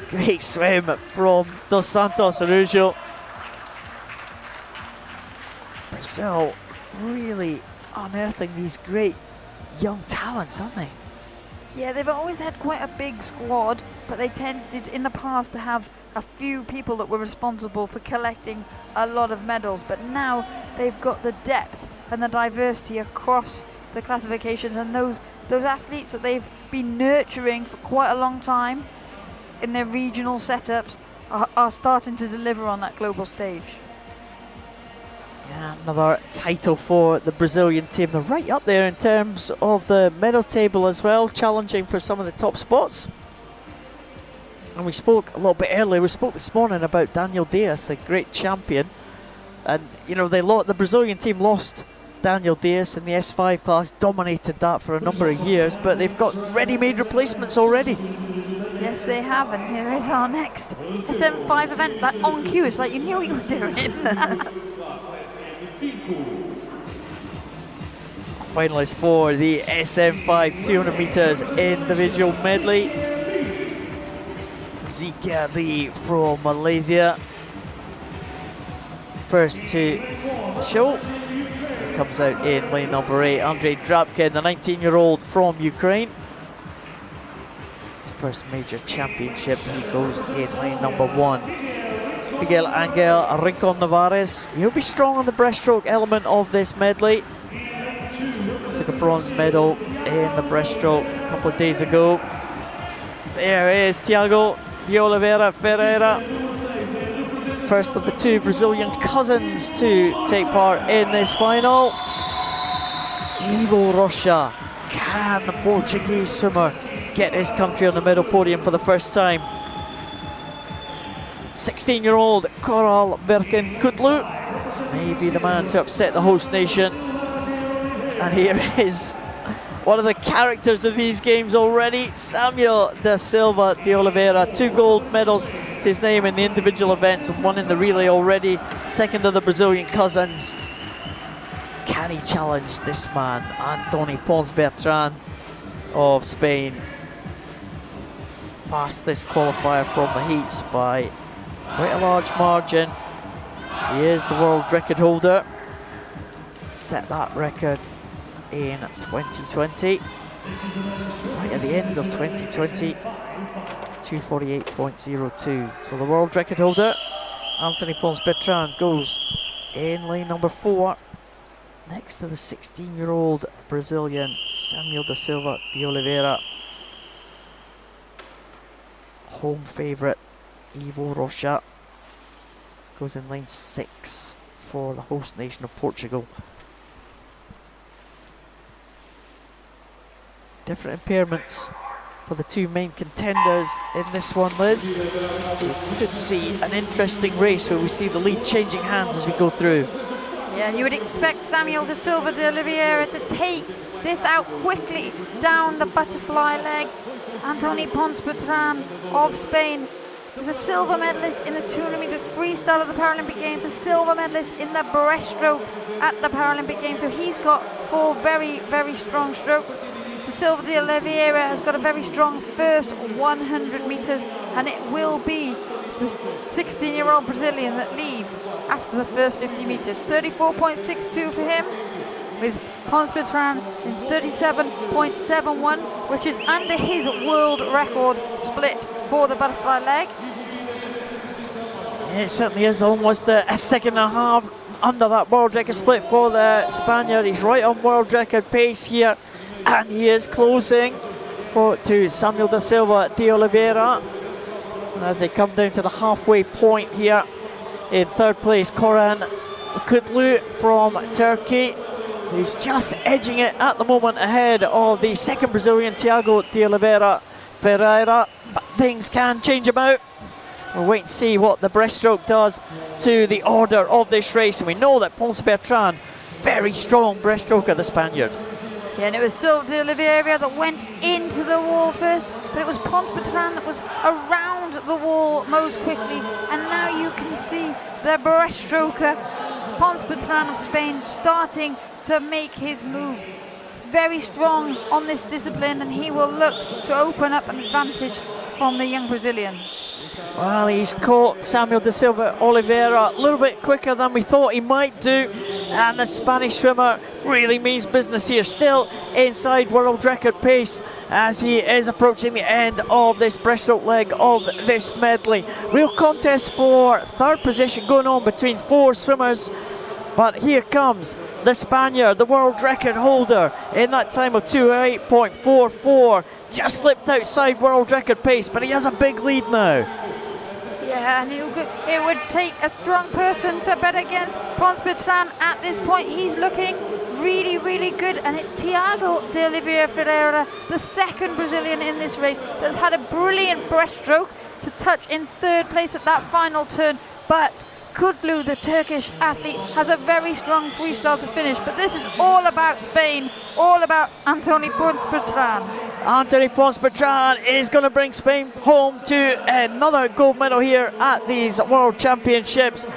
Great swim from Dos Santos Araujo. Brazil really unearthing these great young talents, aren't they? Yeah, they've always had quite a big squad, but they tended in the past to have a few people that were responsible for collecting a lot of medals. But now they've got the depth and the diversity across the classifications, and those athletes that they've been nurturing for quite a long time in their regional setups are starting to deliver on that global stage. Yeah, another title for the Brazilian team. They're right up there in terms of the medal table as well, challenging for some of the top spots. And we spoke a little bit earlier, we spoke this morning about Daniel Dias, the great champion. And, you know, the Brazilian team lost Daniel Dias in the S5 class, dominated that for a number of years, but they've got ready-made replacements already. Yes, they have, and here is our next SM5 event, like on cue. It's like you knew what you were doing. Finalists for the SM5 200 meters individual medley. Zika Lee from Malaysia. first to show. He comes out in lane number 8, Andrei Drabkin, the 19-year-old from Ukraine. His first major championship, he goes in lane number 1. Miguel Angel Rincon Navarez, he'll be strong on the breaststroke element of this medley. Took a bronze medal in the breaststroke a couple of days ago. There is Thiago de Oliveira Ferreira, first of the 2 Brazilian cousins to take part in this final. Ivo Rocha, can the Portuguese swimmer get his country on the medal podium for the first time? 16-year-old Coral Berkin Kutlu may be the man to upset the host nation. And here is one of the characters of these games already, Samuel da Silva de Oliveira. 2 gold medals to his name in the individual events and 1 in the relay already. Second of the Brazilian cousins. Can he challenge this man, Antoni Pons Bertran of Spain? Fastest qualifier from the heats by quite a large margin. He is the world record holder. Set that record in 2020, right at the end of 2020, 248.02. So the world record holder, Antoni Pons Bertran, goes in lane number 4, next to the 16-year-old Brazilian Samuel da Silva de Oliveira. Home favourite Ivo Rocha goes in lane 6 for the host nation of Portugal. Different impairments for the 2 main contenders in this one, Liz. We could see an interesting race where we see the lead changing hands as we go through. Yeah, and you would expect Samuel da Silva de Oliveira to take this out quickly down the butterfly leg. Antoni Pons Bertran of Spain is a silver medalist in the 200-meter freestyle at the Paralympic Games, a silver medalist in the breaststroke at the Paralympic Games. So he's got 4 very, very strong strokes. Da Silva de Oliveira has got a very strong first 100 meters, and it will be the 16-year-old Brazilian that leads after the first 50 meters. 34.62 for him, with Pons Bertran in 37.71, which is under his world record split for the butterfly leg. Yeah, it certainly is almost a second and a half under that world record split for the Spaniard. He's right on world record pace here, and he is closing to Samuel da Silva de Oliveira. And as they come down to the halfway point here, in 3rd place, Koran Kutlu from Turkey, who's just edging it at the moment ahead of the 2nd Brazilian, Thiago de Oliveira Ferreira. But things can change about. We'll wait and see what the breaststroke does to the order of this race. And we know that Pons Bertran, very strong breaststroker, the Spaniard. Yeah, and it was Silva de Oliveira that went into the wall first, but it was Pons Bertran that was around the wall most quickly. And now you can see the breaststroker, Pons Bertran of Spain, starting to make his move. He's very strong on this discipline, and he will look to open up an advantage from the young Brazilian. Well, he's caught Samuel da Silva Oliveira a little bit quicker than we thought he might do, and the Spanish swimmer really means business here, still inside world record pace as he is approaching the end of this breaststroke leg of this medley. Real contest for 3rd position going on between 4 swimmers, but here comes the Spaniard, the world record holder, in that time of 2:08.44, just slipped outside world record pace, but he has a big lead now. Yeah, and it would take a strong person to bet against Pons Bertran at this point. He's looking really, really good, and it's Thiago de Oliveira Ferreira, the 2nd Brazilian in this race, that's had a brilliant breaststroke to touch in 3rd place at that final turn. But Kutlu, the Turkish athlete, has a very strong freestyle to finish. But this is all about Spain, all about Antoni Pons Bertran. Antoni Pons Bertran is going to bring Spain home to another gold medal here at these World Championships.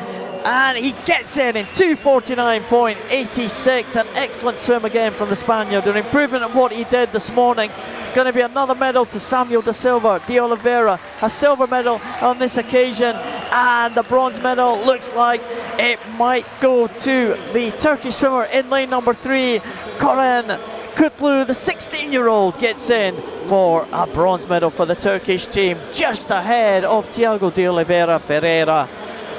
And he gets in 2:49.86. An excellent swim again from the Spaniard. An improvement on what he did this morning. It's going to be another medal to Samuel da Silva de Oliveira. A silver medal on this occasion and the bronze medal looks like it might go to the Turkish swimmer in lane number 3, Koren Kutlu. The 16-year-old gets in for a bronze medal for the Turkish team, just ahead of Tiago de Oliveira Ferreira.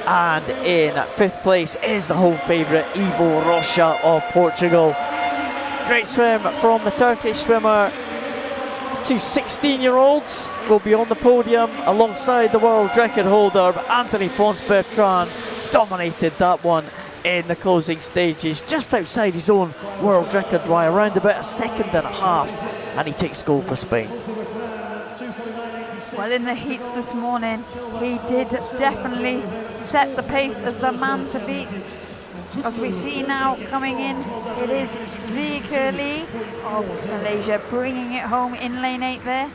And in 5th place is the home favourite, Ivo Rocha of Portugal. Great swim from the Turkish swimmer. 2 16-year-olds will be on the podium alongside the world record holder, but Anthony Pons-Bertrand dominated that one in the closing stages, just outside his own world record by around about 1.5 seconds, and he takes gold for Spain. Well, in the heats this morning, he did definitely set the pace as the man to beat. As we see now coming in, it is Zika Lee of Malaysia bringing it home in lane 8 there,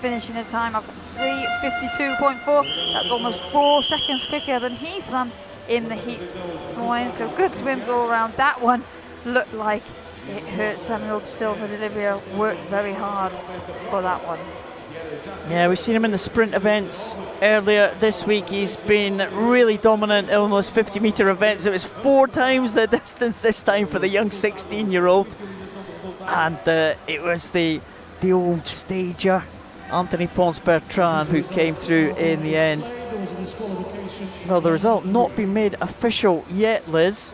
finishing a time of 3:52.4. That's almost 4 seconds quicker than he swam in the heats this morning. So good swims all around. That one looked like it hurt Samuel Silva. Olivia worked very hard for that one. Yeah, we've seen him in the sprint events earlier this week. He's been really dominant in almost 50-metre events. It was 4 times the distance this time for the young 16-year-old. And it was the old stager, Anthony Pons-Bertrand, who came through in the end. Well, the result not been made official yet, Liz.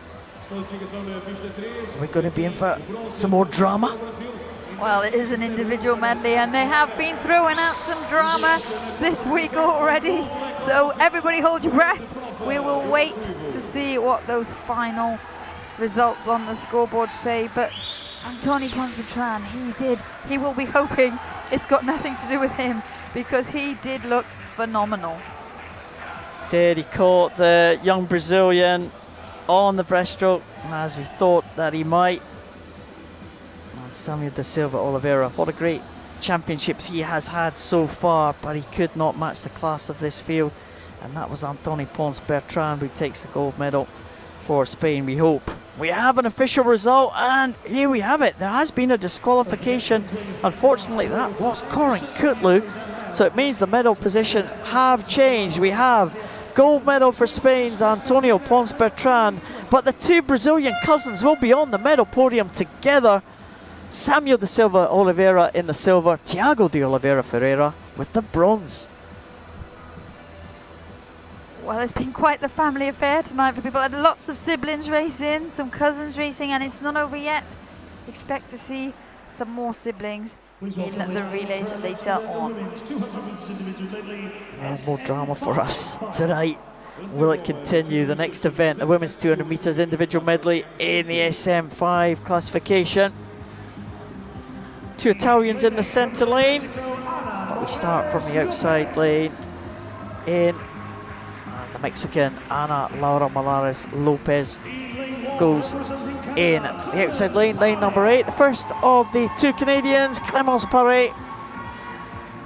We're going to be in for some more drama. Well, it is an individual medley, and they have been throwing out some drama this week already. So everybody hold your breath. We will wait to see what those final results on the scoreboard say. But Anthony Pons-Bertrand, he will be hoping it's got nothing to do with him, because he did look phenomenal. He caught the young Brazilian on the breaststroke, as we thought that he might. Samuel da Silva Oliveira, what a great championships he has had so far, but he could not match the class of this field, and that was Anthony Pons-Bertrand who takes the gold medal for Spain. We hope we have an official result, and here we have it. There has been a disqualification. Unfortunately, that was Koren Kutlu, so it means the medal positions have changed. We have gold medal for Spain's Antonio Pons-Bertrand, but the 2 Brazilian cousins will be on the medal podium together. Samuel da Silva Oliveira in the silver, Tiago de Oliveira Ferreira with the bronze. Well, it's been quite the family affair tonight for people. Had lots of siblings racing, some cousins racing, and it's not over yet. Expect to see some more siblings in the relays later on. More drama for us tonight. Will it continue? The next event, the women's 200 metres individual medley in the SM5 classification. 2 Italians in the centre lane, but we start from the outside lane in. The Mexican Ana Laura Malares Lopez goes in the outside lane, lane number 8. The first of the 2 Canadians, Clémence Paré,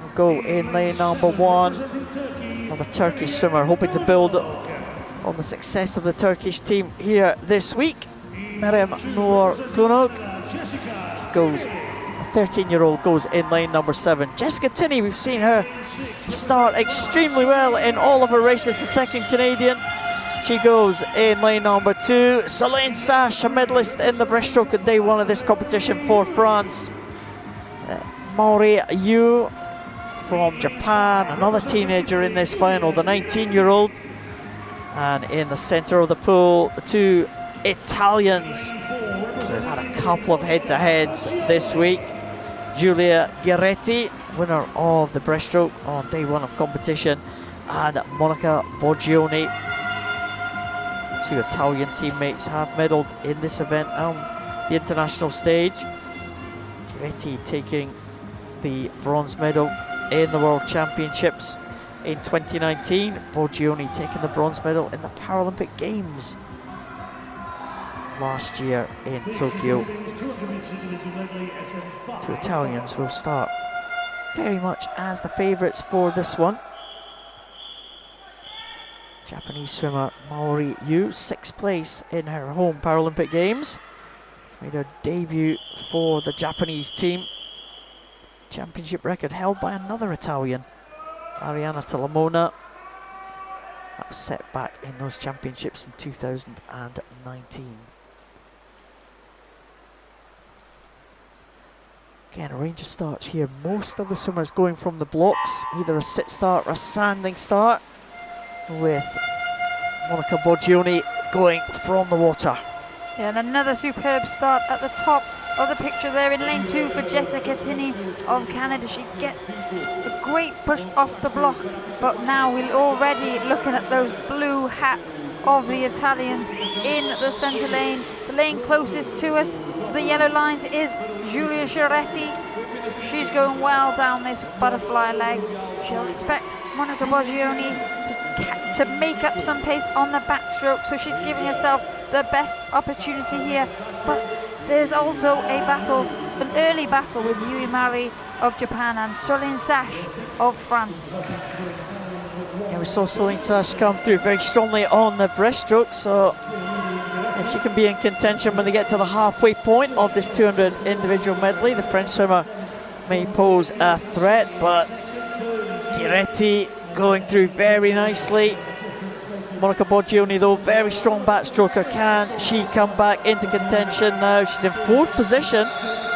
will go in lane number 1. Another Turkish swimmer hoping to build on the success of the Turkish team here this week. Merem Noor Tunug goes. 13-year-old goes in lane number 7. Jessica Tinney, we've seen her start extremely well in all of her races. The 2nd Canadian, she goes in lane number 2. Solène Sache, a medalist in the breaststroke on day 1 of this competition for France. Maori Yu from Japan, another teenager in this final, the 19-year-old. And in the centre of the pool, the 2 Italians. They've had a couple of head-to-heads this week. Giulia Guerretti, winner of the breaststroke on day 1 of competition, and Monica Boggioni. 2 Italian teammates have medalled in this event on the international stage. Guerretti taking the bronze medal in the World Championships in 2019. Boggioni taking the bronze medal in the Paralympic Games last year in Tokyo. 2 Italians will start very much as the favourites for this one. Japanese swimmer Maori Yu, 6th place in her home Paralympic Games. Made her debut for the Japanese team. Championship record held by another Italian, Arianna Talamona. that was set back in those championships in 2019. Again, a range of starts here. Most of the swimmers going from the blocks, either a sit start or a standing start, with Monica Borgioni going from the water. Yeah, and another superb start at the top of the picture there in lane 2 for Jessica Tinney of Canada. She gets a great push off the block, but now we're already looking at those blue hats of the Italians in the centre lane. The lane closest to us, the yellow lines, is Giulia Giretti. She's going well down this butterfly leg. She'll expect Monica Borgioni to make up some pace on the backstroke, so she's giving herself the best opportunity here. But there's also a battle, an early battle with Yui Mari of Japan and Solène Sache of France. Yeah, we saw Solène Sache come through very strongly on the breaststroke, so if she can be in contention when they get to the halfway point of this 200 individual medley, the French swimmer may pose a threat, but Giretti going through very nicely. Monica Borgioni, though, very strong backstroker. Can she come back into contention now? She's in 4th position,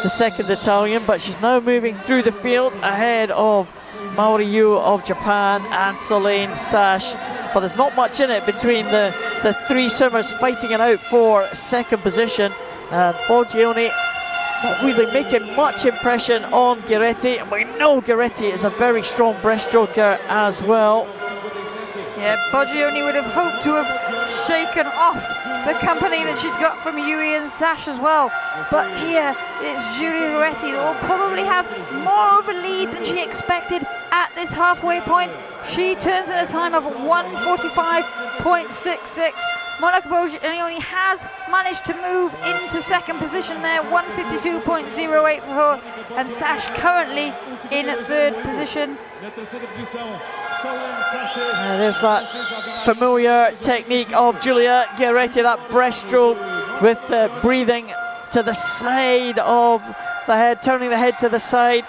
the second Italian, but she's now moving through the field ahead of Maori Yu of Japan and Solène Sache. But there's not much in it between the three swimmers fighting it out for second position. Borgioni not really making much impression on Giretti, and we know Giretti is a very strong breaststroker as well. Yeah, Borgioni would have hoped to have shaken off the company that she's got from Yui and Sache as well. But here it's Giulia Giretti that will probably have more of a lead than she expected at this halfway point. She turns in a time of 1:45.66. Monica Borgioni has managed to move into second position there, 1:52.08 for her, and Sache currently in 3rd position. There's that familiar technique of Giulia Giretti, that breaststroke with breathing to the side of the head, turning the head to the side,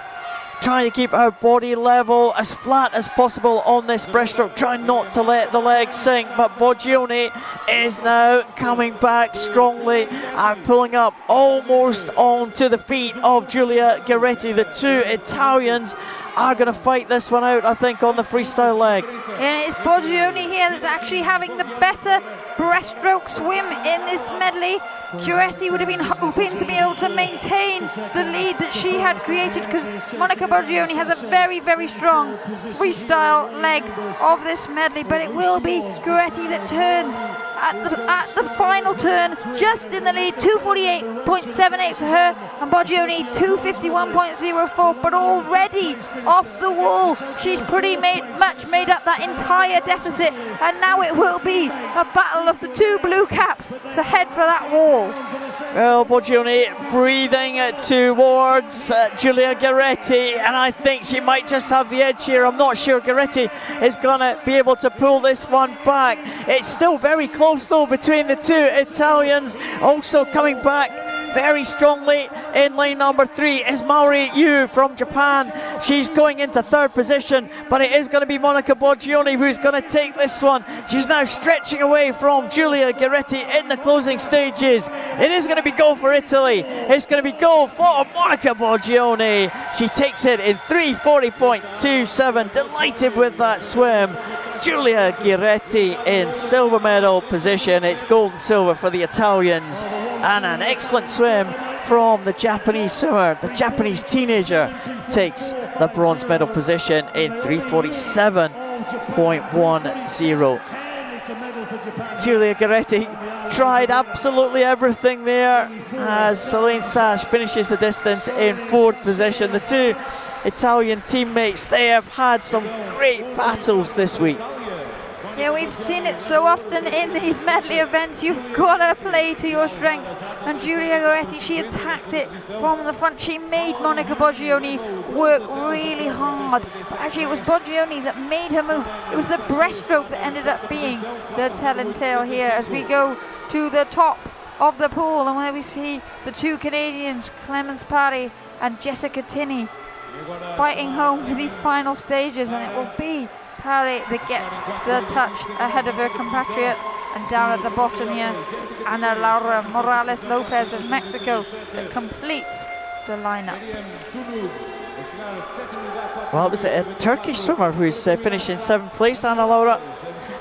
trying to keep her body level as flat as possible on this breaststroke, trying not to let the legs sink. But Borgioni is now coming back strongly and pulling up almost onto the feet of Giulia Giretti. The two Italians are going to fight this one out, I think, on the freestyle leg. And it's Borgioni here that's actually having the better breaststroke swim in this medley. Giretti would have been hoping to be able to maintain the lead that she had created, because Monica Borgioni has a very, very strong freestyle leg of this medley, but it will be Giretti that turns at the final turn, just in the lead, 2:48.78 for her, and Borgioni 2:51.04, but already off the wall. She's pretty much made up that entire deficit, and now it will be a battle of the two blue caps to head for that wall. Well, Borgioni breathing towards Giulia Giretti, and I think she might just have the edge here. I'm not sure Giretti is going to be able to pull this one back. It's still very close, though, between the two Italians. Also coming back very strongly in lane number 3 is Maori Yu from Japan. She's going into 3rd position, but it is going to be Monica Borgioni who's going to take this one. She's now stretching away from Giulia Giretti in the closing stages. It is going to be goal for Italy. It's going to be goal for Monica Borgioni. She takes it in 3:40.27. Delighted with that swim. Giulia Giretti in silver medal position. It's gold and silver for the Italians, and an excellent swim from the Japanese swimmer. The Japanese teenager takes the bronze medal position in 3:47.10. Giulia Giretti tried absolutely everything there as Solène Sache finishes the distance in 4th position. The two Italian teammates, they have had some great battles this week. Yeah, we've seen it so often in these medley events. You've got to play to your strengths. And Giulia Giretti, she attacked it from the front. She made Monica Borgioni work really hard. But actually, it was Borgioni that made her move. It was the breaststroke that ended up being the tell and tale here as we go to the top of the pool, and where we see the two Canadians, Clemence Parry and Jessica Tinney, fighting home to these final stages, and it will be Parry that gets the touch ahead of her compatriot. And down at the bottom here is Ana Laura Morales Lopez of Mexico that completes the lineup. Well, it was a Turkish swimmer who's finished in 7th place. Ana Laura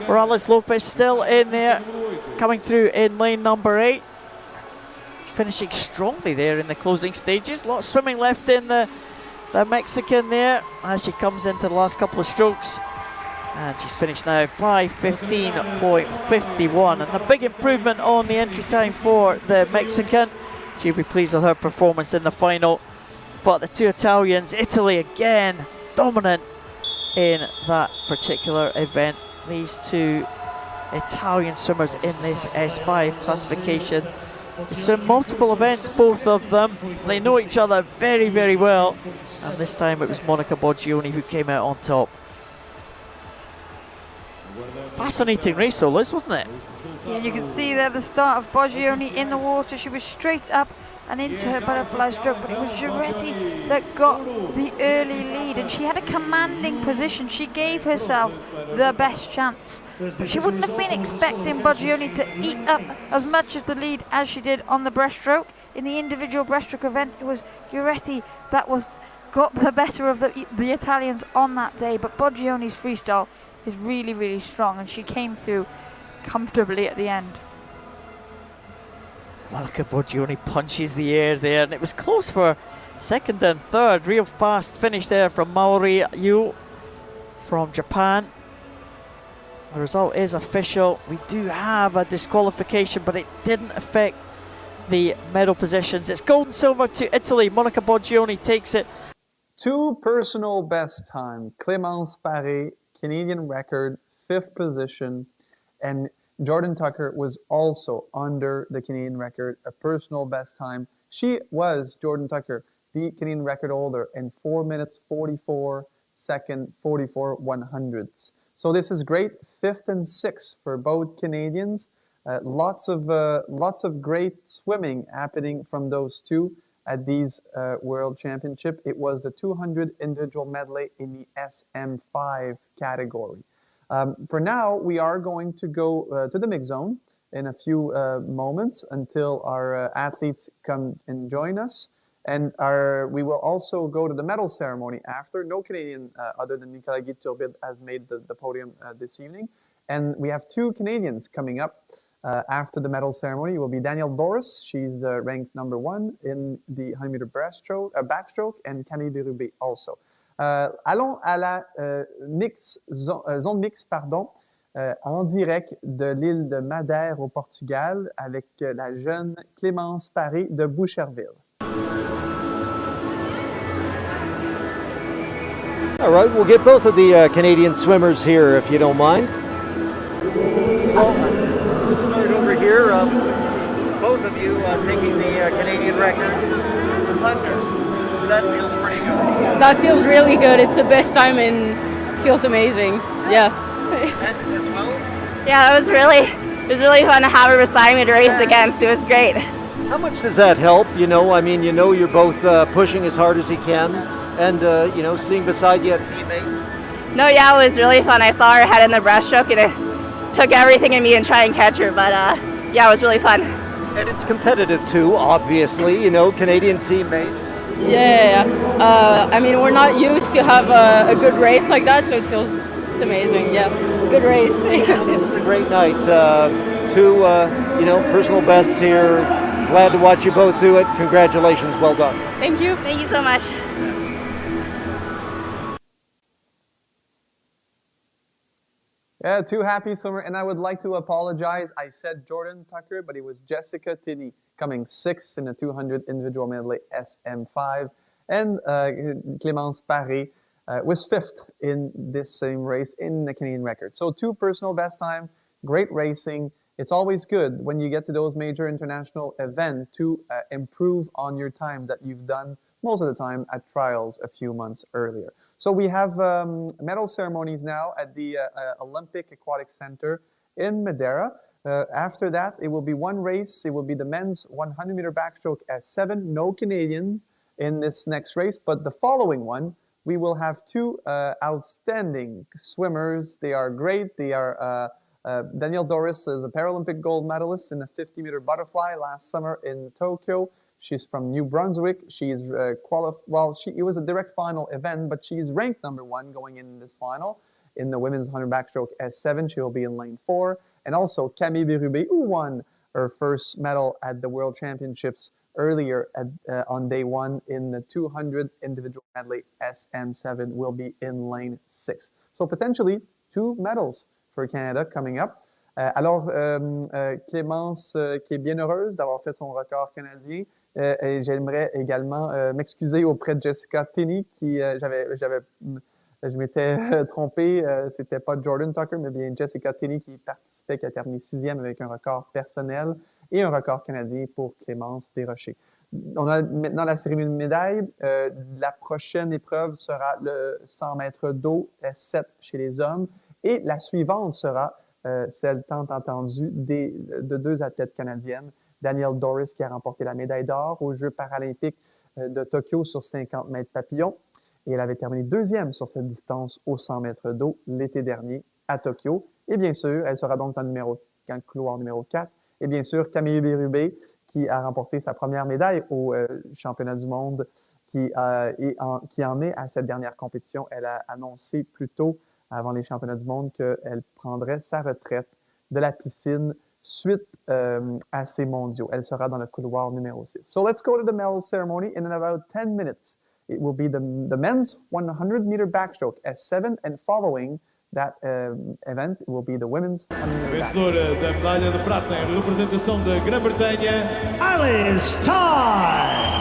Morales Lopez still in there, coming through in lane number 8. Finishing strongly there in the closing stages. A lot of swimming left in the Mexican there as she comes into the last couple of strokes. And she's finished now 5:15.51, and a big improvement on the entry time for the Mexican. She'll be pleased with her performance in the final. But the two Italians, Italy again, dominant in that particular event. These two Italian swimmers in this S5 classification. They swim multiple events, both of them. They know each other very, very well. And this time it was Monica Boggioni who came out on top. Fascinating race though, Liz, wasn't it? Yeah, you can see there the start of Boggioni in the water. She was straight up and into her butterfly stroke, but it was Giretti that got the early lead, and she had a commanding position. She gave herself the best chance. But she wouldn't have been expecting Boggioni to eat up as much of the lead as she did on the breaststroke. In the individual breaststroke event, it was Giretti that got the better of the Italians on that day, but Boggioni's freestyle is really, really strong, and she came through comfortably at the end. Monica Boggioni punches the air there, and it was close for second and third. Real fast finish there from Maori Yu from Japan. The result is official. We do have a disqualification, but it didn't affect the medal positions. It's gold and silver to Italy. Monica Boggioni takes it. Two personal best time. Clémence Paré, Canadian record, 5th position, and Jordan Tucker was also under the Canadian record, a personal best time. She was, Jordan Tucker, the Canadian record holder in 4 minutes 44 second 44 100ths. So this is great. 5th and 6th for both Canadians. Lots of great swimming happening from those two at these World Championship. It was the 200 individual medley in the SM5 category. For now, we are going to go to the mix zone in a few moments until our athletes come and join us. And we will also go to the medal ceremony after. No Canadian other than Nicolas Guy-Turbide has made the podium this evening. And we have two Canadians coming up after the medal ceremony. It will be Danielle Doris. She's ranked number 1 in the 100-meter backstroke, and Camille Bérubé also. Allons à la zone mixte, en direct de l'île de Madeira au Portugal avec la jeune Clémence Paré de Boucherville. All right, we'll get both of the Canadian swimmers here, if you don't mind. Well, we'll start over here. Both of you taking the Canadian record. That feels pretty good. That feels really good. It's the best time and feels amazing. Yeah. And as well? Yeah, it was really fun to have her beside me to race against. It was great. How much does that help? You know, I mean, you're both pushing as hard as you can, and seeing beside you a teammate. No, yeah, it was really fun. I saw her head in the breaststroke, and it took everything in me to try and catch her. But yeah, it was really fun. And it's competitive too, obviously. Canadian teammates. Yeah. I mean, we're not used to have a good race like that, so it's amazing. Yeah, good race. This is a great night. Two, personal bests here. Glad to watch you both do it. Congratulations. Well done. Thank you. Thank you so much. Yeah, two happy swimmers, and I would like to apologize. I said Jordan Tucker, but it was Jessica Tinney coming 6th in the 200 individual medley SM5, and Clémence Paré was 5th in this same race in the Canadian record. So two personal best time, great racing. It's always good when you get to those major international events to improve on your time that you've done most of the time at trials a few months earlier. So we have medal ceremonies now at the Olympic Aquatic Center in Madeira. After that, it will be one race. It will be the men's 100-meter backstroke at 7. No Canadians in this next race, but the following one we will have two outstanding swimmers. They are great. They are Danielle Doris is a Paralympic gold medalist in the 50-meter butterfly last summer in Tokyo. She's from New Brunswick. She's it was a direct final event, but she's ranked #1 going in this final. In the women's 100 backstroke S7, she will be in lane 4. And also Camille Bérubé, who won her first medal at the World Championships earlier on day 1 in the 200 individual medley SM7, will be in lane 6. So potentially 2 medals for Canada coming up. Alors, Clémence, qui est bien heureuse d'avoir fait son record canadien, et j'aimerais également m'excuser auprès de Jessica Tenney, qui je m'étais trompé, c'était pas Jordan Tucker, mais bien Jessica Tenney qui participait, qui a terminé 6e avec un record personnel et un record canadien pour Clémence Desrochers. On a maintenant la cérémonie de médailles. La prochaine épreuve sera le 100 mètres d'eau S7 chez les hommes et la suivante sera celle tant entendue de 2 athlètes canadiennes. Danielle Doris qui a remporté la médaille d'or aux Jeux paralympiques de Tokyo sur 50 mètres papillon. Et elle avait terminé 2e sur cette distance aux 100 mètres d'eau l'été dernier à Tokyo. Et bien sûr, elle sera donc dans le couloir numéro 4. Et bien sûr, Camille Bérubé qui a remporté sa première médaille au championnat du monde, qui en est à cette dernière compétition. Elle a annoncé plus tôt, avant les championnats du monde, qu'elle prendrait sa retraite de la piscine suite à ces mondiaux. Elle sera dans le couloir numéro 6. So let's go to the medal ceremony in about 10 minutes. It will be the men's 100-meter backstroke S7, and following that event, it will be the women's 100-meter Vencedora da medalha de prata em representação da Grã-Bretanha, Alice Ty.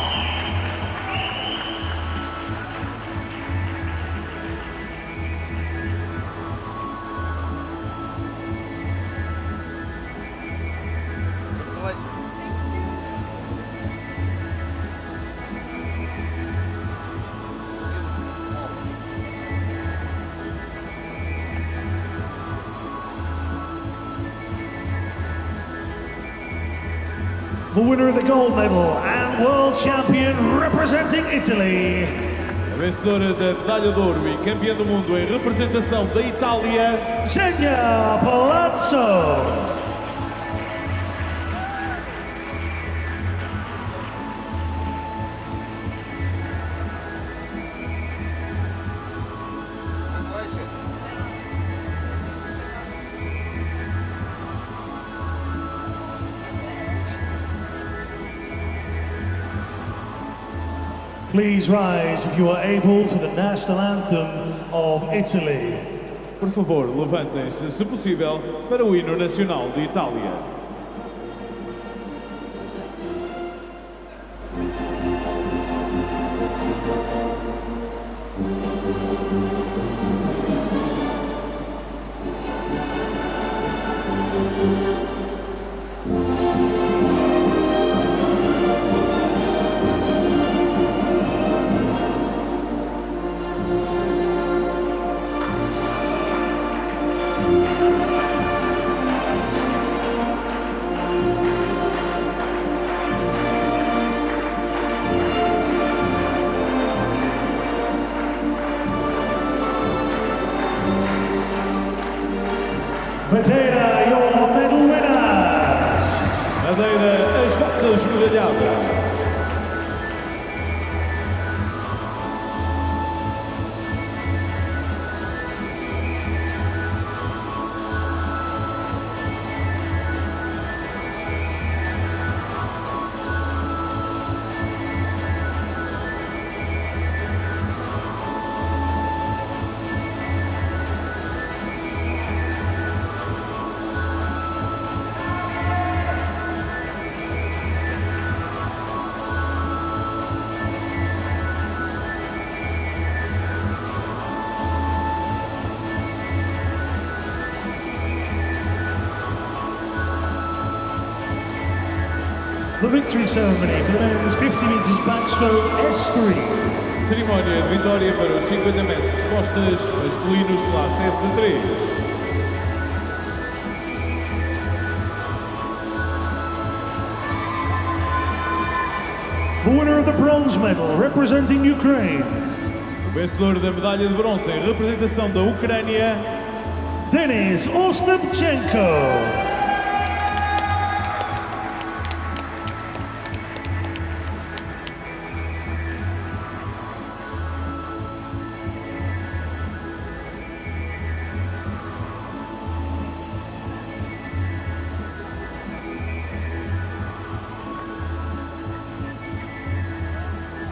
The winner of the gold medal and world champion representing Italy. A vencedora da medalha de ouro e campeã do mundo em representação da Itália, Xenia Palazzo. Please rise if you are able for the national anthem of Italy. Por favor, levantem-se, se possível, para o hino nacional de Itália. Madeira, your medal winners. Madeira, as vossas medalhadas. The victory ceremony for the men's 50 metres backstroke S3. Cerimónia de vitória para os 50 metros costas masculinos classe S3. The winner of the bronze medal representing Ukraine. vencedor da medalha de bronze em representação da Ucrânia, Denis Ostapchenko.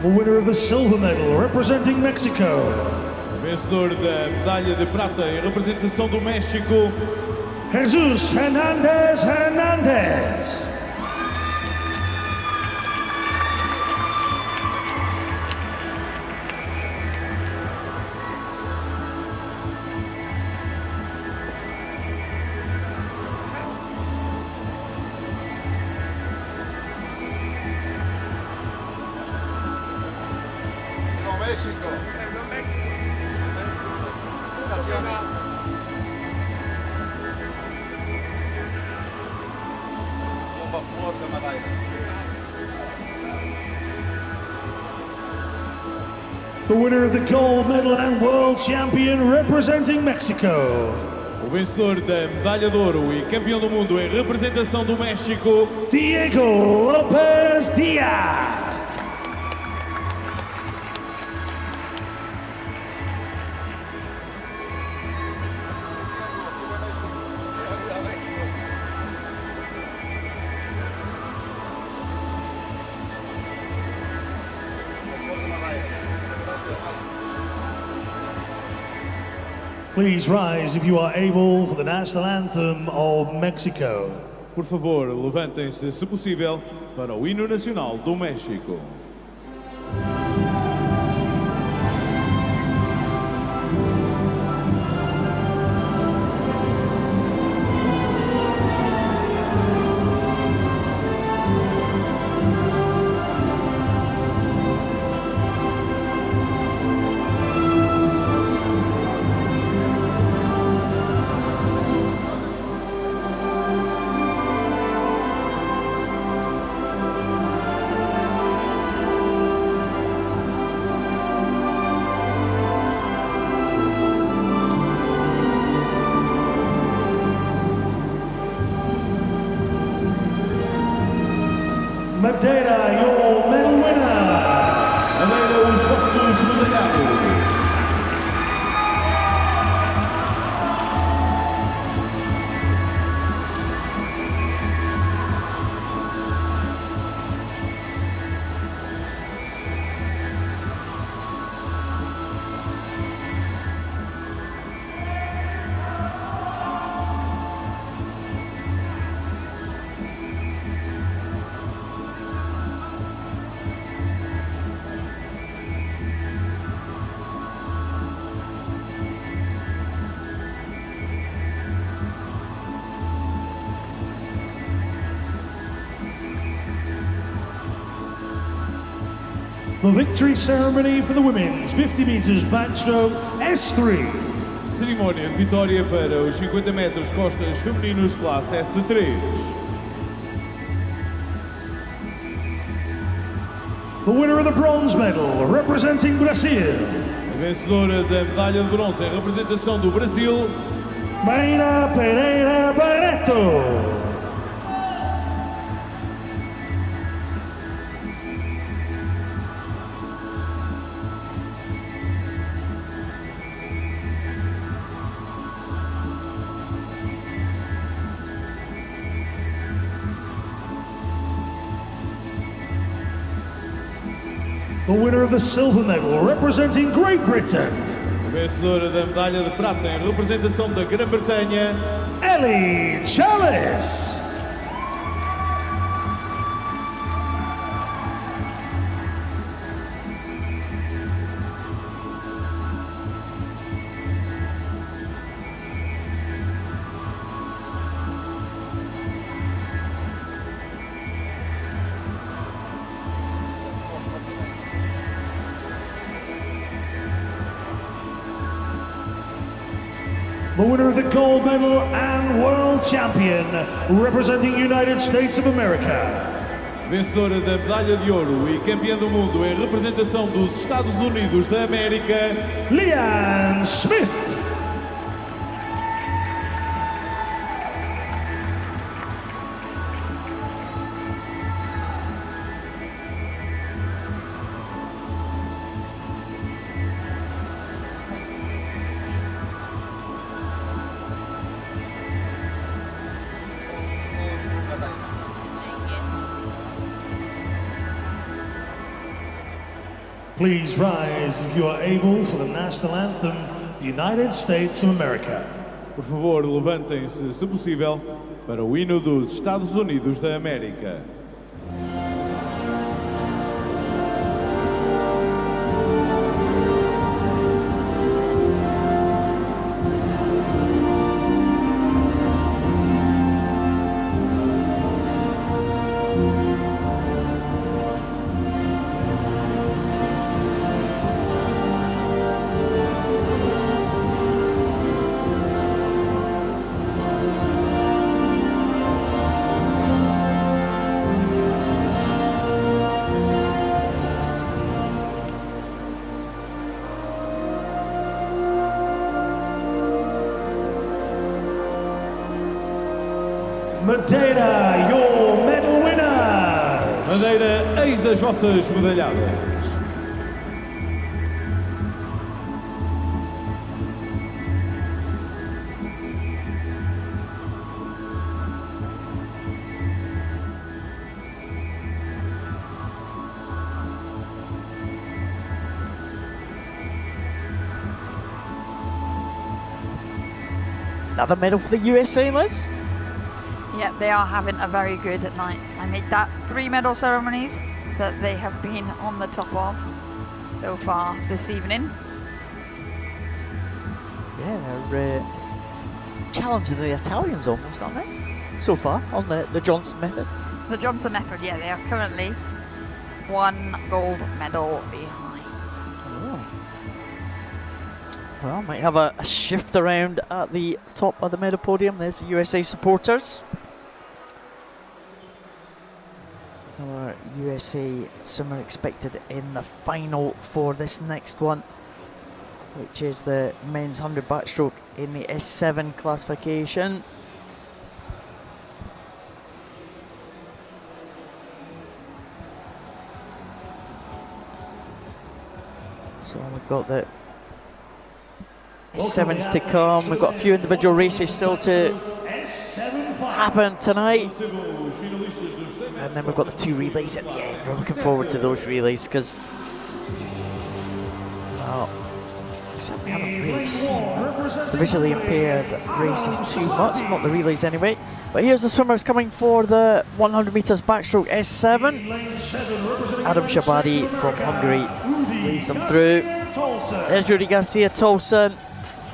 The winner of the silver medal representing Mexico. vencedor da medalha de prata em representação do México, Jesus Hernandez Hernandez. The winner of the gold medal and world champion representing Mexico. O vencedor da medalha de ouro e campeão do mundo em representação do México, Diego Lopez Diaz. Please rise if you are able for the national anthem of Mexico. por favor, levantem-se, se possível, para o hino nacional do México. Madeira, your medal winners. Madeira, os vossos medalhados. The victory ceremony for the women's 50 meters backstroke S3. Cerimónia de vitória para os 50 metros costas femininos classe S3. The winner of the bronze medal representing Brazil. A vencedora da medalha de bronze em representação do Brasil, Mayra Pereira Barreto. The winner of the silver medal representing Great Britain. a vencedora da medalha de prata em representação da Grã-Bretanha, Ellie Chalice. The winner of the gold medal and world champion representing United States of America, vencedora da medalha de ouro e campeã do mundo em representação dos Estados Unidos da América, Leanne Smith. Please rise if you are able for the national anthem of the United States of America. Por favor, levantem-se, se possível, para o hino dos Estados Unidos da América. Madeira, your medal winner. Madeira, eis as vossas medalhadas. Another medal for the USA, Liz. Yeah, they are having a very good night. I made that 3 medal ceremonies that they have been on the top of so far this evening. Yeah, they're challenging the Italians almost, aren't they? So far on the Johnson method. The Johnson method, yeah, they are currently 1 gold medal behind. Oh. Well, might have a shift around at the top of the medal podium. There's the USA supporters. Our USA swimmer expected in the final for this next one, which is the men's 100 backstroke in the S7 classification. So we've got the S7s to come. We've got a few individual races still to happen tonight. And then we've got the 2 relays at the end. We're looking forward to those relays because, well, we haven't really seen the visually impaired races too much, not the relays anyway. But here's the swimmers coming for the 100 metres backstroke S7. Adam Shabadi from Hungary leads them through. There's Rudy Garcia Tolson,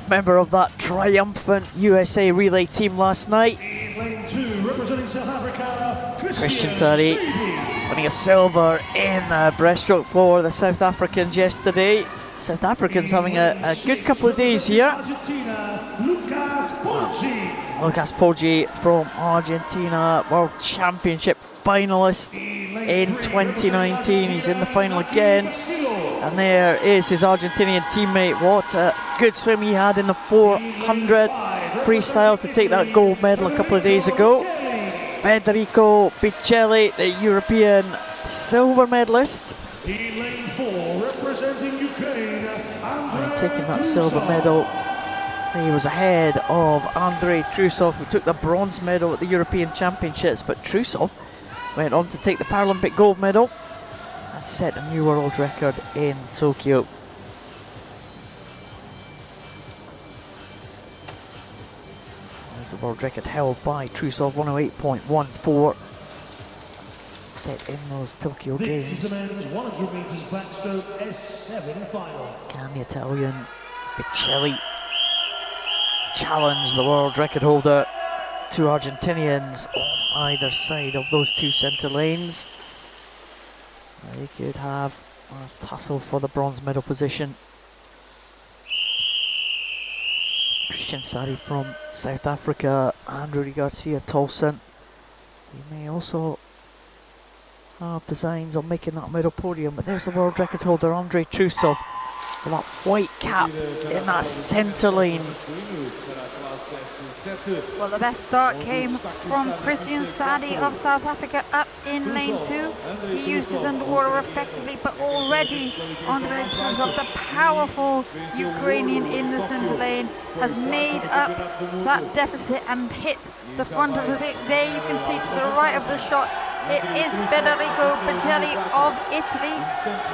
member of that triumphant USA relay team last night. Christian Sari winning a silver in breaststroke for the South Africans yesterday. South Africans having a good couple of days here. Lucas Poggi from Argentina, World Championship finalist in 2019. He's in the final again. And there is his Argentinian teammate. What a good swim he had in the 400 freestyle to take that gold medal a couple of days ago. Federico Biccelli, the European silver medalist. And taking that silver medal, he was ahead of Andrei Trusov, who took the bronze medal at the European Championships. But Trusov went on to take the Paralympic gold medal and set a new world record in Tokyo. There's a world record held by Trusov, 108.14, set in those Tokyo Games. This is the men's 100 metres backstroke S7 final. Can the Italian Biccelli challenge the world record holder? 2 Argentinians on either side of those 2 centre lanes. They could have a tussle for the bronze medal position. Christian Sari from South Africa and Rudy Garcia Tolson. He may also have designs on making that middle podium, but there's the world record holder Andrei Trusov with that white cap in that centre lane. Well, the best start came from Christian Sadi of South Africa up in lane 2. He used his underwater effectively, but already Andrei Trusov, the powerful Ukrainian in the centre lane, has made up that deficit and hit the front of the bit. There you can see to the right of the shot, it is Federico Pacelli of Italy,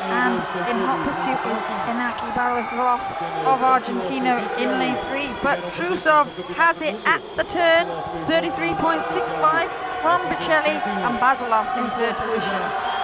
and in hot pursuit is Inaki Barislov of Argentina in lane 3. But Trusov has it at the turn, 33.65 from Pacelli, and Basilov in 3rd position.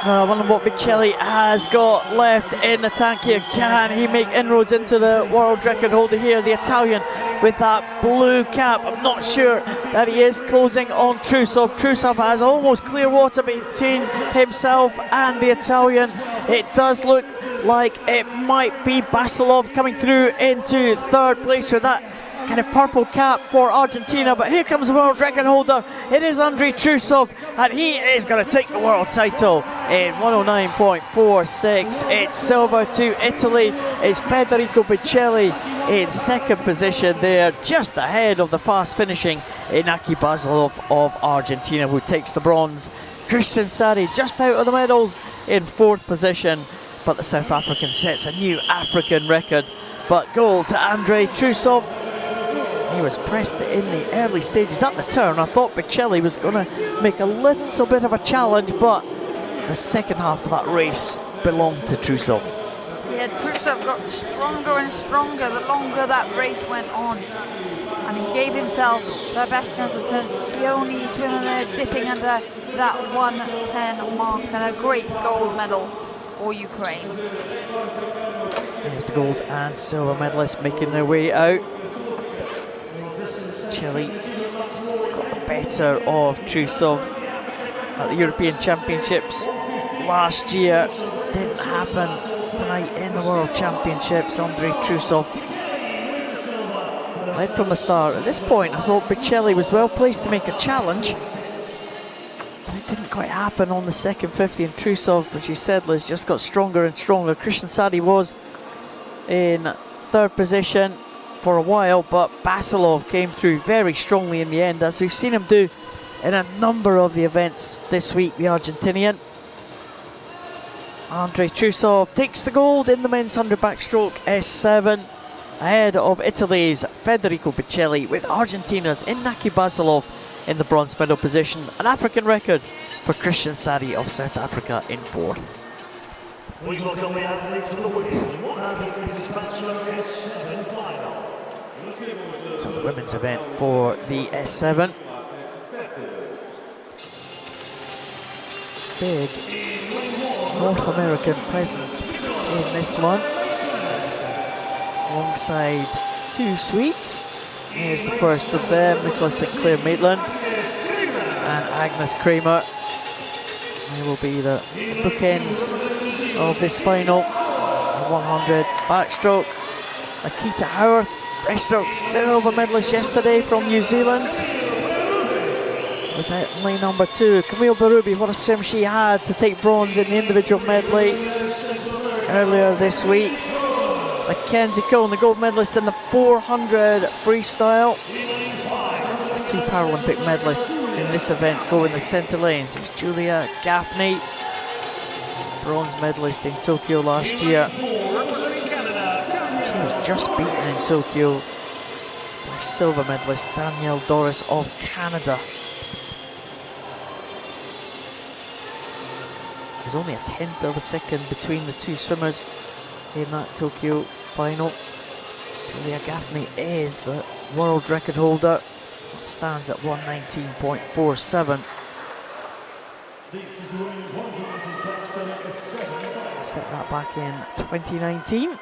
I wonder what Pacelli has got left in the tank here. Can he make inroads into the world record holder here, the Italian with that blue cap? I'm not sure that he is closing on Trusov. Trusov has almost clear water between himself and the Italian. It does look like it might be Basilov coming through into 3rd place with that kind of purple cap for Argentina, but here comes the world record holder. It is Andrei Trusov, and he is going to take the world title in 109.46. It's silver to Italy. It's Federico Pacelli in 2nd position there, just ahead of the fast finishing Inaki Basilov of Argentina, who takes the bronze. Christian Sadi just out of the medals in 4th position, but the South African sets a new African record. But gold to Andrei Trusov. He was pressed in the early stages at the turn. I thought Pacelli was going to make a little bit of a challenge, but the second half of that race belonged to Trusov. Yeah, Trusov got stronger and stronger the longer that race went on, and he gave himself the best chance of turn. The only swimmer there dipping under that 1:10 mark, and a great gold medal for Ukraine. There's the gold and silver medalists making their way out. Pacelli got the better of Trusov at the European Championships last year. Didn't happen tonight in the World Championships. Andrei Trusov led from the start. At this point, I thought Pacelli was well placed to make a challenge, but it didn't quite happen on the second 50, and Trusov, as you said, Liz, just got stronger and stronger. Christian Sadi was in 3rd position for a while, but Basilov came through very strongly in the end, as we've seen him do in a number of the events this week, the Argentinian. Andrei Trusov takes the gold in the men's 100 backstroke S7, ahead of Italy's Federico Pacelli, with Argentina's Inaki Basilov in the bronze medal position. An African record for Christian Sadi of South Africa in 4th. Please welcome the athletes to the women's 100 meters backstroke S7 final. So the women's event for the S7. Big North American presence in this one, alongside 2 Swedes. Here's the first of them, Nicholas Sinclair Maitland and Agnes Kramer. They will be the bookends of this final. 100 backstroke. Akita Howard, breaststroke silver medalist yesterday from New Zealand, was at lane number 2. Camille Berube, what a swim she had to take bronze in the individual medley earlier this week. Mackenzie Cohen, the gold medalist in the 400 freestyle. 2 Paralympic medalists in this event go in the centre lanes. It's Julia Gaffney, bronze medalist in Tokyo last year. She was just beaten in Tokyo by silver medalist Danielle Doris of Canada. There's only a 1/10 of a second between the 2 swimmers in that Tokyo final. Julia Gaffney is the world record holder. It stands at 119.47. Set that back in 2019.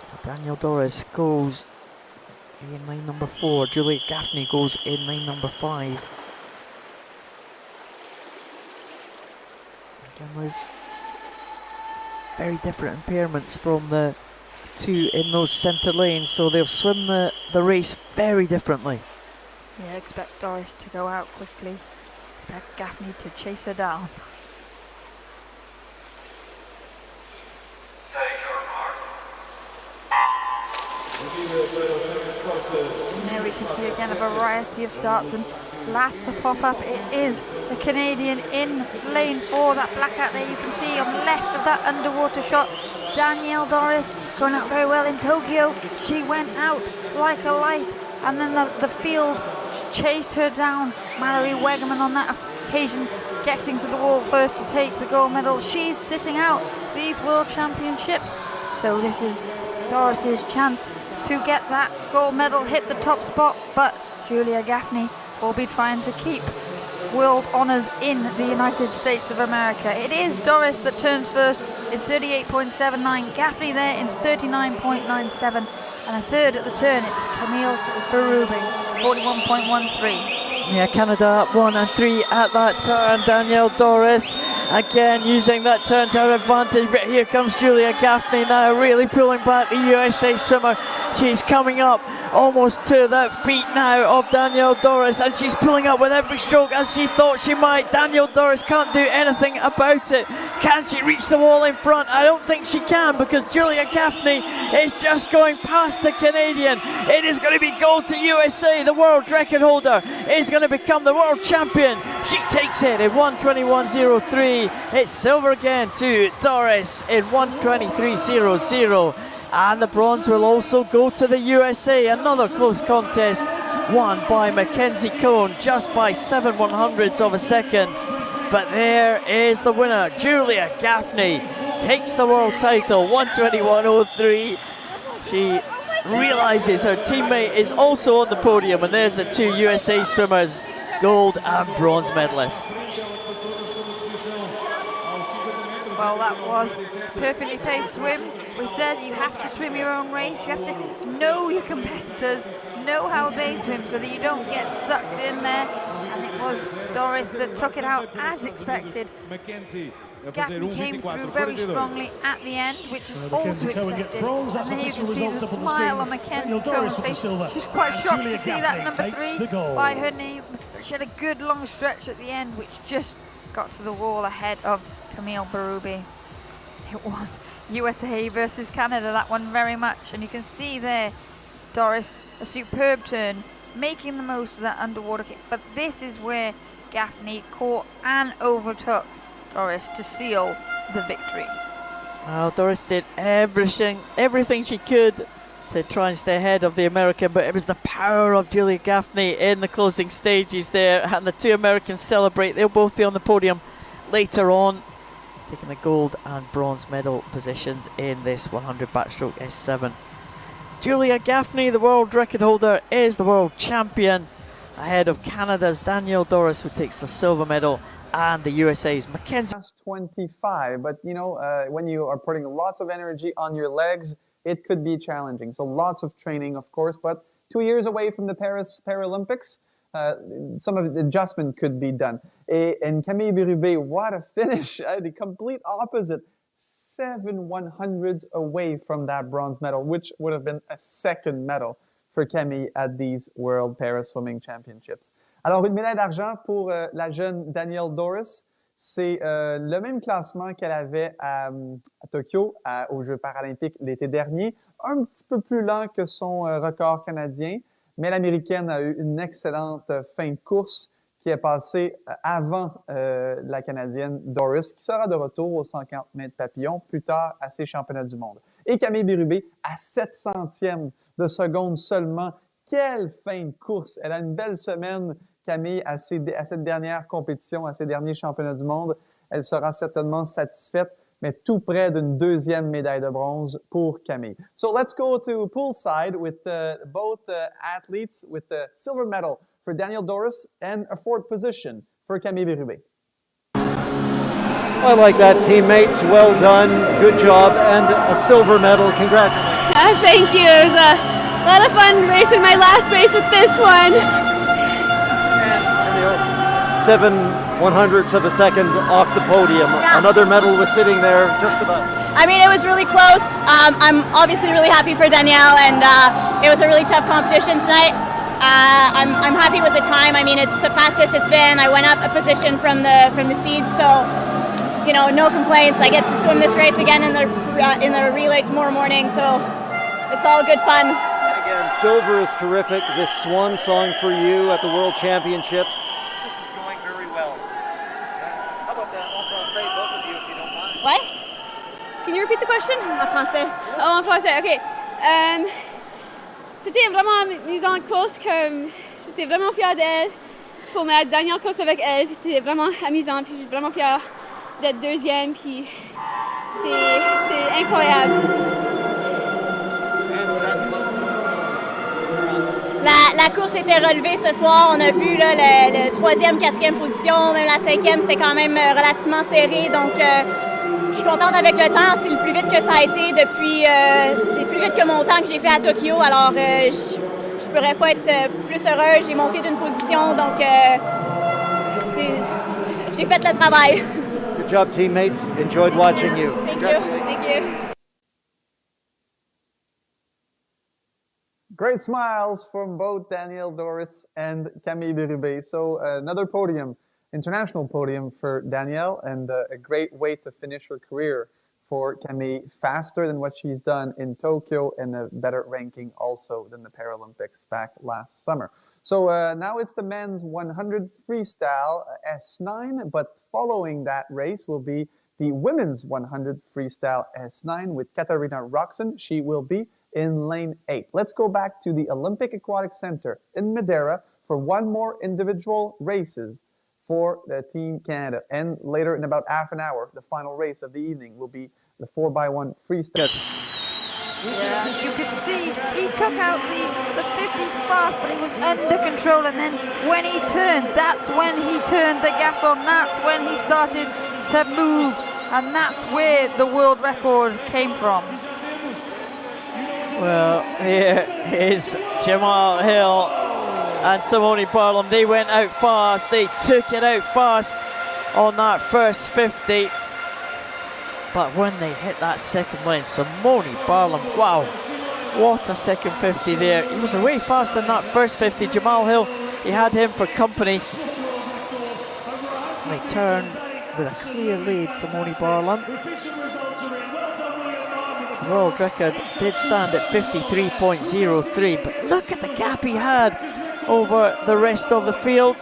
So Danielle Doris goes in lane number 4. Julia Gaffney goes in lane number 5. Again, there's very different impairments from the 2 in those centre lanes, so they'll swim the race very differently. Yeah, expect Doris to go out quickly. Expect Gaffney to chase her down. And there we can see again a variety of starts, and last to pop up it is the Canadian in lane 4. That blackout there you can see on the left of that underwater shot. Danielle Doris going out very well in Tokyo. She went out like a light, and then the field chased her down. Mallory Wegerman on that occasion getting to the wall first to take the gold medal. She's sitting out these World Championships, so this is Doris's chance to get that gold medal, hit the top spot, but Julia Gaffney will be trying to keep world honours in the United States of America. It is Doris that turns first in 38.79, Gaffney there in 39.97, and a third at the turn it's Camille Berube, 41.13. Yeah, Canada 1 and 3 at that turn. Danielle Doris again using that turn to her advantage, but here comes Julia Gaffney now really pulling back the USA swimmer. She's coming up almost to the feet now of Danielle Doris, and she's pulling up with every stroke as she thought she might. Danielle Doris can't do anything about it. Can she reach the wall in front? I don't think she can, because Julia Gaffney is just going past the Canadian. It is going to be gold to USA. The world record holder is going to become the world champion. She takes it in 1:21.03. It's silver again to Doris in 1:23.00. And the bronze will also go to the USA. Another close contest won by Mackenzie Cohn just by 7/100ths of a second. But there is the winner. Julia Gaffney takes the world title, 1:21.03. She realizes her teammate is also on the podium, and there's the two USA swimmers, gold and bronze medalists. Well, that was a perfectly paced swim. We said you have to swim your own race. You have to know your competitors, know how they swim so that you don't get sucked in there. And it was Doris that took it out as expected. Gaffney came through very strongly at the end, which is also expected. And then you can see the smile on Mackenzie Cohen's face. She's quite shocked to see that number 3 by her name. She had a good long stretch at the end, which just got to the wall ahead of Camille Berube. It was USA versus Canada, that one very much. And you can see there, Doris, a superb turn, making the most of that underwater kick. But this is where Gaffney caught and overtook Doris to seal the victory. Well, Doris did everything she could to try and stay ahead of the American, but it was the power of Julia Gaffney in the closing stages there, and the two Americans celebrate. They'll both be on the podium later on, taking the gold and bronze medal positions in this 100 backstroke S7. Julia Gaffney, the world record holder, is the world champion, ahead of Canada's Danielle Doris, who takes the silver medal, and the USA's Mackenzie. 25, but you know, when you are putting lots of energy on your legs, it could be challenging. So lots of training, of course, but 2 years away from the Paris Paralympics, some of the adjustment could be done. And Camille Berube, what a finish! The complete opposite, 7/100ths away from that bronze medal, which would have been a second medal for Camille at these World Para Swimming Championships. Alors, une médaille d'argent pour la jeune Danielle Doris. C'est le même classement qu'elle avait à Tokyo, aux Jeux paralympiques l'été dernier. Un petit peu plus lent que son record canadien, mais l'Américaine a eu une excellente fin de course qui est passée avant la Canadienne Doris, qui sera de retour aux 150 mètres papillon plus tard à ses championnats du monde. Et Camille Berube, à 700e de seconde seulement. Quelle fin de course! Elle a une belle semaine, Camille, à cette dernière compétition, à ses derniers championnats du monde. Elle sera certainement satisfaite, mais tout près d'une deuxième médaille de bronze pour Camille. So let's go to poolside with both athletes with the silver medal for Danielle Doris and a fourth position for Camille Berube. I like that, teammates. Well done. Good job. And a silver medal. Congratulations. Thank you. It was a lot of fun racing my last race with this one. 7/100ths of a second off the podium. Yeah. Another medal was sitting there just about. I mean, it was really close. I'm obviously really happy for Danielle, and it was a really tough competition tonight. I'm happy with the time. I mean, it's the fastest it's been. I went up a position from the seeds, so you know, no complaints. I get to swim this race again in the relay tomorrow morning, so it's all good fun. Again, silver is terrific. This swan song for you at the World Championships. This is going very well. How about that en français, both of you, if you don't mind? What? Can you repeat the question? En français. Oh, en français, ok. C'était vraiment amusant course, comme j'étais vraiment fière d'elle pour ma dernière course avec elle. C'était vraiment amusant, puis je suis vraiment fière d'être deuxième, puis c'est incroyable. La course était relevée ce soir. On a vu là, le 3e, 4e position, même la 5e, c'était quand même relativement serré. Donc, je suis contente avec le temps. C'est le plus vite que ça a été depuis. C'est plus vite que mon temps que j'ai fait à Tokyo. Alors, je pourrais pas être plus heureuse. J'ai monté d'une position, donc j'ai fait le travail. Good job, teammates. Enjoyed watching you. Thank you. Thank you. Great smiles from both Danielle Doris and Camille Berube. So another podium, international podium for Danielle, and a great way to finish her career for Camille, faster than what she's done in Tokyo and a better ranking also than the Paralympics back last summer. So now it's the men's 100 freestyle S9, but following that race will be the women's 100 freestyle S9 with Katarina Roxon. She will be in lane 8. Let's go back to the Olympic Aquatic Center in Madeira for one more individual races for the Team Canada. And later, in about half an hour, the final race of the evening will be the 4x1 freestyle. Yeah, you could see he took out the 50 fast, but he was under control. And then when he turned, that's when he turned the gas on. That's when he started to move. And that's where the world record came from. Well, here is Jamal Hill and Simone Barlam. They went out fast. They took it out fast on that first 50. But when they hit that second lane, Simone Barlam, wow, what a second 50 there. He was way faster than that first 50. Jamal Hill, he had him for company. And they turned with a clear lead, Simone Barlam. World record did stand at 53.03, but look at the gap he had over the rest of the field.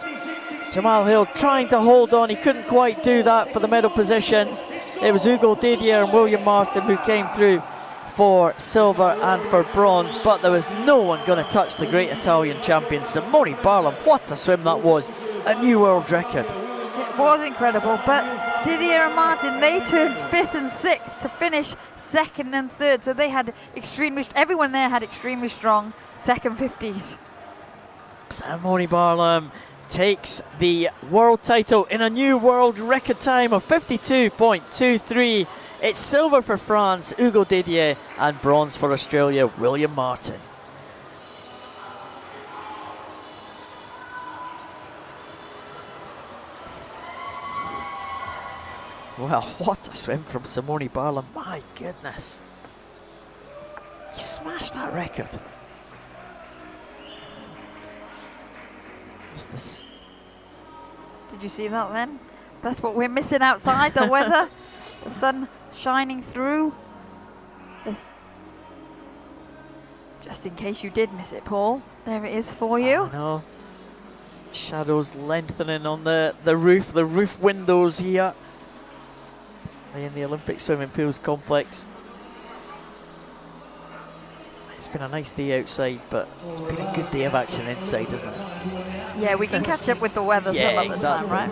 Jamal Hill trying to hold on, he couldn't quite do that for the medal positions. It was Ugo Didier and William Martin who came through for silver and for bronze, but there was no one going to touch the great Italian champion, Simone Barlam. What a swim that was, a new world record. It was incredible, but Didier and Martin, they turned 5th and 6th to finish 2nd and 3rd, so they had everyone there had extremely strong second 50s. Simone Barlam takes the world title in a new world record time of 52.23. It's silver for France, Ugo Didier, and bronze for Australia, William Martin. Well, what a swim from Simone Barlam, my goodness. He smashed that record. What's this? Did you see that then? That's what we're missing outside, the weather. The sun shining through. Just in case you did miss it, Paul, there it is for you. I know. Shadows lengthening on the roof windows here in the Olympic Swimming Pools complex. It's been a nice day outside, but it's been a good day of action inside, isn't it? Yeah, we can catch up with the weather some other time, right?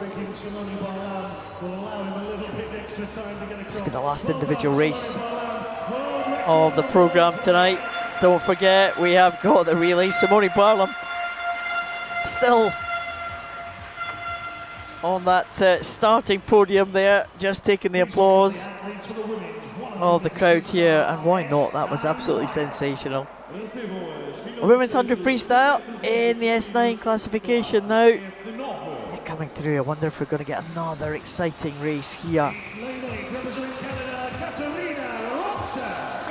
This will be the last individual race of the programme tonight. Don't forget, we have got the relay. Simone Barlam still on that starting podium there, just taking the applause of the crowd here, and why not? That was absolutely sensational. A women's 100 freestyle in the S9 classification now. They're coming through. I wonder if we're going to get another exciting race here.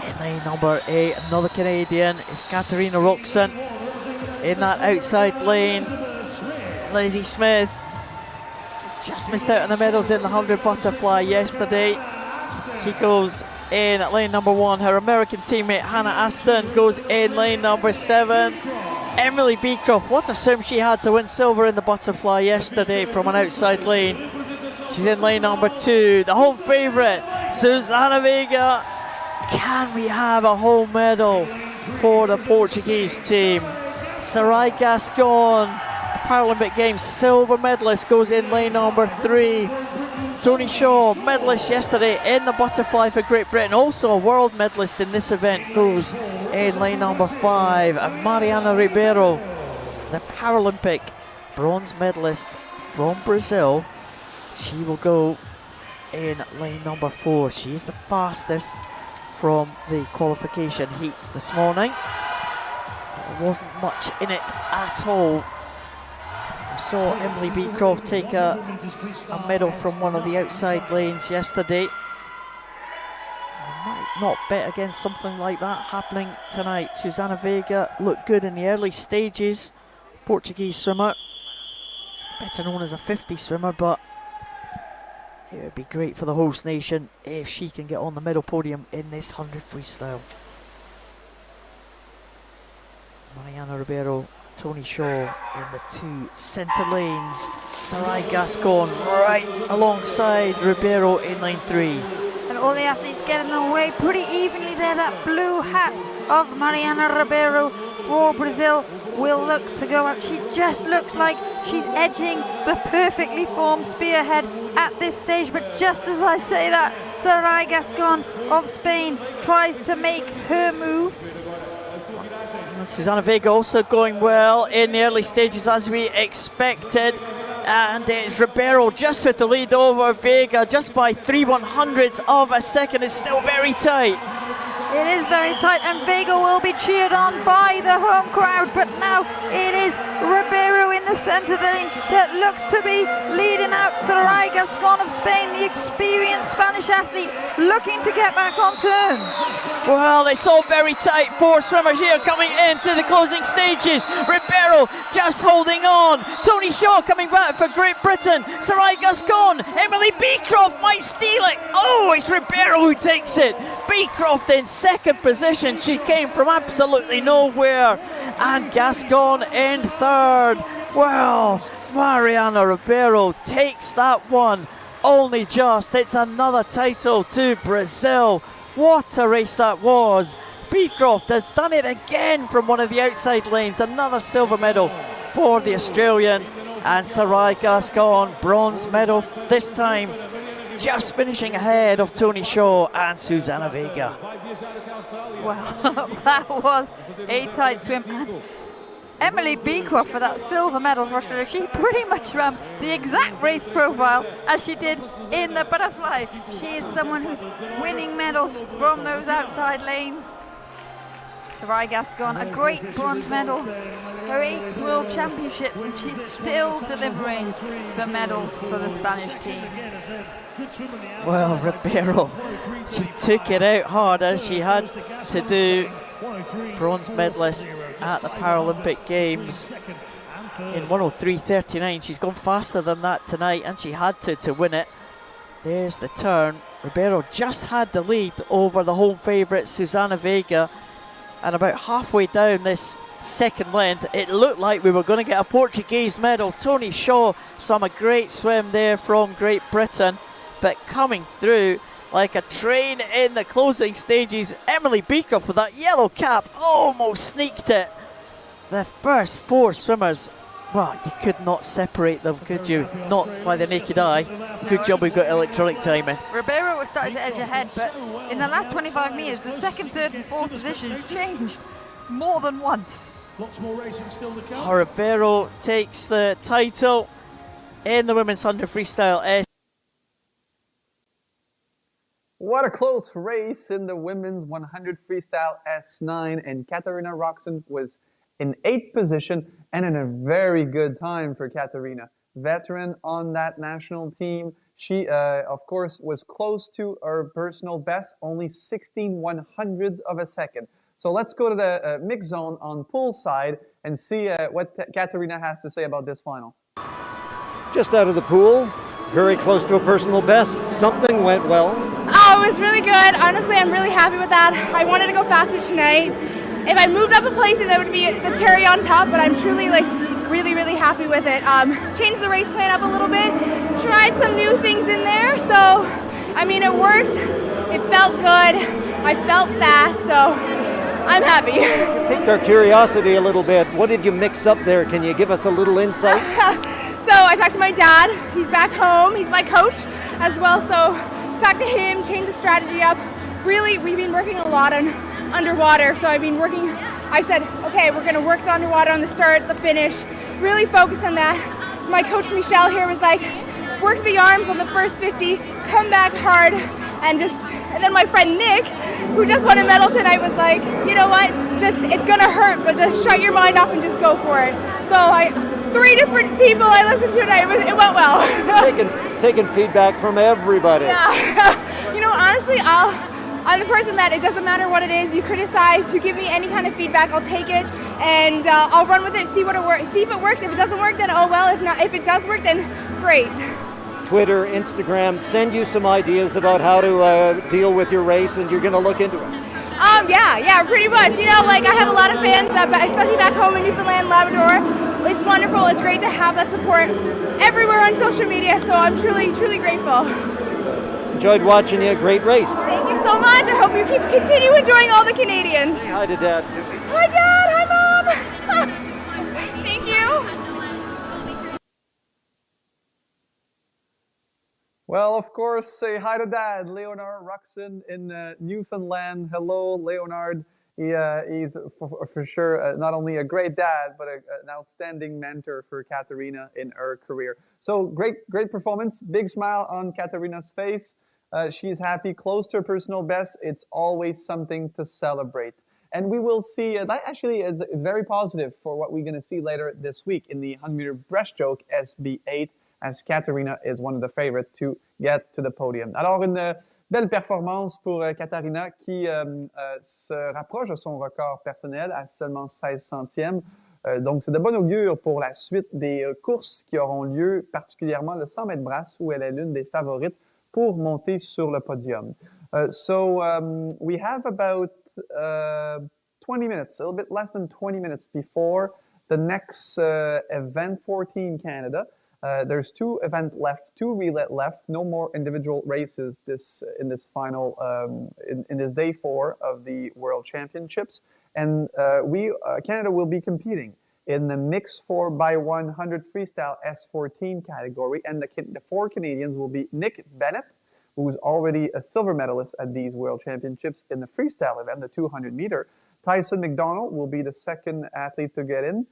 In lane number 8, another Canadian is Katarina Roxon. in that outside lane. Lizzie Smith just missed out on the medals in the 100 butterfly yesterday. She goes in lane number 1. Her American teammate Hannah Aston goes in lane number 7. Emily Beecroft, what a swim she had to win silver in the butterfly yesterday from an outside lane. She's in lane number 2. The home favourite, Susana Veiga. Can we have a home medal for the Portuguese team? Sarai Gascon, Paralympic Games silver medalist, goes in lane number 3. Tony Shaw, medalist yesterday in the butterfly for Great Britain, also a world medalist in this event, goes in lane number 5. And Mariana Ribeiro, the Paralympic bronze medalist from Brazil, she will go in lane number 4. She is the fastest from the qualification heats this morning. There wasn't much in it at all. We saw Emily Beecroft take a medal from one of the outside lanes yesterday. I might not bet against something like that happening tonight. Susana Veiga looked good in the early stages. Portuguese swimmer, better known as a 50 swimmer, but it would be great for the host nation if she can get on the medal podium in this 100 freestyle. Mariana Ribeiro, Tony Shaw in the 2 centre lanes. Sarai Gascon right alongside Ribeiro in lane 3. And all the athletes getting away pretty evenly there. That blue hat of Mariana Ribeiro for Brazil will look to go out. She just looks like she's edging the perfectly formed spearhead at this stage. But just as I say that, Sarai Gascon of Spain tries to make her move. And Susana Veiga also going well in the early stages as we expected. And it's Ribeiro just with the lead over Veiga, just by 3/100ths of a second. It's still very tight. It is very tight, and Veiga will be cheered on by the home crowd, but now it is Ribeiro in the centre lane that looks to be leading out Sarai Gascon of Spain, the experienced Spanish athlete, looking to get back on terms. Well, it's all very tight. 4 swimmers here coming into the closing stages. Ribeiro just holding on. Tony Shaw coming back for Great Britain. Sarai Gascon, Emily Beecroft might steal it. Oh, it's Ribeiro who takes it. Beecroft in second position. She came from absolutely nowhere. And Gascon in third. Well, Mariana Ribeiro takes that one only just. It's another title to Brazil. What a race that was. Beecroft has done it again from one of the outside lanes. Another silver medal for the Australian. And Sarai Gascon, bronze medal this time, just finishing ahead of Tony Shaw and Susana Veiga. Well, that was a tight swim. Emily Beecroft for that silver medal for Australia. She pretty much ran the exact race profile as she did in the butterfly. She is someone who's winning medals from those outside lanes. Sarai Gascon, a great bronze medal, her 8th World Championships, and she's still delivering the medals for the Spanish team. Well, Ribeiro, she took it out hard as she had to do. Bronze medalist at the Paralympic Games in 1:03.39. She's gone faster than that tonight, and she had to win it. There's the turn. Ribeiro just had the lead over the home favourite Susana Veiga, and about halfway down this second length, it looked like we were going to get a Portuguese medal. Tony Shaw swam a great swim there from Great Britain, but coming through like a train in the closing stages, Emily Beecroft with that yellow cap almost sneaked it. The first 4 swimmers, well, you could not separate them, could you? Not by the naked eye. Good job we've got electronic timing. Ribeiro was starting to edge ahead, but in the last 25 metres, the 2nd, 3rd and 4th positions changed more than once. Lots more racing still to come. Ribeiro takes the title in the women's 100 freestyle S. What a close race in the women's 100 freestyle S9, and Katarina Roxon was in 8th position and in a very good time for Katarina. Veteran on that national team, she of course was close to her personal best, only 16/100ths of a second. So let's go to the mixed zone on pool side and see what Katarina has to say about this final. Just out of the pool, very close to a personal best. Something went well. Oh, it was really good. Honestly, I'm really happy with that. I wanted to go faster tonight. If I moved up a place, that would be the cherry on top, but I'm truly really happy with it. Changed the race plan up a little bit, tried some new things in there, so I mean it worked, it felt good, I felt fast, so I'm happy. Piqued our curiosity a little bit. What did you mix up there? Can you give us a little insight? So I talked to my dad, he's back home, he's my coach as well, so talked to him, changed the strategy up. Really, we've been working a lot on underwater, so I've been working, I said, okay, we're gonna work the underwater on the start, the finish, really focus on that. My coach Michelle here was like, work the arms on the first 50, come back hard, and then my friend Nick, who just won a medal tonight, was like, you know what, it's gonna hurt, but just shut your mind off and just go for it. So 3 different people I listened to tonight, it went well. Taking feedback from everybody. Yeah, you know, honestly, I'm the person that it doesn't matter what it is, you criticize, you give me any kind of feedback, I'll take it, and I'll run with it, see if it works. If it doesn't work, then oh well, if it does work, then great. Twitter, Instagram, send you some ideas about how to deal with your race, and you're going to look into it. Yeah, pretty much. You know, like I have a lot of fans, especially back home in Newfoundland, Labrador. It's wonderful, it's great to have that support everywhere on social media, so I'm truly grateful. Enjoyed watching you. Great race. Thank you so much. I hope you continue enjoying all the Canadians. Say hi to Dad. Hi, Dad. Hi, Mom. Thank you. Well, of course, say hi to Dad, Leonard Ruxin in Newfoundland. Hello, Leonard. He's for sure not only a great dad, but an outstanding mentor for Katarina in her career. So great performance. Big smile on Katarina's face. She's happy, close to her personal best. It's always something to celebrate. And we will see, that actually is very positive for what we're going to see later this week in the 100-meter breaststroke SB8, as Katarina is one of the favorites to get to the podium. Alors, une belle performance pour Katarina qui se rapproche de son record personnel à seulement 16 centièmes. Donc, c'est de bon augure pour la suite des courses qui auront lieu, particulièrement le 100 mètres brasse, où elle est l'une des favorites pour monter sur le podium. We have about 20 minutes, a little bit less than 20 minutes before the next event for Team Canada. There's 2 events left, 2 relay left, no more individual races in this final, in this day 4 of the World Championships. And Canada will be competing in the mixed 4x100 freestyle S14 category. And the 4 Canadians will be Nick Bennett, who's already a silver medalist at these World Championships in the freestyle event, the 200 meter. Tyson McDonald will be the second athlete to get in.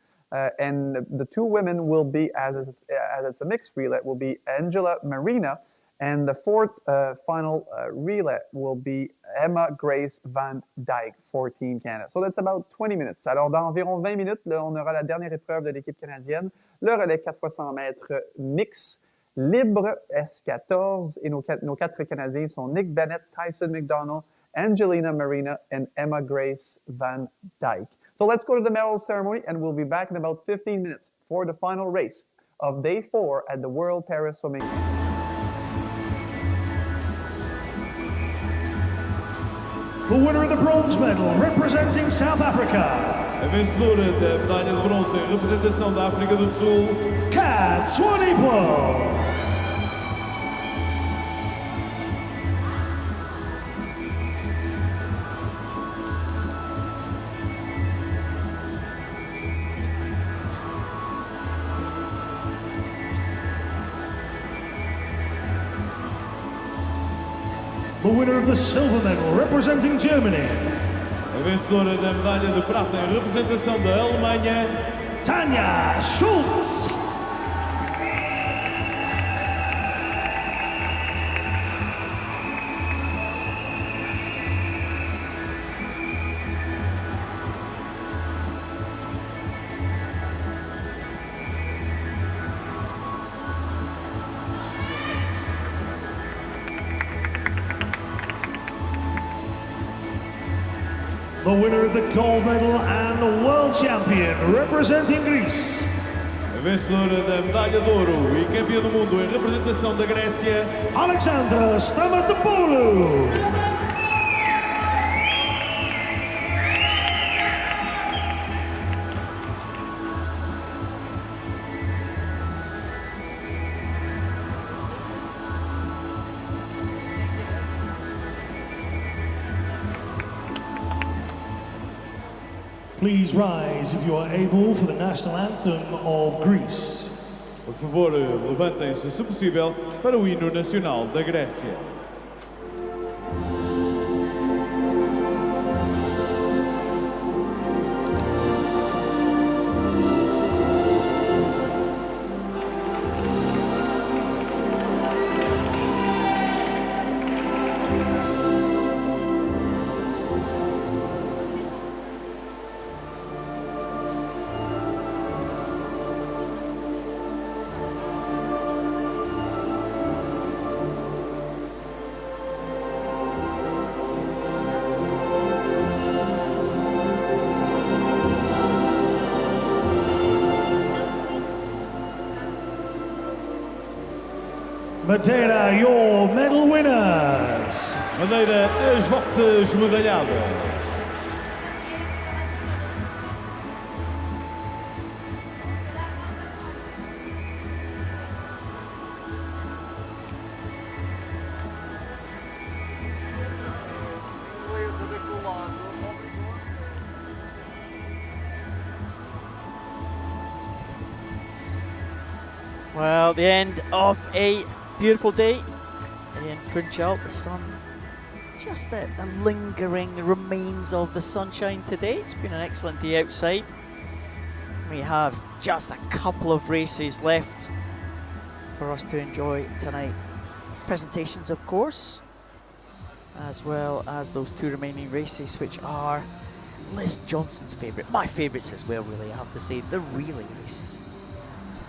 And the 2 women will be, as it's a mixed relay, will be Angela Marina, and the 4th final relay will be Emma Grace Van Dyke for Team Canada. So that's about 20 minutes. Alors, dans environ 20 minutes, là, on aura la dernière épreuve de l'équipe canadienne, le relais 4x100 mètres mix libre S14, et nos 4 Canadiens sont Nick Bennett, Tyson McDonald, Angelina Marina, and Emma Grace Van Dyke. So let's go to the medal ceremony, and we'll be back in about 15 minutes for the final race of day 4 at the World Para Swimming. The winner of the bronze medal, representing South Africa. A vencedora da medalha de bronze em representação da África do Sul, Kat Swanipo. The winner of the silver medal, representing Germany. A vencedora da medalha de prata em representação da Alemanha, Tanja Schultz. The the winner of the gold medal and the world champion representing Greece. A vencedora da medalha de ouro e campeã do mundo em representação da Grécia, Alexandra Stamatopoulou. Please rise if you are able for the national anthem of Greece. Por favor, levantem-se, se possível, para o hino nacional da Grécia. Madeira, your medal winners. Madeira, as vossas medalhadas. Well, the end of a beautiful day in Funchal. The sun, just the lingering remains of the sunshine today. It's been an excellent day outside. We have just a couple of races left for us to enjoy tonight. Presentations, of course, as well as those two remaining races, which are Liz Johnson's favourite, my favourites as well, really, I have to say, the relay races.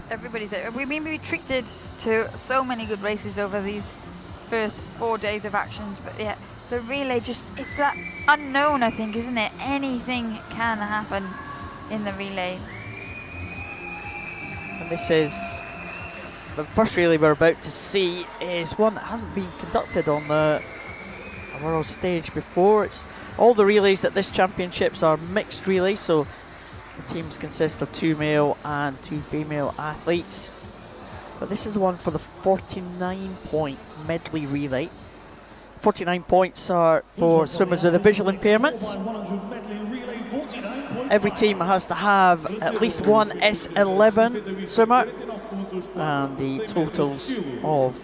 Everybody's there. We've been treated to so many good races over these first 4 days of actions, but yeah, the relay it's that unknown, I think, isn't it? Anything can happen in the relay. And this is the first relay we're about to see is one that hasn't been conducted on the world stage before. It's all the relays at this championships are mixed relays, so the teams consist of 2 male and 2 female athletes. But this is one for the 49-point medley relay. 49 points are for swimmers with a visual impairment. Every team has to have at least one S11 swimmer. And the totals of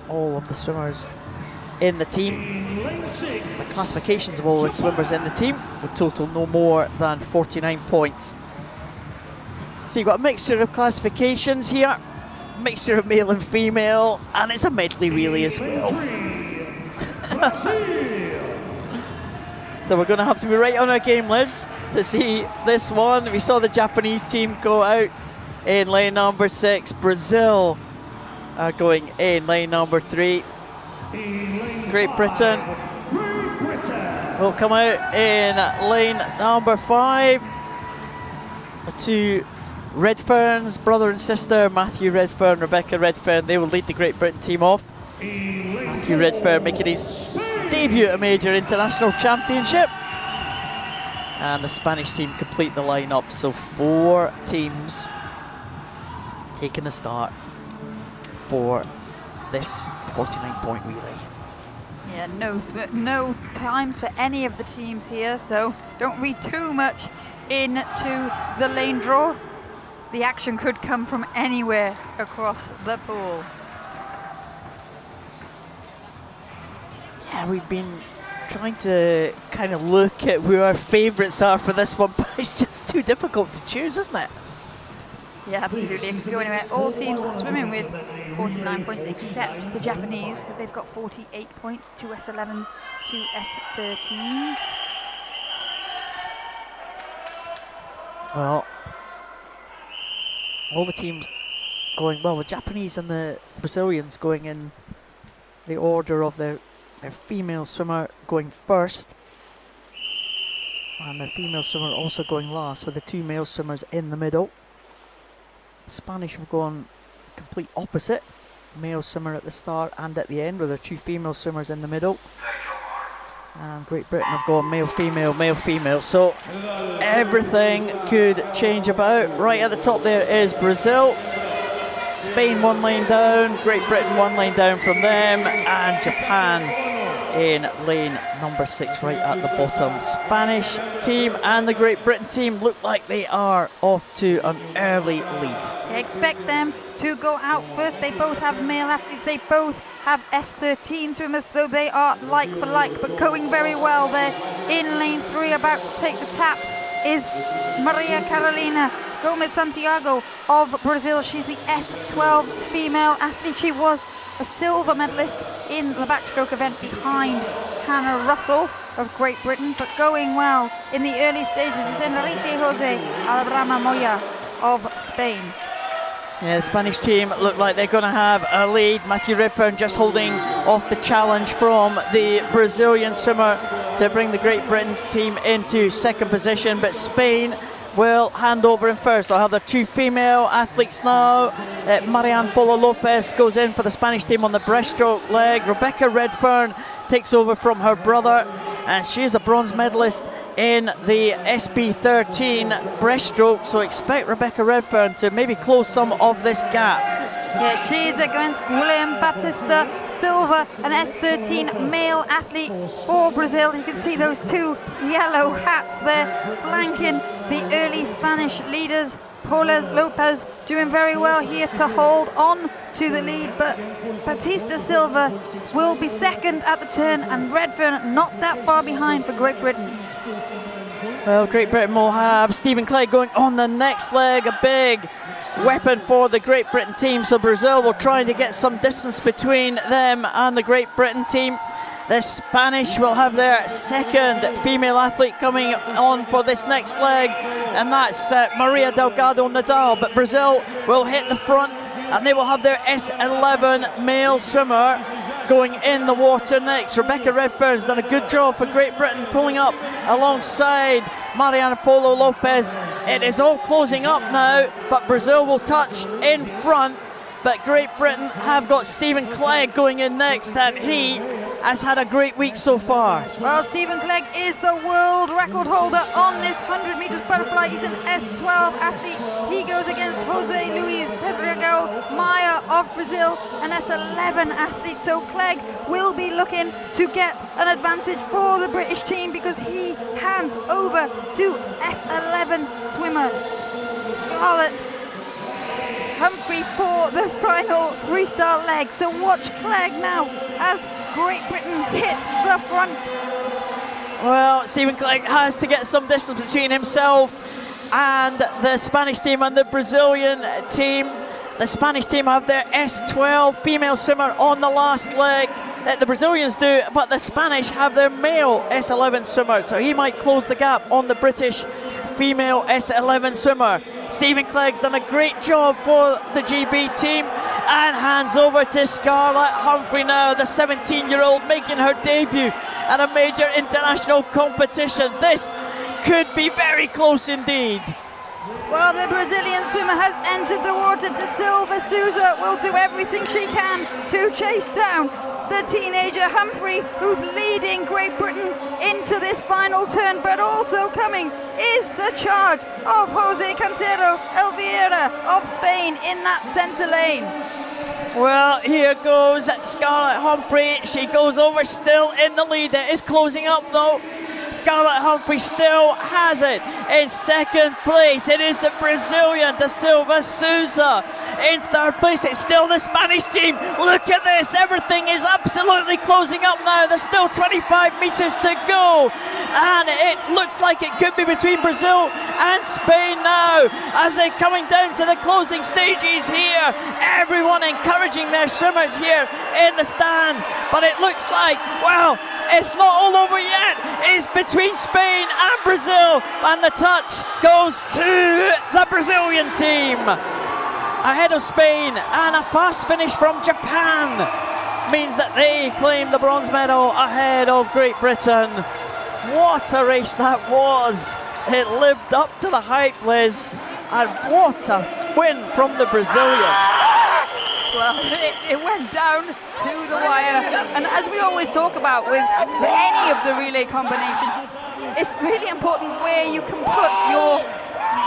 all of the swimmers in the team, the classifications of all the swimmers in the team, would total no more than 49 points. So you've got a mixture of classifications here, mixture of male and female, and it's a medley relay as well. So we're going to have to be right on our game, Liz, to see this one. We saw the Japanese team go out in lane number 6. Brazil are going in lane number 3. Great Britain will come out in lane number 5. The two Redferns, brother and sister, Matthew Redfern, Rebecca Redfern, they will lead the Great Britain team off. Matthew Redfern making his debut at a major international championship. And the Spanish team complete the lineup, so 4 teams taking the start for this 49-point relay. Yeah, no times for any of the teams here, so don't read too much into the lane draw. The action could come from anywhere across the pool. Yeah, we've been trying to kind of look at who our favourites are for this one, but it's just too difficult to choose, isn't it? Yeah, absolutely. It could go anywhere. All teams are swimming with 49 points except the Japanese. They've got 48 points, 2 S11s, 2 S13s. Well, all the teams going, well, the Japanese and the Brazilians going in the order of their female swimmer going first. And the female swimmer also going last with the two male swimmers in the middle. The Spanish have gone complete opposite. Male swimmer at the start and at the end with their two female swimmers in the middle. And Great Britain have gone male, female, male, female. So everything could change about. Right at the top there is Brazil. Spain 1 lane down. Great Britain 1 lane down from them. And Japan in lane number 6 right at the bottom. Spanish team and the Great Britain team look like they are off to an early lead. I expect them to go out first. They both have male athletes. They both have S13 swimmers, so they are like for like, but going very well there. In lane 3, about to take the tap, is Maria Carolina Gomez Santiago of Brazil. She's the S12 female athlete. She was a silver medalist in the backstroke event behind Hannah Russell of Great Britain, but going well in the early stages is Enrique Jose Albrama Moya of Spain. Yeah, the Spanish team look like they're going to have a lead. Matthew Redfern just holding off the challenge from the Brazilian swimmer to bring the Great Britain team into second position, but Spain will hand over in first. I'll have the two female athletes now. Marianne Polo Lopez goes in for the Spanish team on the breaststroke leg. Rebecca Redfern takes over from her brother, and she's a bronze medalist in the SB13 breaststroke, so expect Rebecca Redfern to maybe close some of this gap. Yeah, she's against William Batista Silva, an S13 male athlete for Brazil. You can see those two yellow hats there flanking the early Spanish leaders. Paula Lopez doing very well here to hold on to the lead, but Batista Silva will be second at the turn, and Redfern not that far behind for Great Britain. Well, Great Britain will have Stephen Clegg going on the next leg, a big weapon for the Great Britain team, so Brazil will try to get some distance between them and the Great Britain team. The Spanish will have their second female athlete coming on for this next leg, and that's Maria Delgado Nadal, but Brazil will hit the front and they will have their S11 male swimmer going in the water next. Rebecca Redfern's done a good job for Great Britain, pulling up alongside Mariana Polo Lopez. It is all closing up now, but Brazil will touch in front. But Great Britain have got Stephen Clegg going in next, and he has had a great week so far. Well, Stephen Clegg is the world record holder on this 100 meters butterfly. He's an S12 athlete. He goes against Jose Luis Pedregal Maia of Brazil, an S11 athlete. So Clegg will be looking to get an advantage for the British team because he hands over to S11 swimmer Scarlett Humphrey for the final freestyle leg. So watch Clegg now as Great Britain hit the front. Well, Stephen Clegg has to get some distance between himself and the Spanish team and the Brazilian team. The Spanish team have their S12 female swimmer on the last leg. The Brazilians do, but the Spanish have their male S11 swimmer, so he might close the gap on the British female S11 swimmer. Stephen Clegg's done a great job for the GB team and hands over to Scarlett Humphrey now, the 17-year-old making her debut at a major international competition. This could be very close indeed. Well, the Brazilian swimmer has entered the water. De Silva Souza will do everything she can to chase down the teenager Humphrey, who's leading Great Britain into this final turn, but also coming is the charge of Jose Cantero Elvira of Spain in that centre lane. Well, here goes Scarlett Humphrey. She goes over still in the lead. It is closing up though. Scarlett Humphrey still has it in second place. It is the Brazilian De Silva Souza. In third place, it's still the Spanish team. Look at this, everything is absolutely closing up now. There's still 25 meters to go, and it looks like it could be between Brazil and Spain now as they're coming down to the closing stages here. Everyone encouraging their swimmers here in the stands, but it looks like, well, it's not all over yet. It's between Spain and Brazil, and the touch goes to the Brazilian team ahead of Spain, and a fast finish from Japan means that they claim the bronze medal ahead of Great Britain. What a race that was! It lived up to the hype, Liz, and what a win from the Brazilian. Well, it went down to the wire, and as we always talk about with any of the relay combinations, it's really important where you can put your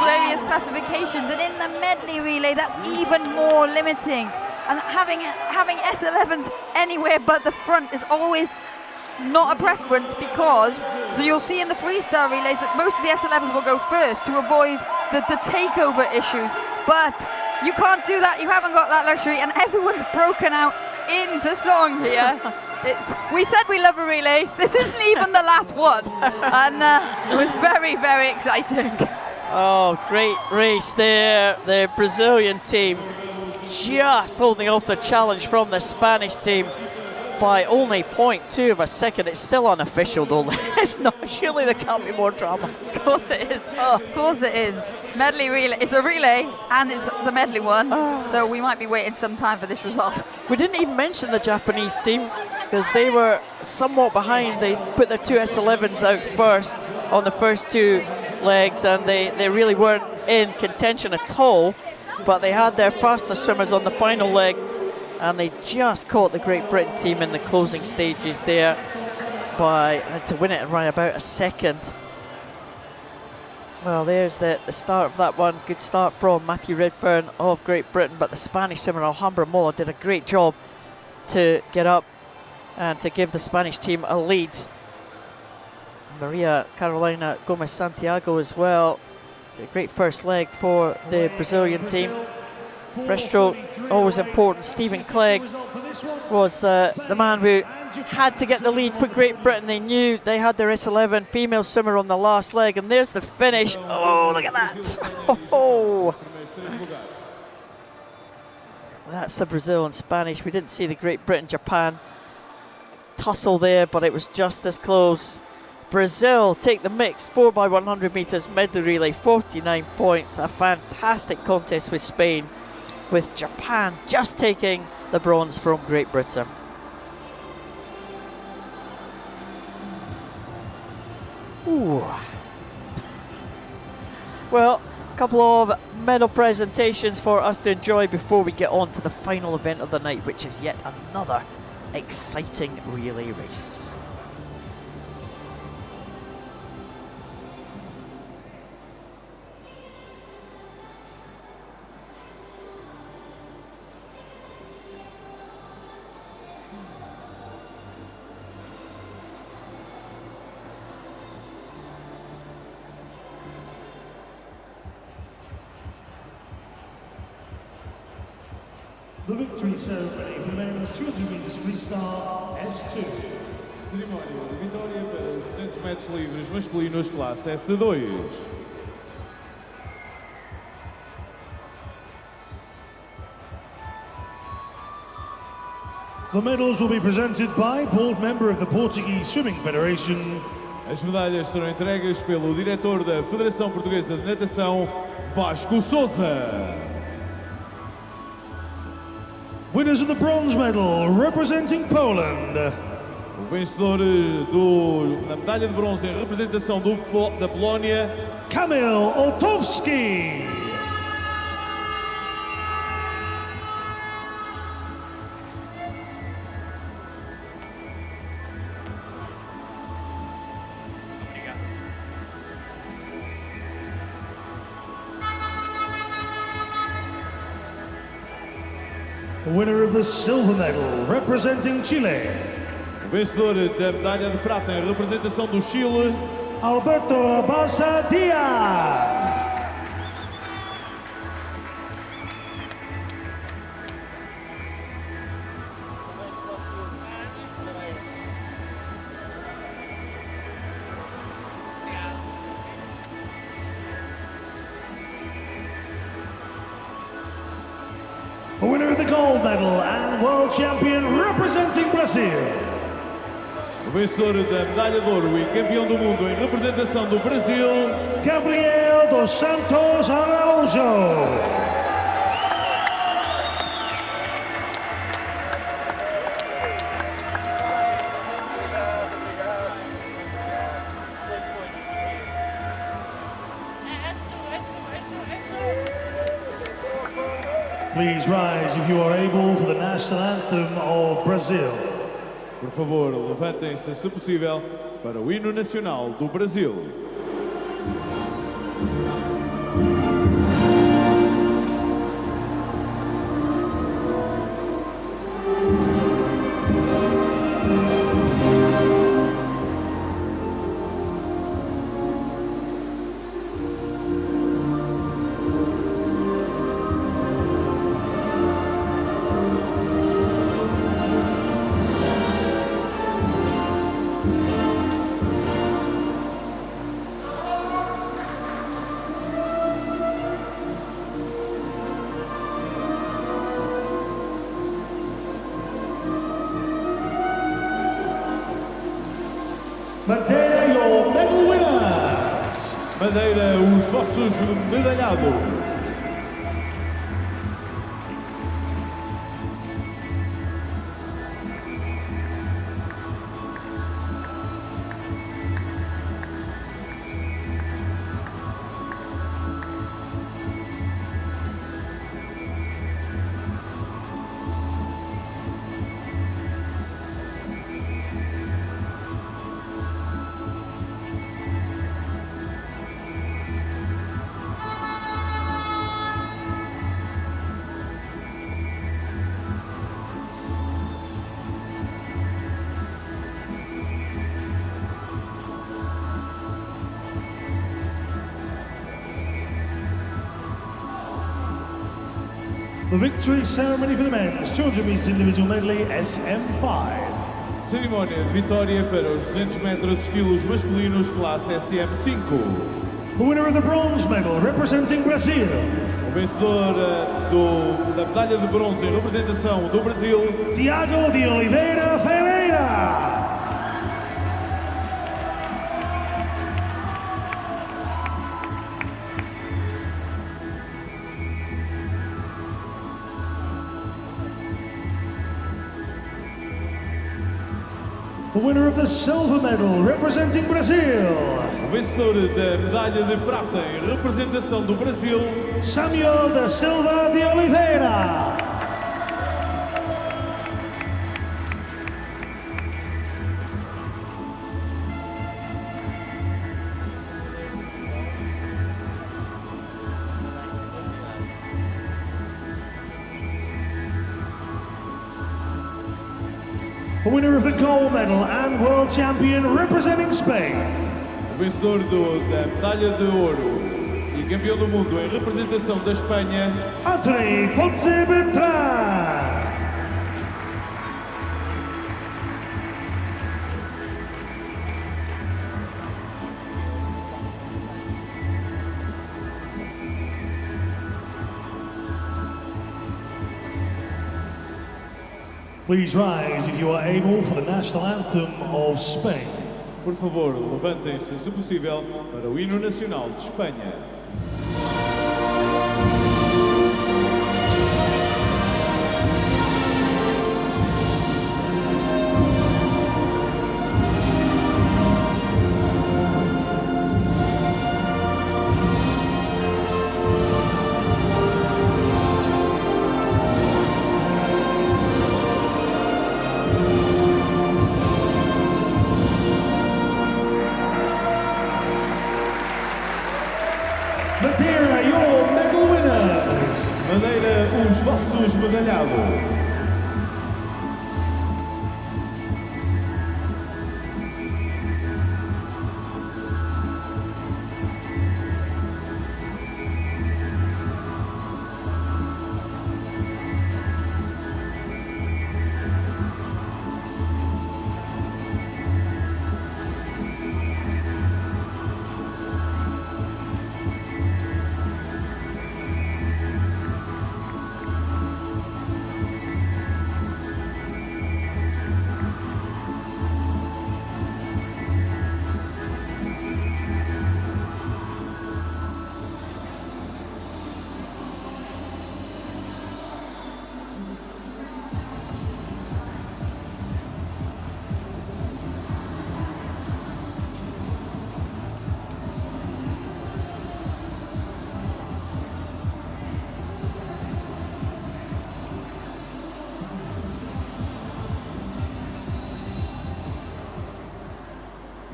various classifications, and in the medley relay that's even more limiting, and having S11s anywhere but the front is always not a preference, because so you'll see in the freestyle relays that most of the S11s will go first to avoid the takeover issues, but you can't do that. You haven't got that luxury, and everyone's broken out into song here. We said we love a relay. This isn't even the last one, and it was very, very exciting. Oh, great race there. The Brazilian team just holding off the challenge from the Spanish team by only 0.2 of a second. It's still unofficial though. It's not. Surely there can't be more drama. Of course it is. Of course it is. Medley relay. It's a relay and it's the medley one. So we might be waiting some time for this result. We didn't even mention the Japanese team because they were somewhat behind. They put their two S11s out first on the first two legs, and they really weren't in contention at all. But they had their fastest swimmers on the final leg, and they just caught the Great Britain team in the closing stages there by to win it by about a second. Well, there's the start of that one. Good start from Matthew Redfern of Great Britain, but the Spanish swimmer Alhambra Mola did a great job to get up and to give the Spanish team a lead. Maria Carolina Gomez Santiago as well. A great first leg for the Brazilian team. Breaststroke, always important. Stephen Clegg was the man who had to get the lead for Great Britain. They knew they had their S11 female swimmer on the last leg, and there's the finish. Oh, look at that. Oh. That's the Brazil and Spanish. We didn't see the Great Britain-Japan tussle there, but it was just as close. Brazil take the mixed 4x100 meters medley relay, 49 points. A fantastic contest with Spain, with Japan just taking the bronze from Great Britain. Ooh. Well, a couple of medal presentations for us to enjoy before we get on to the final event of the night, which is yet another exciting relay race. The victory ceremony for the men's 200 meters freestyle S2. Cerimónia de vitória para os 200 metros livres masculinos classe S2. The medals will be presented by board member of the Portuguese Swimming Federation. As medalhas serão entregues pelo diretor da Federação Portuguesa de Natação, Vasco Sousa. Winners of the bronze medal, representing Poland. O vencedor da medalha de bronze em representação da Polónia, Kamil Otowski. Winner of the silver medal, representing Chile. O vencedor da medalha de prata em representação do Chile, Alberto Abasa Diaz. Winner of the gold medal and world champion representing Brazil. O vencedor da medalha de ouro e campeão do mundo em representação do Brasil, Gabriel dos Santos Araújo. Please rise if you are able for the national anthem of Brazil. Por favor, levantem-se, se possível, para o hino nacional do Brasil. Madeira, your medal winners. Madeira, os vossos medalhados. The victory ceremony for the men's 200 meters individual medley SM5. Cerimónia de vitória para os 200 metros estilos masculinos classe SM5. The winner of the bronze medal representing Brazil. O vencedor da medalha de bronze em representação do Brasil, Tiago de Oliveira Ferreira. The winner of the silver medal representing Brazil. O vencedor da medalha de prata em representação do Brasil, Samuel da Silva de Oliveira. The winner of the gold medal and world champion representing Spain. O vencedor da medalha de ouro e campeão do mundo em representação da Espanha, Anthony Ponce Beltrán. Please rise if you are able for the national anthem of Spain. Por favor, levantem-se, se possível, para o hino nacional de Espanha. Madeira, your medal winners. Madeira, os vossos medalhados.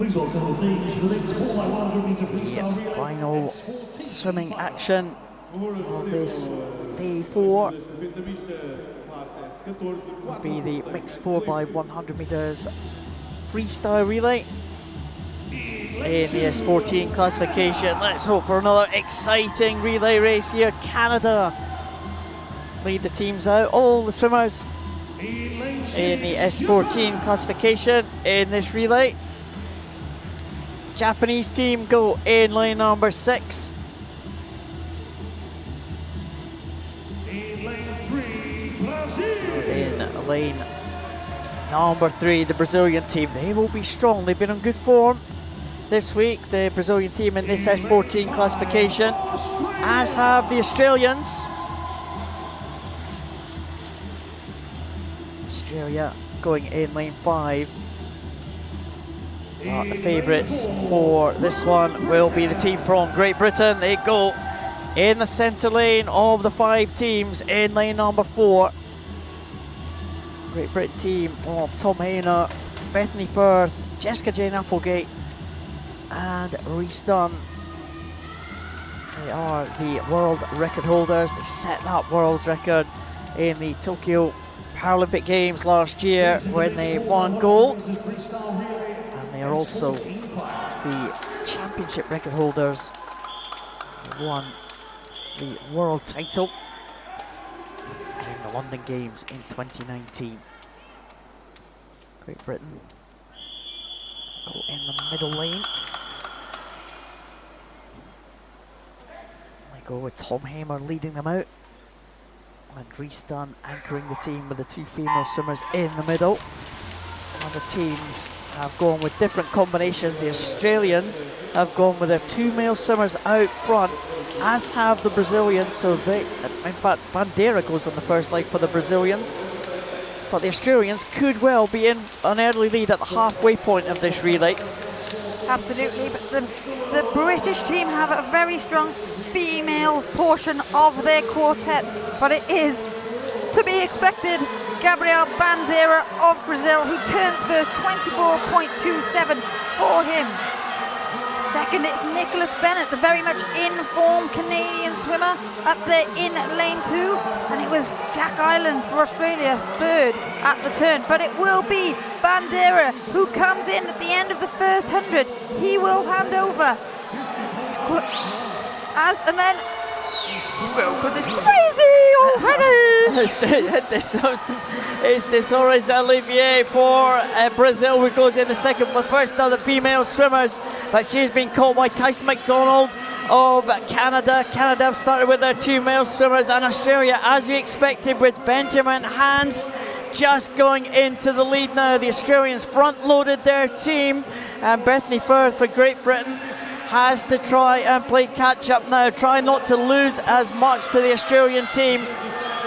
Please welcome the teams for the next 4x100 meter freestyle relay. Final swimming action of this day 4 will be the mixed 4x100 meters freestyle relay in the S14 classification. Let's hope for another exciting relay race here. Canada lead the teams out, all the swimmers in the S14 classification in this relay. Japanese team go in lane number 6. In lane 3, Brazil. In lane number 3, the Brazilian team. They will be strong. They've been on good form this week, the Brazilian team in this S14 classification, as have the Australians. Australia going in lane 5. The favourites for this one will be the team from Great Britain. They go in the centre lane of the 5 teams in lane number 4. Great Britain team of Tom Hayner, Bethany Firth, Jessica Jane Applegate and Reece Dunn. They are the world record holders. They set that world record in the Tokyo Paralympic Games last year when they won gold. And they are also the championship record holders. They won the world title in the London Games in 2019. Great Britain go in the middle lane. They go with Tom Hamer leading them out, and Reece Dunn anchoring the team with the 2 female swimmers in the middle. And the teams have gone with different combinations. The Australians have gone with their 2 male swimmers out front, as have the Brazilians. So they, in fact, Madeira goes on the first leg for the Brazilians. But the Australians could well be in an early lead at the halfway point of this relay. Absolutely, but the British team have a very strong female portion of their quartet, but it is to be expected. Gabriel Bandeira of Brazil, who turns first, 24.27 for him. Second, it's Nicholas Bennett, the very much in-form Canadian swimmer, up there in lane 2. And it was Jack Ireland for Australia, third at the turn. But it will be Bandeira who comes in at the end of the first 100. He will hand over. And then, because it's crazy already! It's Desores Olivier for Brazil, who goes in the second, but first of the female swimmers. But she's been caught by Tyson McDonald of Canada. Canada have started with their 2 male swimmers, and Australia, as we expected, with Benjamin Hans just going into the lead now. The Australians front-loaded their team, and Bethany Firth for Great Britain has to try and play catch-up now, try not to lose as much to the Australian team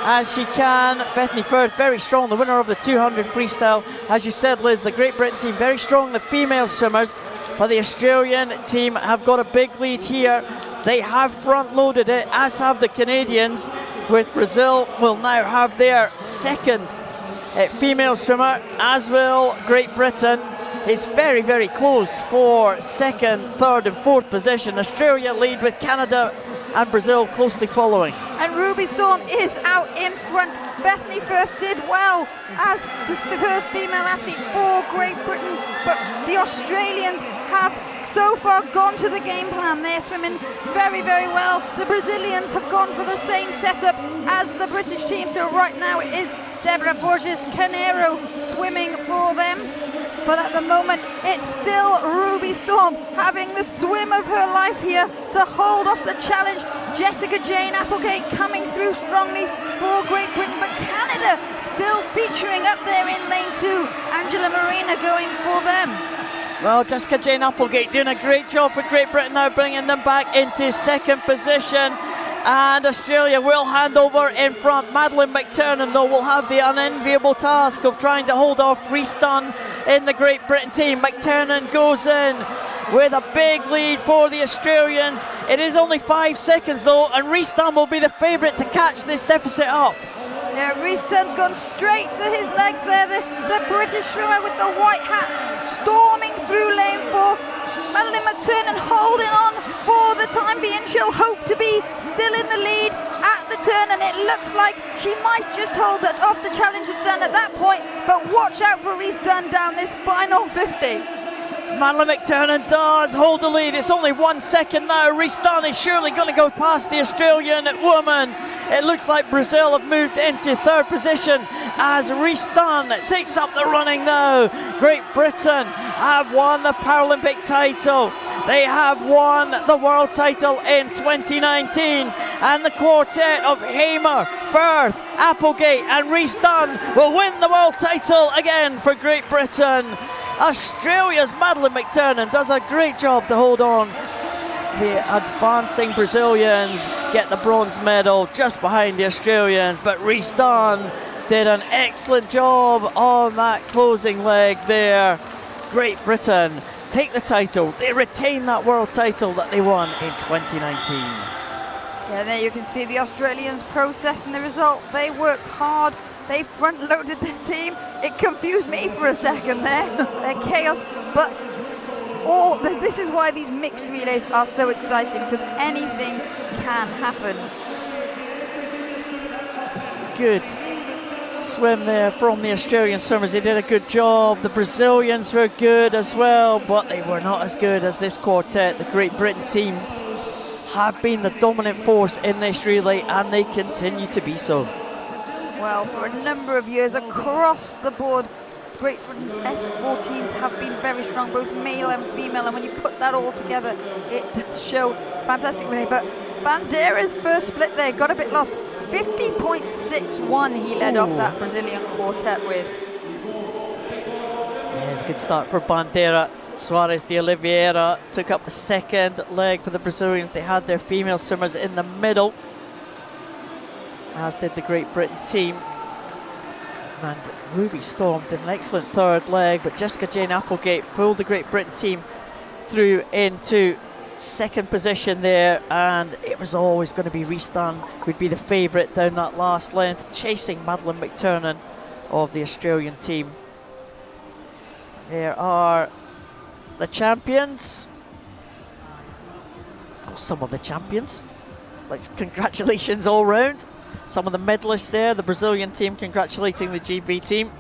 as she can. Bethany Firth, very strong, the winner of the 200 freestyle. As you said, Liz, the Great Britain team, very strong, the female swimmers, but the Australian team have got a big lead here. They have front-loaded it, as have the Canadians, with Brazil will now have their second female swimmer, as will Great Britain. It's very, very close for second, third and fourth position. Australia lead with Canada and Brazil closely following. And Ruby Storm is out in front. Bethany Firth did well as the first female athlete for Great Britain, but the Australians have so far gone to the game plan. They're swimming very, very well. The Brazilians have gone for the same setup as the British team, so right now it is Deborah Borges Canero swimming for them. But at the moment, it's still Ruby Storm having the swim of her life here to hold off the challenge. Jessica Jane Applegate coming through strongly for Great Britain, but Canada still featuring up there in lane 2. Angela Marina going for them. Well, Jessica Jane Applegate doing a great job for Great Britain now, bringing them back into second position. And Australia will hand over in front. Madeline McTernan, though, will have the unenviable task of trying to hold off Reece Dunn in the Great Britain team. McTernan goes in with a big lead for the Australians. It is only 5 seconds, though, and Reece Dunn will be the favourite to catch this deficit up. Yeah, Reece Dunn's gone straight to his legs there, the British swimmer with the white hat. storming through lane 4. Madeline McTurnan holding on for the time being. She'll hope to be still in the lead at the turn, and it looks like she might just hold it off the challenger Dunn at that point, but watch out for Reese Dunn down this final 50. Madeline McTurnan does hold the lead. It's only 1 second now. Reese Dunn is surely going to go past the Australian woman. It looks like Brazil have moved into third position as Reese Dunn takes up the running now. Great Britain have won the Paralympic title. They have won the world title in 2019. And the quartet of Hamer, Firth, Applegate and Reese Dunn will win the world title again for Great Britain. Australia's Madeline McTurnan does a great job to hold on. The advancing Brazilians get the bronze medal just behind the Australians, but Reese Dunn did an excellent job on that closing leg there. Great Britain take the title. They retain that world title that they won in 2019. Yeah, there you can see the Australians processing the result. They worked hard. They front-loaded their team. It confused me for a second there. They're chaos, but this is why these mixed relays are so exciting, because anything can happen. Good swim there from the Australian swimmers. They did a good job. The Brazilians were good as well, but they were not as good as this quartet. The Great Britain team have been the dominant force in this relay, and they continue to be so. Well, for a number of years across the board, Great Britain's S14s have been very strong, both male and female, and when you put that all together, it does show fantastic relay. But Bandeira's first split there got a bit lost. 50.61 he led off that Brazilian quartet with. Yeah, it's a good start for Bandeira. Soares de Oliveira took up the second leg for the Brazilians. They had their female swimmers in the middle, as did the Great Britain team. And Ruby Storm did an excellent third leg, but Jessica Jane Applegate pulled the Great Britain team through into second position there, and it was always going to be Reese Dunn who'd be the favourite down that last length, chasing Madeline McTurnan of the Australian team. There are the champions, some of the champions. Like, congratulations all round. Some of the medalists there, the Brazilian team congratulating the GB team.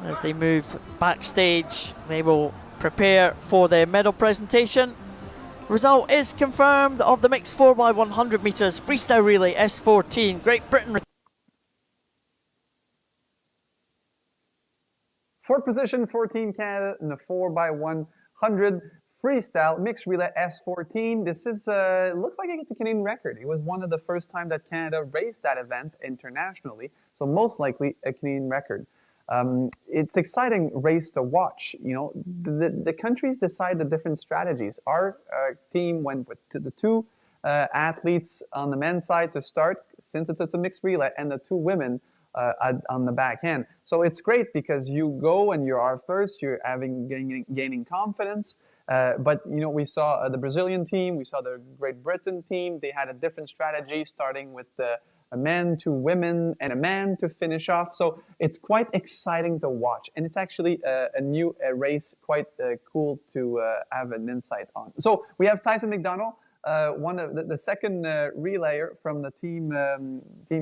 As they move backstage, they will prepare for their medal presentation. Result is confirmed of the mixed 4x100 metres freestyle relay S14. Great Britain. Fourth position for Team Canada in the 4x100 freestyle mixed relay S14. This is looks like it's a Canadian record. It was one of the first time that Canada raced that event internationally, so most likely a Canadian record. It's exciting race to watch. You know, the countries decide the different strategies. Our team went with the two athletes on the men's side to start, since it's a mixed relay, and the two women on the back end. So it's great because you go and you are first. You're gaining confidence. But you know, we saw the Brazilian team, we saw the Great Britain team. They had a different strategy, starting with a man, two women, and a man to finish off. So it's quite exciting to watch, and it's actually a new race, quite cool to have an insight on. So we have Tyson McDonald, one of the second relayer from the team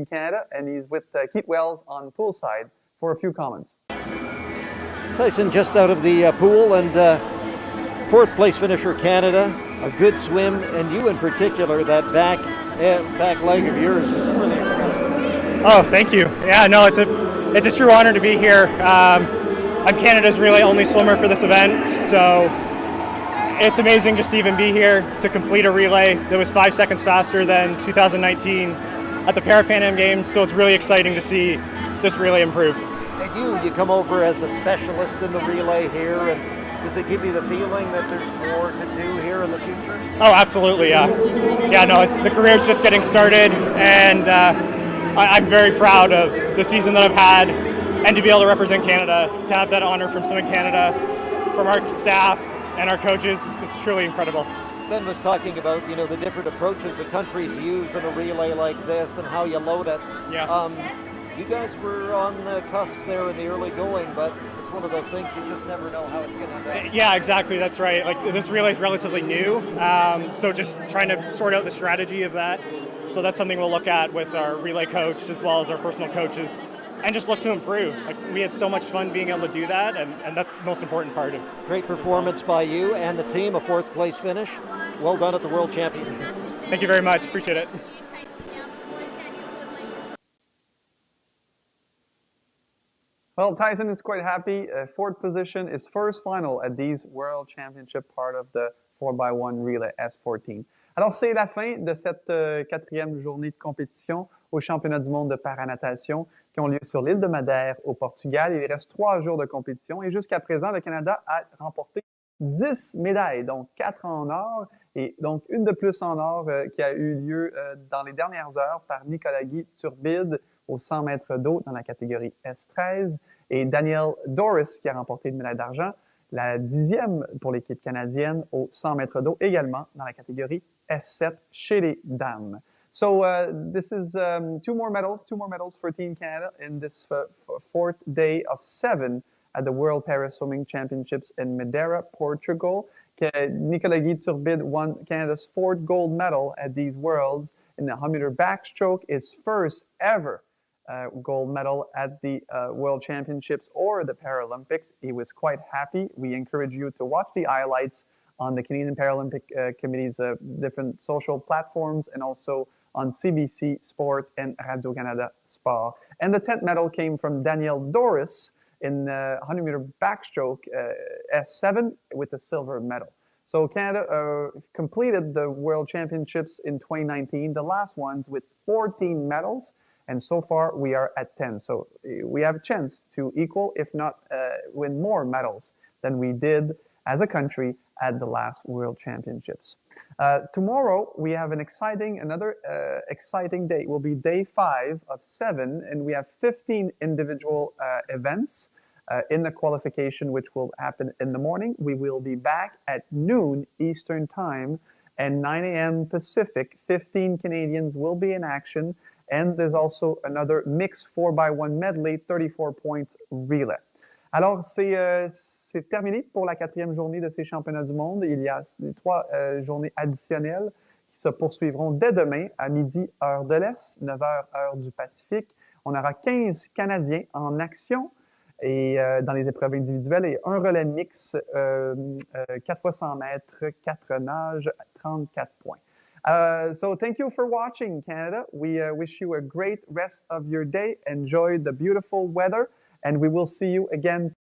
Canada, and he's with Keith Wells on poolside for a few comments. Tyson just out of the pool, and fourth place finisher Canada, a good swim, and you in particular, that back leg of yours is really impressive. Oh, thank you. Yeah, no, it's a true honor to be here. I'm Canada's really only swimmer for this event, so it's amazing just to even be here to complete a relay that was 5 seconds faster than 2019 at the Pan Am Games, so it's really exciting to see this relay improve. And you come over as a specialist in the relay here, and does it give you the feeling that there's more to do here in the future? Oh, absolutely, yeah. Yeah, no, the career's just getting started, and I'm very proud of the season that I've had, and to be able to represent Canada, to have that honor from Swimming Canada, from our staff and our coaches. It's truly incredible. Ben was talking about, you know, the different approaches that countries use in a relay like this and how you load it. Yeah. You guys were on the cusp there in the early going, but it's one of those things you just never know how it's going to end up. Yeah, exactly. That's right. Like this relay is relatively new, so just trying to sort out the strategy of that. So that's something we'll look at with our relay coach as well as our personal coaches, and just look to improve. Like we had so much fun being able to do that, and that's the most important part of. Great performance by you and the team, a 4th place finish. Well done at the World Championship. Thank you very much. Appreciate it. Well, Tyson is quite happy. 4th position, his first final at these World Championship, part of the 4x1 relay S14. Alors, c'est la fin de cette 4e journée de compétition aux championnats du monde de paranatation qui ont lieu sur l'île de Madère au Portugal. Il reste 3 jours de compétition et jusqu'à présent, le Canada a remporté 10 médailles, donc 4 en or et donc une de plus en or qui a eu lieu dans les dernières heures par Nicolas Guy Turbide aux 100 mètres d'eau dans la catégorie S13 et Daniel Doris qui a remporté une médaille d'argent, la 10e pour l'équipe canadienne aux 100 mètres d'eau également dans la catégorie S7 chez les dames. So this is 2 more medals for Team Canada in this 4th day of 7 at the World Paraswimming Championships in Madeira, Portugal. Nicolas Guy Turbide won Canada's 4th gold medal at these Worlds in the 100-meter backstroke, his first ever gold medal at the World Championships or the Paralympics. He was quite happy. We encourage you to watch the highlights on the Canadian Paralympic Committee's different social platforms and also on CBC Sport and Radio-Canada Sport. And the 10th medal came from Daniel Doris in the 100-meter backstroke S7 with a silver medal. So Canada completed the World Championships in 2019, the last ones with 14 medals, and so far we are at 10. So we have a chance to equal, if not win more medals than we did as a country at the last World Championships. Tomorrow we have another exciting day. It will be day 5 of 7, and we have 15 individual events in the qualification, which will happen in the morning. We will be back at noon Eastern Time and 9 a.m. Pacific. 15 Canadians will be in action, and there's also another mixed 4x1 medley, 34 points relay. Alors, c'est terminé pour la 4e journée de ces championnats du monde. Il y a 3 journées additionnelles qui se poursuivront dès demain à midi, heure de l'Est, 9h, heure du Pacifique. On aura 15 Canadiens en action et dans les épreuves individuelles et un relais mix 4 fois 100 mètres, 4 nages, 34 points. So thank you for watching, Canada. We wish you a great rest of your day. Enjoy the beautiful weather. And we will see you again